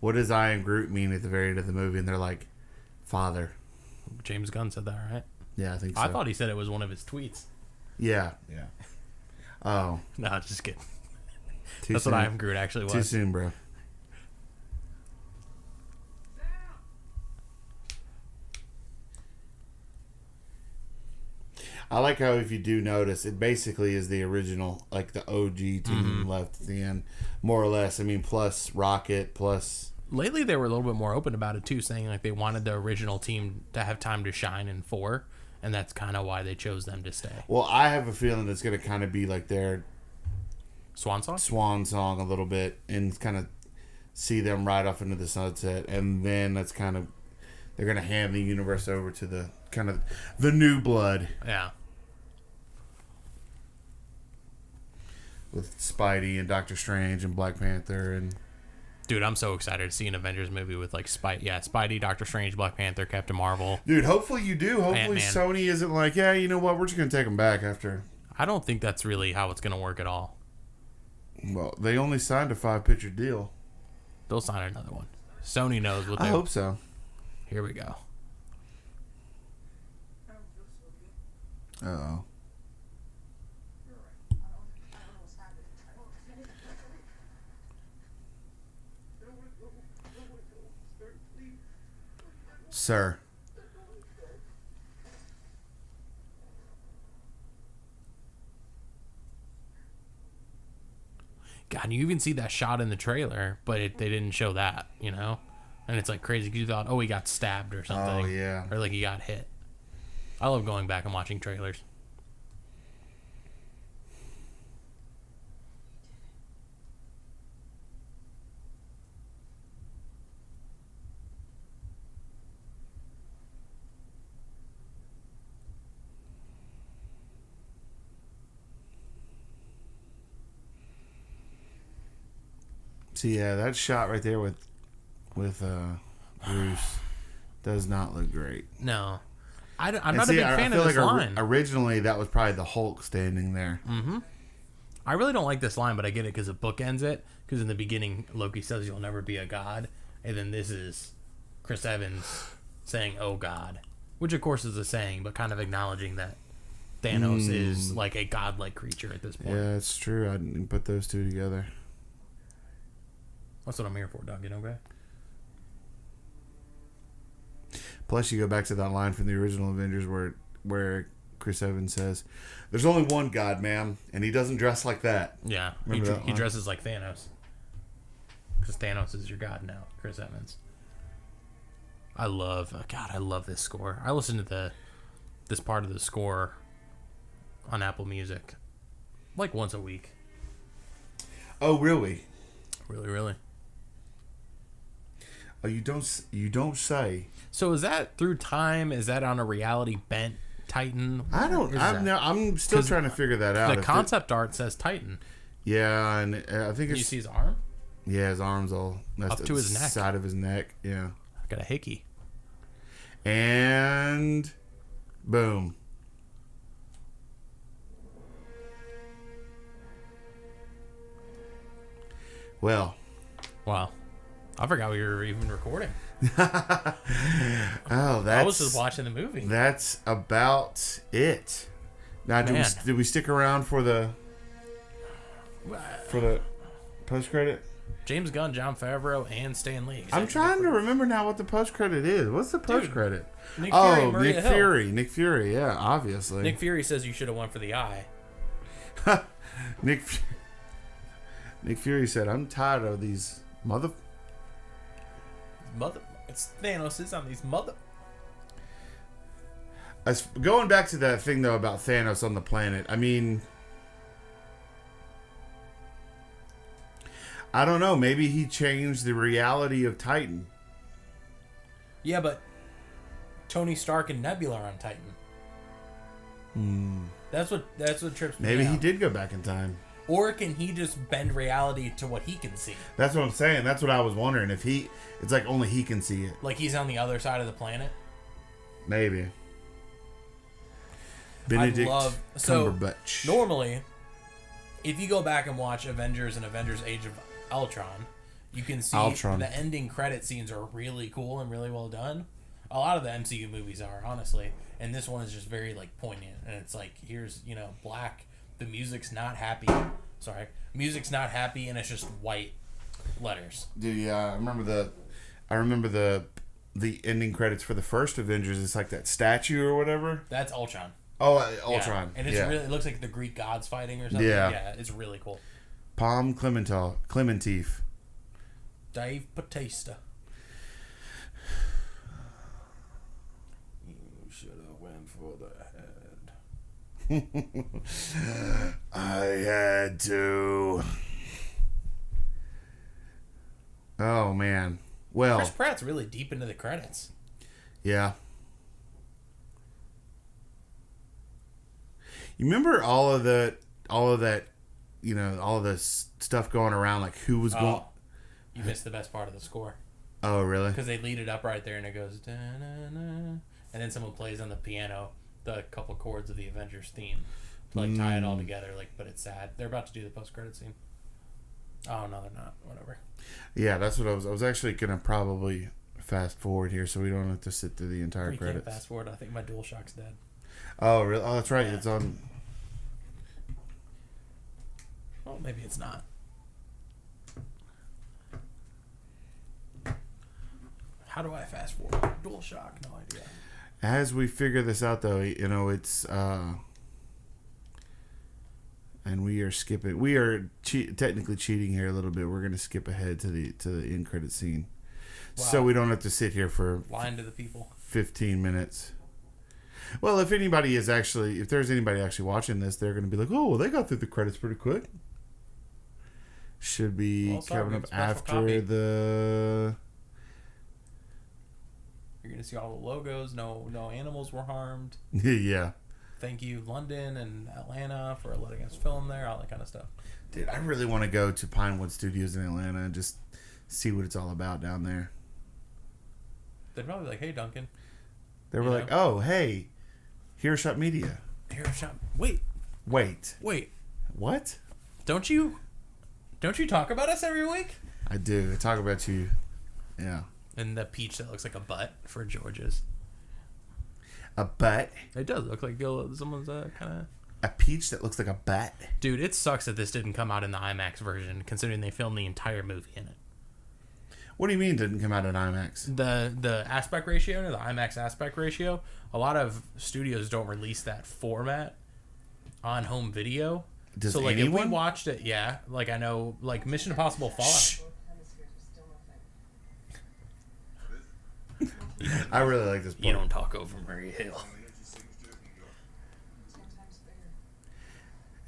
what does I am Groot mean at the very end of the movie? And they're like, Father. James Gunn said that, right? Yeah, I think so. I thought he said it was one of his tweets. Yeah. Oh. No, just kidding. Too That's soon. what I am Groot actually was. Too soon, bro. I like how, if you do notice, it basically is the original, like the OG team left at the end, more or less. I mean, plus Rocket, plus... Lately, they were a little bit more open about it, too, saying like they wanted the original team to have time to shine in 4, and that's kind of why they chose them to stay. Well, I have a feeling it's going to kind of be like their Swan song a little bit, and kind of see them ride off into the sunset, and then that's kind of... They're going to hand the universe over to the kind of the new blood. Yeah. With Spidey and Doctor Strange and Black Panther and... Dude, I'm so excited to see an Avengers movie with like Spidey, Doctor Strange, Black Panther, Captain Marvel. Dude, hopefully you do. Hopefully Ant-Man. Sony isn't like, yeah, you know what, we're just going to take them back after... I don't think that's really how it's going to work at all. Well, they only signed a 5-picture deal. They'll sign another one. Sony knows what they... I hope so. Here we go. Uh-oh. Sir. God, and you even see that shot in the trailer, but they didn't show that, you know? And it's like crazy because you thought, oh, he got stabbed or something. Oh, yeah. Or like he got hit. I love going back and watching trailers. See, yeah, that shot right there with Bruce does not look great. No. I'm not a big fan of this line. Originally, that was probably the Hulk standing there. Mm-hmm. I really don't like this line, but I get it because it bookends it. Because in the beginning, Loki says you'll never be a god. And then this is Chris Evans saying, oh God. Which, of course, is a saying, but kind of acknowledging that Thanos is like a godlike creature at this point. Yeah, it's true. I didn't put those two together. That's what I'm here for, Duncan, okay? Plus, you go back to that line from the original Avengers where Chris Evans says, "There's only one God, ma'am, and he doesn't dress like that." Yeah, he dresses like Thanos. Because Thanos is your god now, Chris Evans. I love this score. I listen to this part of the score on Apple Music like once a week. Oh, really? Really, really. Oh, you don't say. So is that through time? Is that on a reality bent Titan? I'm still trying to figure that out. The concept art says Titan. Yeah, and I think it's... You see his arm? Yeah, his arm's all messed up to his neck. Side of his neck, yeah. I got a hickey. And boom. Well. Wow. I forgot we were even recording. I was just watching the movie. That's about it. Now, did we stick around for the post credit? James Gunn, Jon Favreau, and Stan Lee. I'm trying to remember now what the post credit is. What's the post credit? Nick Fury, Nick Fury. Nick Fury, yeah, obviously. Nick Fury says you should have went for the eye. Nick Fury said, "I'm tired of these It's Thanos on these mother." Going back to that thing though about Thanos on the planet, I mean, I don't know. Maybe he changed the reality of Titan. Yeah, but Tony Stark and Nebula are on Titan. That's what trips me out. Maybe he did go back in time. Or can he just bend reality to what he can see? That's what I'm saying. That's what I was wondering. If it's like only he can see it. Like he's on the other side of the planet? Maybe. Benedict so Cumberbatch. normally, if you go back and watch Avengers and Avengers Age of Ultron, you can see Ultron. the ending credit scenes are really cool and really well done. A lot of the MCU movies are, honestly, and this one is just very like poignant. And it's like, here's black. The music's not happy. Sorry, music's not happy, and it's just white letters. Dude, yeah, I remember the ending credits for the first Avengers. It's like that statue or whatever. That's Ultron. Oh, Ultron. Yeah. And it's really, it looks like the Greek gods fighting or something. Yeah, it's really cool. Palm Clementif. Dave Bautista. You should have went for the head. I had to. Oh man. Well, Chris Pratt's really deep into the credits. Yeah. You remember all of that, all of this stuff going around, like who was going. You missed the best part of the score. Oh, really? Because they lead it up right there, and it goes, da-na-na, and then someone plays on the piano the couple chords of the Avengers theme to like tie it all together. Like, but it's sad. They're about to do the post-credit scene. Oh no, they're not. Whatever. Yeah, that's what I was actually gonna probably fast forward here, so we don't have to sit through the entire You credits. can't fast forward. I think my DualShock's dead. Oh, really? Oh, that's right. Yeah. It's on. Well, maybe it's not. How do I fast forward? DualShock, no idea. As we figure this out, though, it's and we are skipping. We are technically cheating here a little bit. We're gonna skip ahead to the end credit scene, so we don't have to sit here for lying to the people. 15 minutes. Well, if there's anybody actually watching this, they're gonna be like, oh, well, they got through the credits pretty quick. Should be coming up after the. You're gonna see all the logos. No animals were harmed. Yeah. Thank you, London and Atlanta, for letting us film there. All that kind of stuff. Dude, I really want to go to Pinewood Studios in Atlanta and just see what it's all about down there. They'd probably be like, hey, Duncan. They were like, oh, hey, HeroShot Media. HeroShot. Wait. What? Don't you talk about us every week? I do. I talk about you. Yeah. And the peach that looks like a butt for George's. A butt? It does look like someone's kind of... A peach that looks like a butt? Dude, it sucks that this didn't come out in the IMAX version, considering they filmed the entire movie in it. What do you mean it didn't come out in IMAX? The aspect ratio, the IMAX aspect ratio, a lot of studios don't release that format on home video. Does so, like, anyone? if we watched it, yeah. Like, I know, like, Mission Impossible Fallout. I really like this part. You don't talk over Murray Hill.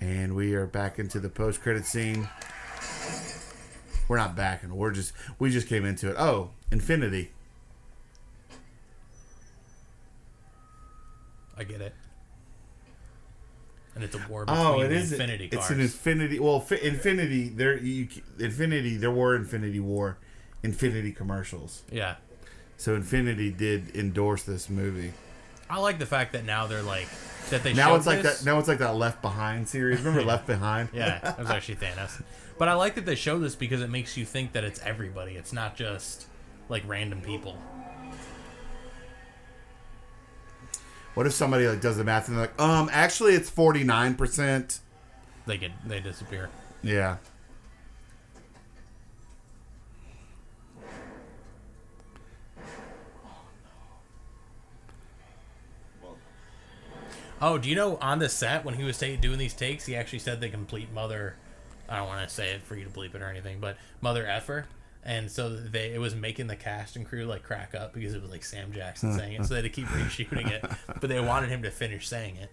And we are back into the post-credit scene. We're not backing. We just came into it. Oh, Infinity. I get it. And it's a war between Infinity cars. It's an Infinity. Well, Infinity. There were Infinity commercials. Yeah. So Infinity did endorse this movie. I like the fact that now they're like that they now showed it's like this. that. Now it's like that Left Behind series. Remember Left Behind? Yeah, that was actually Thanos. But I like that they show this because it makes you think that it's everybody. It's not just like random people. What if somebody like does the math and they're like, actually it's 49%. They disappear. Yeah. Oh, do you know on the set when he was doing these takes, he actually said the complete mother. I don't want to say it for you to bleep it or anything, but mother effer. And so it was making the cast and crew like crack up because it was like Sam Jackson saying it, so they had to keep reshooting it. But they wanted him to finish saying it.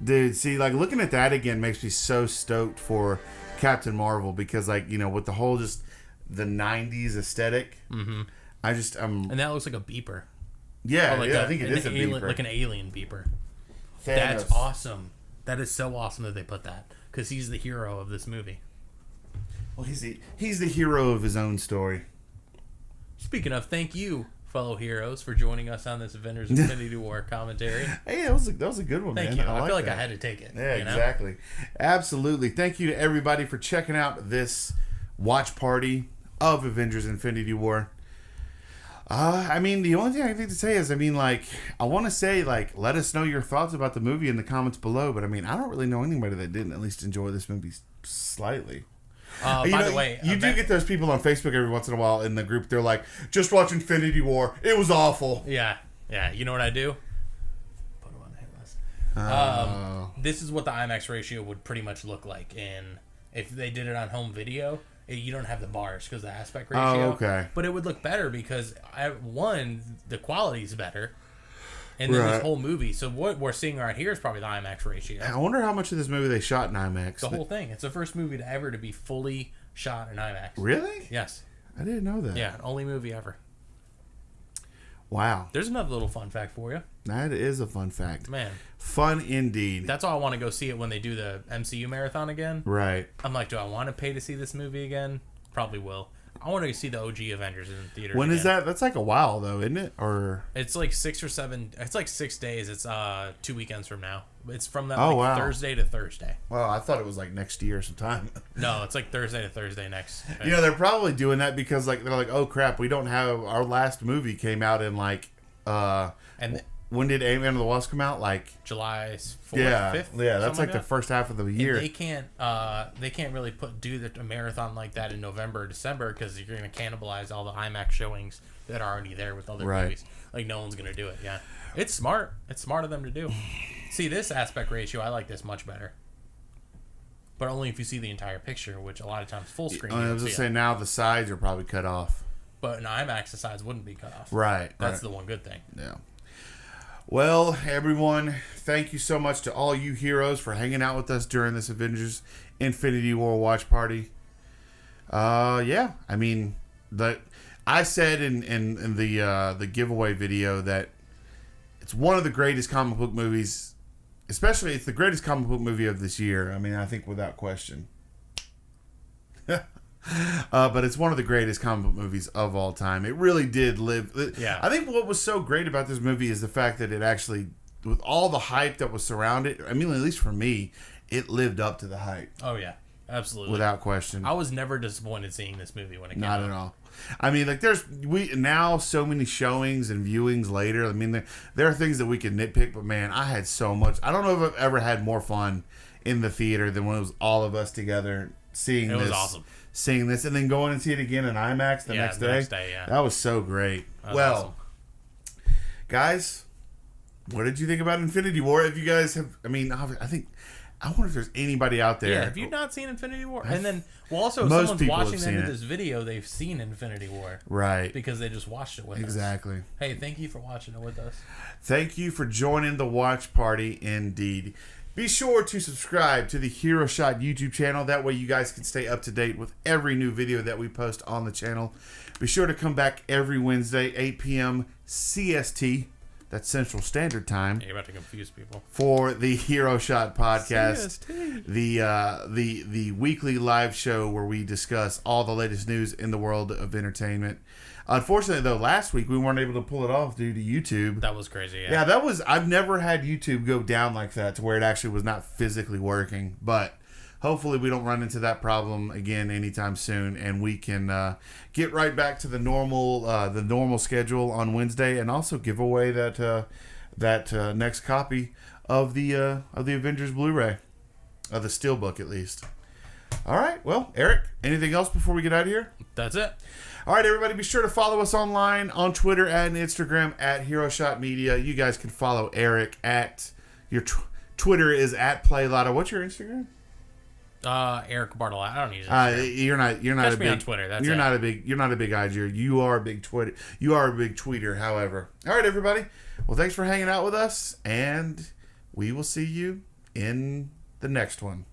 Dude, see, like looking at that again makes me so stoked for Captain Marvel because, like, you know, with the whole just the '90s aesthetic, mm-hmm. And that looks like a beeper. Yeah, I think it is a beeper, like an alien beeper. Thanos. That's awesome. That is so awesome that they put that because he's the hero of this movie. Well, he's the hero of his own story. Speaking of, thank you, fellow heroes, for joining us on this Avengers Infinity War commentary. Hey, that was a good one, Thank man. you. I feel like I had to take it. Yeah, exactly. Absolutely. Thank you to everybody for checking out this watch party of Avengers Infinity War. I mean, the only thing I think to say is, I mean, like, I want to say, like, let us know your thoughts about the movie in the comments below. But I mean, I don't really know anybody that didn't at least enjoy this movie slightly. By the way, you do get those people on Facebook every once in a while in the group. They're like, just watch Infinity War. It was awful. Yeah. You know what I do? Put them on the hit list. This is what the IMAX ratio would pretty much look like if they did it on home video. You don't have the bars because of the aspect ratio. Oh, okay. But it would look better because, the quality's better. And then this whole movie. So what we're seeing right here is probably the IMAX ratio. I wonder how much of this movie they shot in IMAX. The whole thing. It's the first movie to be fully shot in IMAX. Really? Yes. I didn't know that. Yeah, only movie ever. Wow. There's another little fun fact for you. That is a fun fact. Man. Fun indeed. That's why I want to go see it when they do the MCU marathon again. Right. I'm like, do I want to pay to see this movie again? Probably will. I want to see the OG Avengers in theaters. When again. is that? That's like a while though, isn't it? Or it's like 6 or 7. It's like 6 days. It's 2 weekends from now. It's from that wow. Thursday to Thursday. Well, I thought it was like next year sometime. No, it's like Thursday to Thursday next. You know, they're probably doing that because like they're like, oh crap, we don't have our last movie came out in like and when did Ant-Man and the Wasp come out? Like July 4th, yeah, 5th? Yeah, that's like that. the first half of the year. And they can't really do a marathon like that in November or December because you're going to cannibalize all the IMAX showings that are already there with other movies. Like no one's going to do it. Yeah, it's smart. It's smart of them to do. See, this aspect ratio, I like this much better. But only if you see the entire picture, which a lot of times full screen. I was just saying now the sides are probably cut off. But in IMAX, the sides wouldn't be cut off. Right. That's the one good thing. Yeah. Well, everyone, thank you so much to all you heroes for hanging out with us during this Avengers Infinity War watch party. Yeah, I mean, I said in the giveaway video that it's one of the greatest comic book movies, especially it's the greatest comic book movie of this year. I mean, I think without question. But it's one of the greatest comic book movies of all time. It really did live. Yeah. I think what was so great about this movie is the fact that it actually, with all the hype that was surrounded, I mean, at least for me, it lived up to the hype. Oh, yeah. Absolutely. Without question. I was never disappointed seeing this movie when it came out. Not at all. I mean, like, there's now so many showings and viewings later. I mean, there are things that we can nitpick, but man, I had so much. I don't know if I've ever had more fun in the theater than when it was all of us together seeing this. It was awesome. Seeing this and then going and see it again in IMAX the next day. Yeah. That was so great. Well, awesome. Guys, what did you think about Infinity War? If you guys have, I mean, I wonder if there's anybody out there. Yeah, have you not seen Infinity War? And then, well, also, if Most someone's people watching have the end seen of it. this video, they've seen Infinity War. Right. Because they just watched it with us. Exactly. Hey, thank you for watching it with us. Thank you for joining the watch party indeed. Be sure to subscribe to the HeroShot YouTube channel. That way you guys can stay up to date with every new video that we post on the channel. Be sure to come back every Wednesday, 8 p.m. CST. That's Central Standard Time. Yeah, you're about to confuse people. For the HeroShot podcast. CST. The weekly live show where we discuss all the latest news in the world of entertainment. Unfortunately, though, last week we weren't able to pull it off due to YouTube. That was crazy, Yeah, that was... I've never had YouTube go down like that to where it actually was not physically working. But hopefully we don't run into that problem again anytime soon, and we can get right back to the normal schedule on Wednesday, and also give away that next copy of the Avengers Blu-ray, of the Steelbook at least. All right, well, Eric, anything else before we get out of here? That's it. All right, everybody, be sure to follow us online on Twitter and Instagram at HeroShot Media. You guys can follow Eric at your Twitter is at PlayLotto. What's your Instagram? Eric Bartolai. I don't use it. You're not Catch a me big on Twitter. That's you're it. not a big IGer. You are a big Twitter. You are a big tweeter. However, all right, everybody. Well, thanks for hanging out with us, and we will see you in the next one.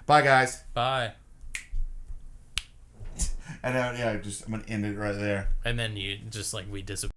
Bye, guys. Bye. And I'm gonna end it right there. And then you just we disappear.